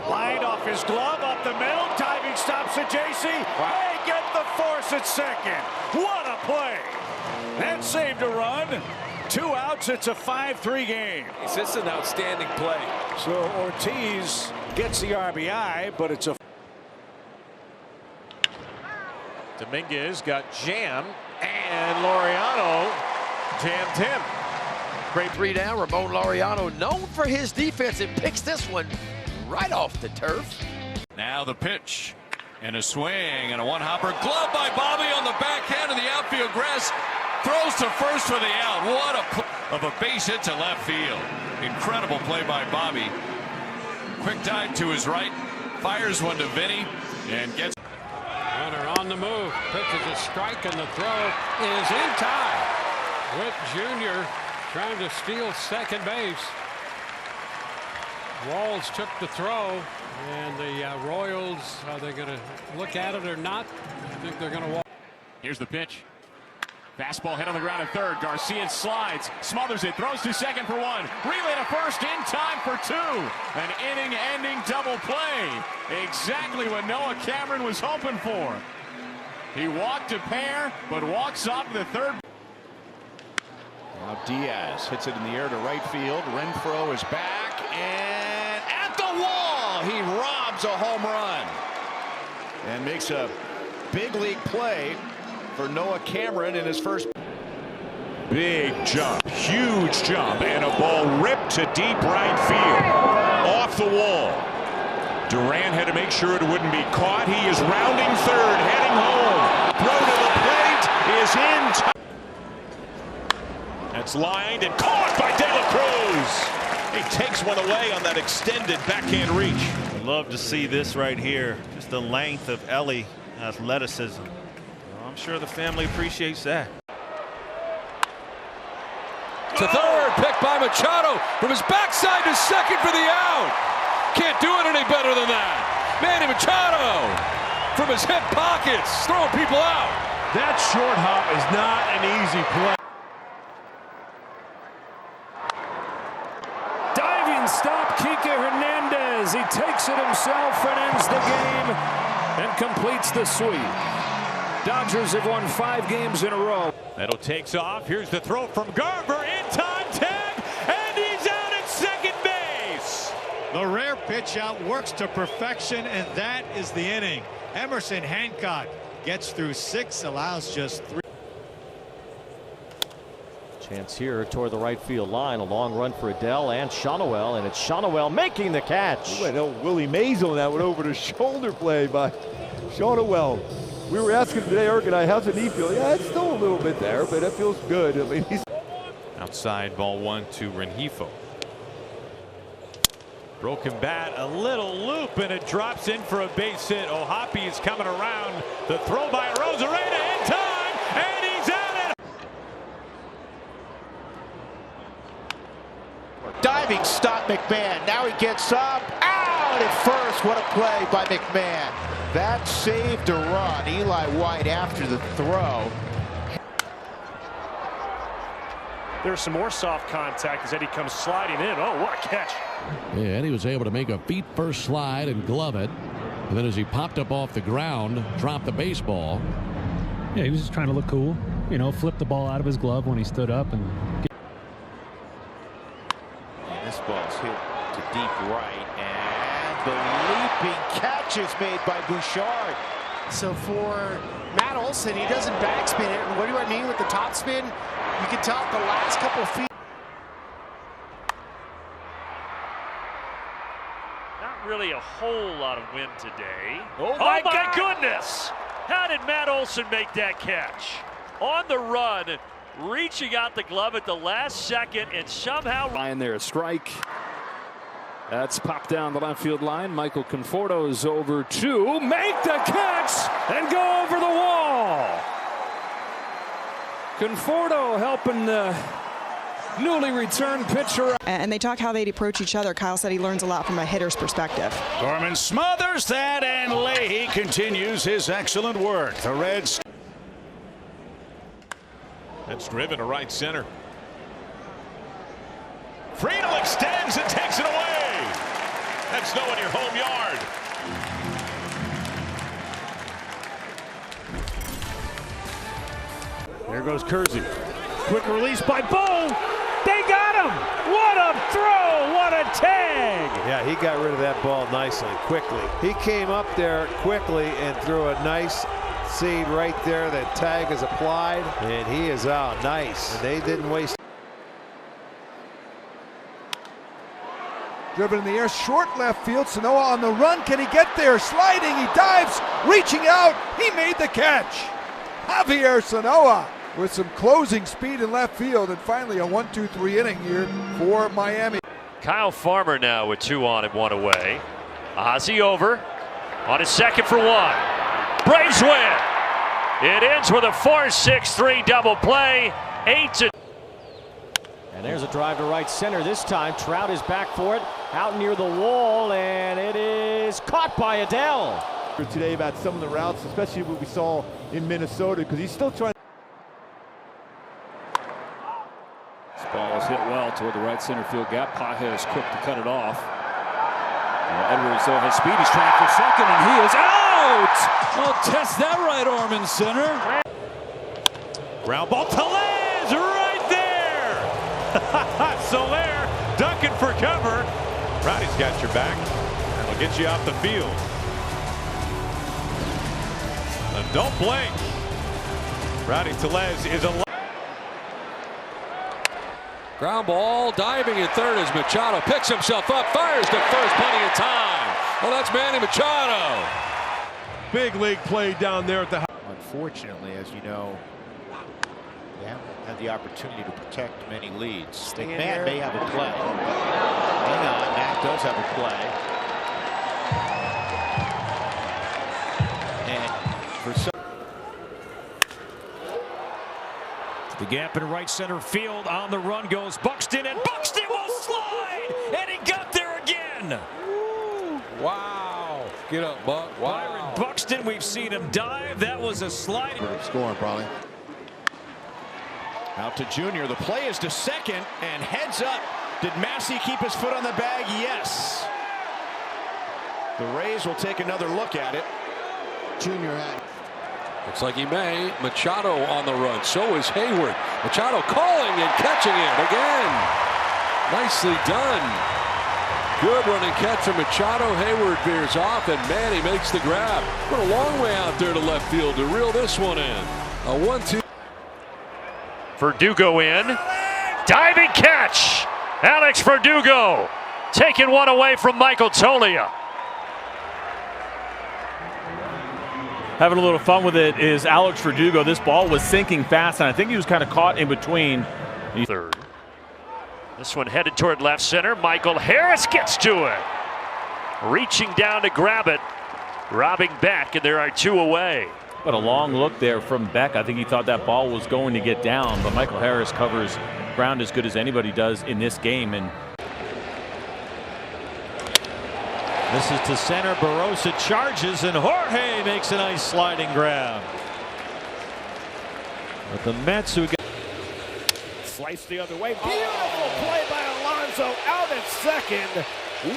Lined off his glove up the middle. Diving stops at JC. They get the force at second. What a play. That saved a run. 2 outs. It's a 5-3 game. It's an outstanding play. So Ortiz gets the RBI, but it's a. Dominguez got jammed, and Laureano jammed him. Great 3 down. Ramon Laureano, known for his defense, and picks this one right off the turf. Now the pitch and a swing and a one-hopper. Glove by Bobby on the backhand of the outfield grass. Throws to first for the out. What a play of a base hit to left field. Incredible play by Bobby. Quick dive to his right. Fires one to Vinny and gets. Runner on the move. Pitches a strike, and the throw is in time. Witt Jr. trying to steal second base. Walls took the throw, and the Royals, are they going to look at it or not? I think they're going to walk. Here's the pitch. Fastball hit on the ground at third. Garcia slides, smothers it, throws to second for 1. Relay to first in time for 2. An inning-ending double play. Exactly what Noah Cameron was hoping for. He walked a pair, but walks off the third. Now Diaz hits it in the air to right field. Renfroe is back, and at the wall, he robs a home run. And makes a big league play for Noah Cameron in his first. Big jump, huge jump, and a ball ripped to deep right field. Off the wall. Durant had to make sure it wouldn't be caught. He is rounding third, heading home. Throw to the plate is in. That's lined and caught by De La Cruz. He takes one away on that extended backhand reach. I'd love to see this right here. Just the length of Ellie athleticism. I'm sure the family appreciates that. To third, picked by Machado from his backside to second for the out. Can't do it any better than that. Manny Machado from his hip pockets, throwing people out. That short hop is not an easy play. Diving stop, Kike Hernandez. He takes it himself and ends the game and completes the sweep. Dodgers have won 5 games in a row. Neto takes off. Here's the throw from Garver. In time, tag, and he's out at second base. The rare pitch out works to perfection, and that is the inning. Emerson Hancock gets through 6, allows just 3. Chance here toward the right field line. A long run for Adele and Shonowell, and it's Shonowell making the catch. Went Willie Mays on that one over the shoulder play by Shonowell. We were asking today, Ergun, how's the knee feel? Yeah, it's still a little bit there, but it feels good. I mean, he's outside, ball 1 to Rengifo. Broken bat, a little loop, and it drops in for a base hit. Ohapi is coming around. The throw by Rosarena in time, and he's out it. Diving stop McMahon. Now he gets up. Out at first. What a play by McMahon. That saved a run. Eli White after the throw. There's some more soft contact as Eddie comes sliding in. Oh, what a catch. Yeah, Eddie was able to make a feet first slide and glove it. And then as he popped up off the ground, dropped the baseball. Yeah, he was just trying to look cool. You know, flip the ball out of his glove when he stood up. And this ball's hit to deep right. And the leaping catch is made by Bouchard. So for Matt Olson, he doesn't backspin it. And what do I mean with the top spin? You can tell the last couple of feet. really a whole lot of wind today. Oh my goodness! How did Matt Olson make that catch? On the run, reaching out the glove at the last second and somehow... Line there, a strike. That's popped down the left field line. Michael Conforto's over to make the catch and go over the wall. Conforto helping the newly returned pitcher. And they talk how they'd approach each other. Kyle said he learns a lot from a hitter's perspective. Gorman smothers that, and Leahy continues his excellent work. The Reds. That's driven to right center. Friedel extends and takes it away. That's no in your home yard. There goes Kersey. Quick release by Bo. They got him. What a throw. What a tag. Yeah, he got rid of that ball nicely, quickly. He came up there quickly and threw a nice seed right there. That tag is applied, and he is out. Nice. And they didn't waste. Driven in the air, short left field. Sanoa on the run. Can he get there? Sliding. He dives. Reaching out. He made the catch. Javier Sanoa with some closing speed in left field, and finally a 1-2-3 inning here for Miami. Kyle Farmer now with 2 on and 1 away. Ozzie over on his second for 1. Braves win. It ends with a 4-6-3 double play. 8-2. And there's a drive to right center this time. Trout is back for it, out near the wall, and it is caught by Adele. Today about some of the routes, especially what we saw in Minnesota, because he's still trying. This ball is hit well toward the right center field gap. Paja is quick to cut it off. Edwards, though, has speed. He's trying for second, and he is out! Oh, test that right arm in center. Ground ball, Tellez right there! Soler ducking for cover. Rowdy's got your back. That'll get you off the field. Don't blink. Rowdy Tellez is a... Ground ball, diving at third as Machado picks himself up, fires to first, plenty of time. Well, that's Manny Machado. Big league play down there at the... Unfortunately, as you know, they haven't had the opportunity to protect many leads. McMahon may have a play. Hang on, Matt does have a play. And for some... The gap in right center field. On the run goes Buxton, and Buxton will slide, and he got there again. Wow. Get up, Buck. Wow. Byron Buxton, we've seen him dive. That was a sliding. Scoring probably. Out to Junior. The play is to second, and heads up. Did Massey keep his foot on the bag? Yes. The Rays will take another look at it. Junior had. Looks like he may. Machado on the run. So is Hayward. Machado calling and catching it again. Nicely done. Good running catch from Machado. Hayward veers off, and Manny makes the grab. Put a long way out there to left field to reel this one in. A 1-2. Verdugo in. Diving catch. Alex Verdugo taking one away from Michael Toglia. Having a little fun with it is Alex Verdugo. This ball was sinking fast, and I think he was kind of caught in between. Third. This one headed toward left center. Michael Harris gets to it. Reaching down to grab it. Robbing back, and there are 2 away. But a long look there from Beck. I think he thought that ball was going to get down, but Michael Harris covers ground as good as anybody does in this game. And This is to center. Barossa charges, and Jorge makes a nice sliding grab. But the Mets, who got sliced the other way. Beautiful play by Alonso out at second.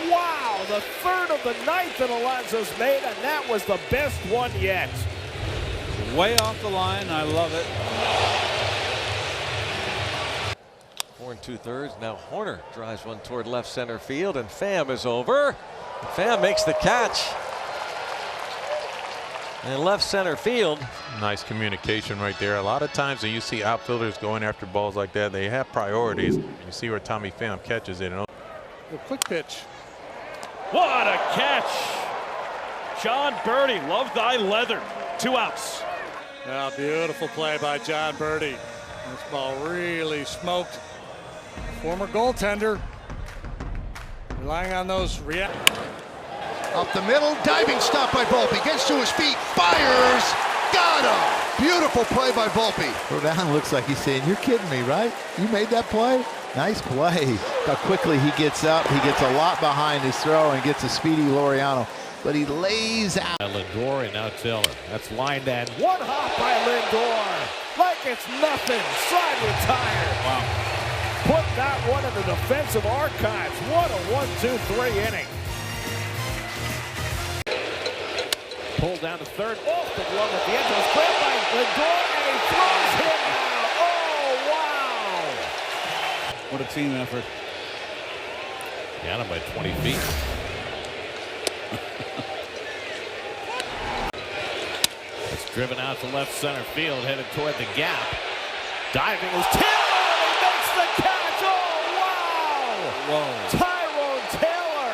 Wow, the third of the ninth that Alonso's made, and that was the best one yet. Way off the line. I love it. 4 2/3. Now Horner drives one toward left center field, and Pham is over. Pham makes the catch. In left center field. Nice communication right there. A lot of times when you see outfielders going after balls like that, they have priorities. You see where Tommy Pham catches it. The quick pitch. What a catch! John Birdie, love thy leather. 2 outs. Now, beautiful play by John Birdie. This ball really smoked. Former goaltender. Relying on those Up the middle, diving stop by Volpe. Gets to his feet, fires, got him! Beautiful play by Volpe. Rodon looks like he's saying, "You're kidding me, right? You made that play? Nice play." How quickly he gets up. He gets a lot behind his throw and gets a speedy Laureano. But he lays out. Lindor and now Taylor. That's lined and One hop by Lindor. Like it's nothing. Side retired. Wow. Put that one in the defensive archives. What a 1-2-3 inning. Pulled down to third, off the glove at the end. It was cleared by Lindor, and he throws him out. Oh, wow! What a team effort. Got him by 20 feet. It's driven out to left center field, headed toward the gap. Diving is Taylor. He makes the catch. Oh, wow! Whoa. Tyrone Taylor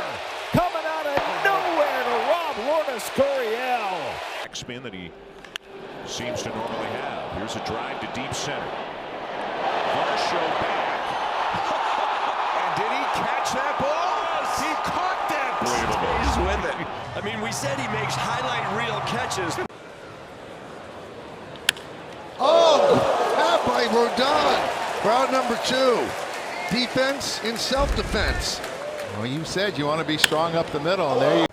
coming out of nowhere to rob Lourdes Gurriel. Spin that he seems to normally have. Here's a drive to deep center. Varsho back. And did he catch that ball? He caught that ball. He's with it. I mean, we said he makes highlight reel catches. Oh, out by Rodon. Crowd number 2. Defense in self-defense. Well, you said you want to be strong up the middle, and there you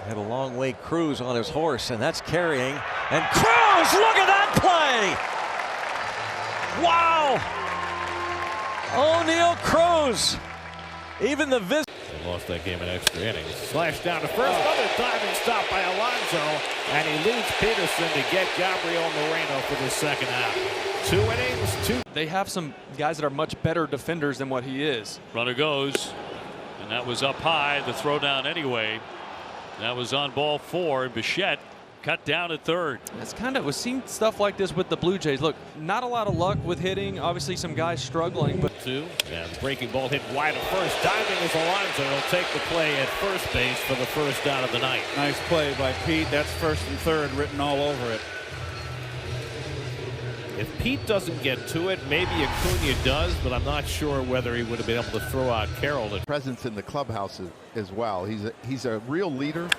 Had a long way Cruz on his horse, and that's carrying. And Cruz, look at that play! Wow! O'Neal Cruz. Even the visit. They lost that game in extra innings. Slash down to first. Another diving stop by Alonso. And he leads Peterson to get Gabriel Moreno for the second out. 2 innings, 2. They have some guys that are much better defenders than what he is. Runner goes. And that was up high. The throw down anyway. That was on ball 4, and Bichette cut down at third. That's kind of, we've seen stuff like this with the Blue Jays. Look, not a lot of luck with hitting. Obviously, some guys struggling, but 2. And the breaking ball hit wide of first. Diving is Alonso. He'll take the play at first base for the first out of the night. Nice play by Pete. That's first and third written all over it. If Pete doesn't get to it, maybe Acuna does, but I'm not sure whether he would have been able to throw out Carroll. presence in the clubhouse as well. He's a real leader.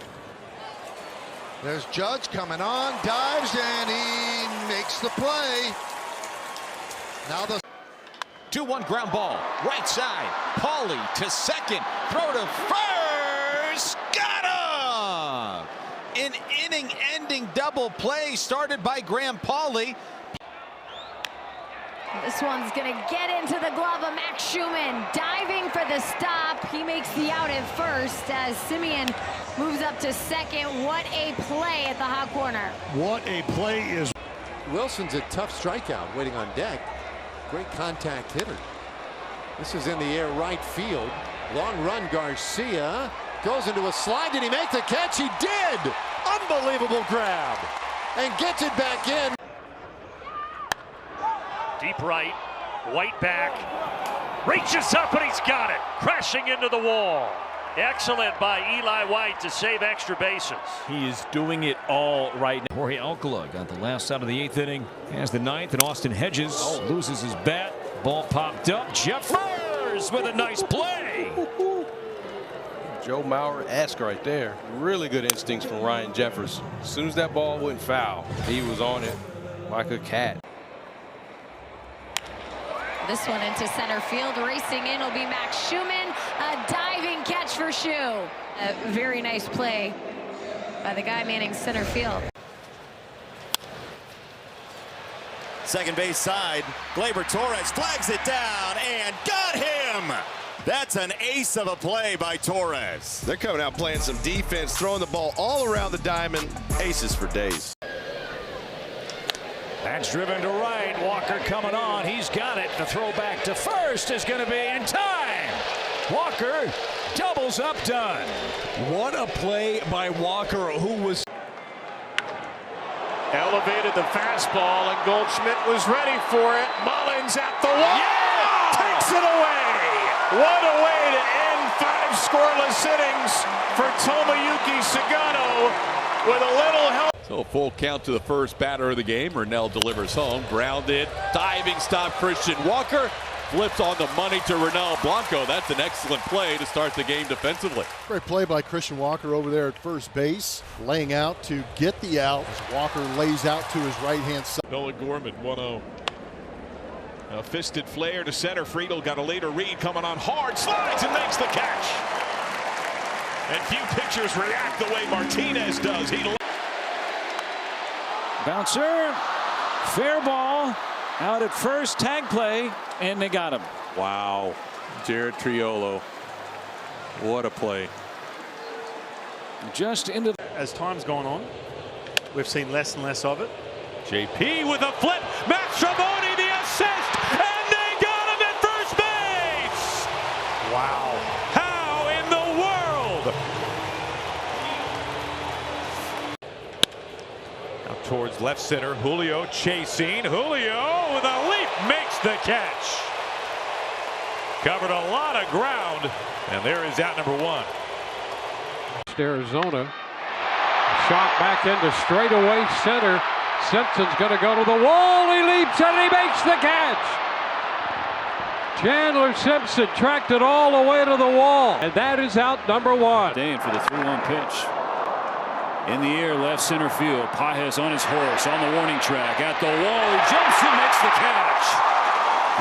There's Judge coming on, dives, and he makes the play. Now the 2-1 ground ball, right side. Pauly to second, throw to first, got him! An inning-ending double play started by Graham Pauly. This one's going to get into the glove of Max Schumann, diving for the stop. He makes the out at first as Simeon moves up to second. What a play at the hot corner. What a play is. Wilson's a tough strikeout waiting on deck. Great contact hitter. This is in the air right field. Long run, Garcia goes into a slide. Did he make the catch? He did. Unbelievable grab and gets it back in. Deep right, White back, reaches up and he's got it, crashing into the wall. Excellent by Eli White to save extra bases. He is doing it all right now. Jorge Alcala got the last out of the 8th inning. Has the 9th, and Austin Hedges loses his bat. Ball popped up. Jeffers with a nice play. Joe Mauer-esque right there. Really good instincts from Ryan Jeffers. As soon as that ball went foul, he was on it like a cat. This one into center field. Racing in will be Max Schumann. A diving catch for Schu. A very nice play by the guy manning center field. Second base side, Gleyber Torres flags it down and got him. That's an ace of a play by Torres. They're coming out playing some defense, throwing the ball all around the diamond. Aces for days. That's driven to right. Walker coming on. He's got it. The throw back to first is going to be in time. Walker doubles up done. What a play by Walker, who was Elevated the fastball, and Goldschmidt was ready for it. Mullins at the wall. Yeah! Takes it away. What a way to end 5 scoreless innings for Tomoyuki Sugano with a little help. So full count to the first batter of the game. Rennell delivers home, grounded, diving stop. Christian Walker flips on the money to Rennell Blanco. That's an excellent play to start the game defensively. Great play by Christian Walker over there at first base, laying out to get the out. Walker lays out to his right-hand side. Noah Gorman, 1-0. A fisted flare to center. Friedel got a later read, coming on hard, slides and makes the catch. And few pitchers react the way Martinez does. Bouncer, fair ball, out at first, tag play, and they got him. Wow, Jared Triolo, what a play. Just into as time's gone on, we've seen less and less of it. JP with a flip, Mastrobuoni the assist, and they got him at first base. Wow. How in the world? Now towards left center, Julio chasing. Julio with a leap makes the catch. Covered a lot of ground, and there is out number 1. Arizona. Shot back into straightaway center. Simpson's going to go to the wall. He leaps and he makes the catch. Chandler Simpson tracked it all the way to the wall. And that is out number 1. Dan for the 3-1 pitch. In the air, left center field. Pages on his horse, on the warning track. At the wall, he jumps and makes the catch.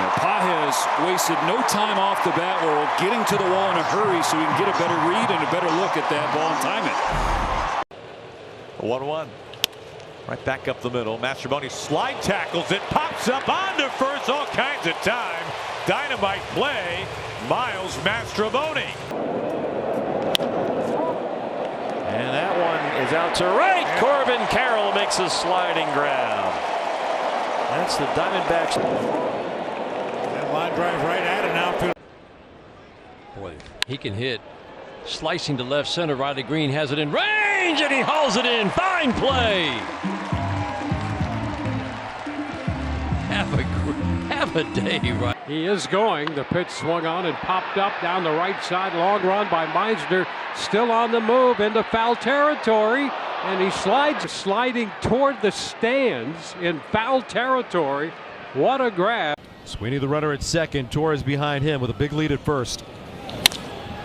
Now, Pages wasted no time off the bat roll, getting to the wall in a hurry so he can get a better read and a better look at that ball and time it. 1-1. Right back up the middle. Mastrobuoni slide tackles it, pops up onto first, all kinds of time. Dynamite play, Miles Mastrobuoni. And that one is out to right. Corbin Carroll makes a sliding grab. That's the Diamondbacks. That line drive right at an outfield. Boy, he can hit. Slicing to left center. Riley Green has it in range and he hauls it in. Fine play. Have a day, right? He is going. The pitch swung on and popped up down the right side. Long run by Meisner. Still on the move into foul territory. And he sliding toward the stands in foul territory. What a grab. Sweeney the runner at second. Torres behind him with a big lead at first.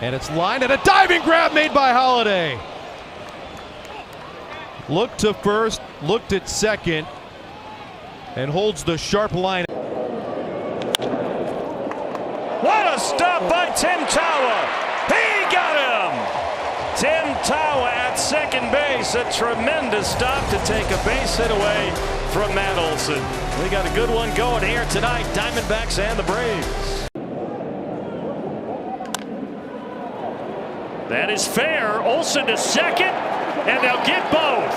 And it's lined and a diving grab made by Holiday. Looked to first, looked at second, and holds the sharp line. What a stop by Tim Tawa. He got him. Tim Tawa at second base. A tremendous stop to take a base hit away from Matt Olson. We got a good one going here tonight. Diamondbacks and the Braves. That is fair. Olson to second, and they'll get both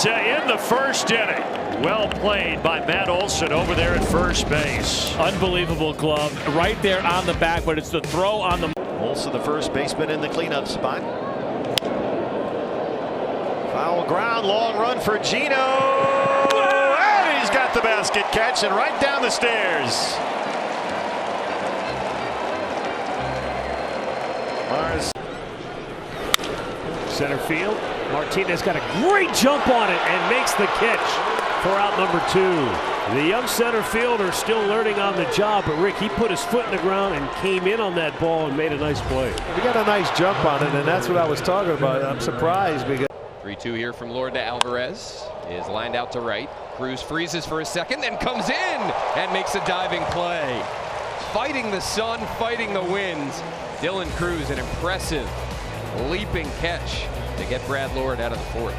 to end the first inning. Well played by Matt Olson over there at first base. Unbelievable glove right there on the back, but it's the throw on the. Olson, the first baseman in the cleanup spot. Foul ground, long run for Gino. And he's got the basket catch and right down the stairs. Mars. Center field. Martinez got a great jump on it and makes the catch for out number 2. The young center fielder still learning on the job, but Rick, he put his foot in the ground and came in on that ball and made a nice play. He got a nice jump on it, and that's what I was talking about. I'm surprised because 3-2 here from Lord to Alvarez is lined out to right. Cruz freezes for a second, then comes in and makes a diving play. Fighting the sun, fighting the winds. Dylan Cruz, an impressive leaping catch to get Brad Lord out of the 4th.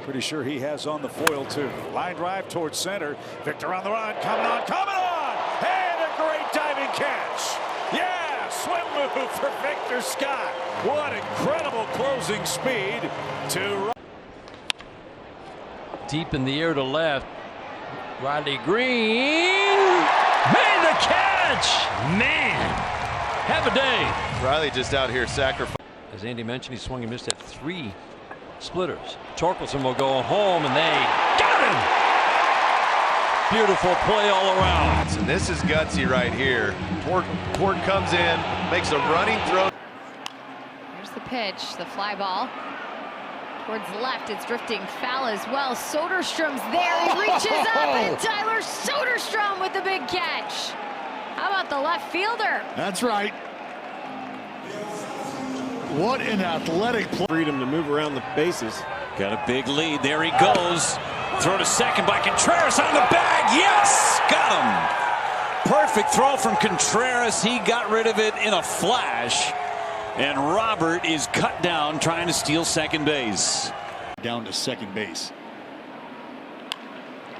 Pretty sure he has on the foil too. Line drive towards center. Victor on the run, coming on, and a great diving catch. Yeah, swim move for Victor Scott. What incredible closing speed to. Deep in the air to left. Riley Green made the catch. Man, have a day. Riley just out here sacrificing. As Andy mentioned, he swung and missed at 3 splitters. Torkelson will go home, and they got him. beautiful play all around. And this is gutsy right here. Tord comes in, makes a running throw. Here's the pitch, the fly ball. Towards left, it's drifting foul as well. Soderstrom's there, he reaches up, and Tyler Soderstrom with the big catch. How about the left fielder? That's right. What an athletic play. Freedom to move around the bases. Got a big lead. There he goes. Throw to second by Contreras on the bag. Yes! Got him. Perfect throw from Contreras. He got rid of it in a flash. And Robert is cut down trying to steal second base. Down to second base.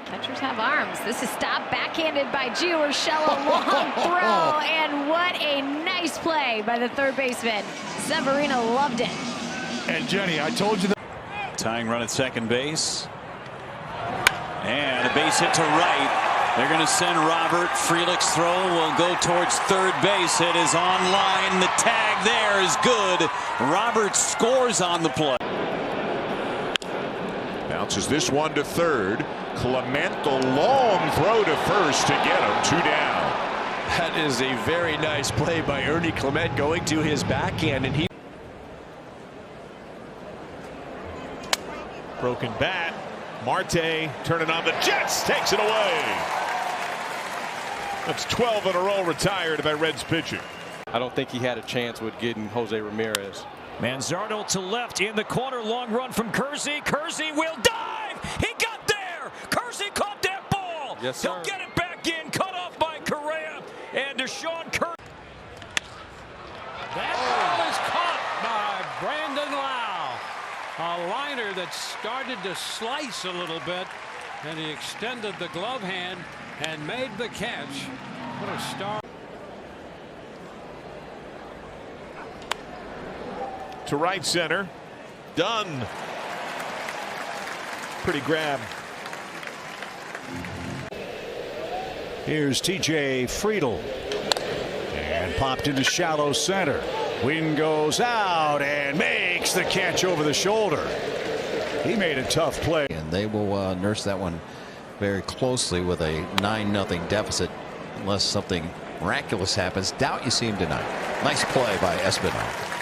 Catchers have arms. This is stopped, backhanded by Gio Urshela. Long throw, and what a nice play by the third baseman. Severino loved it. And Jenny, I told you that. Tying run at second base. And a base hit to right. They're going to send Robert. Frelick's throw will go towards third base. It is on line. The tag there is good. Robert scores on the play. Bounces this one to third. Clement, a long throw to first to get him. 2 down. That is a very nice play by Ernie Clement going to his backhand, and he Broken bat. Marte turning on the Jets, takes it away. That's 12 in a row retired by Reds pitching. I don't think he had a chance with getting Jose Ramirez. Manzardo to left in the corner. Long run from Kersey. Kersey will dive. He got there. Kersey caught that ball. Yes, sir. He'll get it back in. Cut off by Correa and Deshaun Kersey. That ball is caught by Brandon Lau. A liner that started to slice a little bit, and he extended the glove hand and made the catch. What a start. To right center. Done. Pretty grab. Here's TJ Friedel. And popped into shallow center. Wind goes out and makes the catch over the shoulder. He made a tough play. And they will nurse that one very closely with a 9-0 deficit unless something miraculous happens. Doubt you see him tonight. Nice play by Espinal.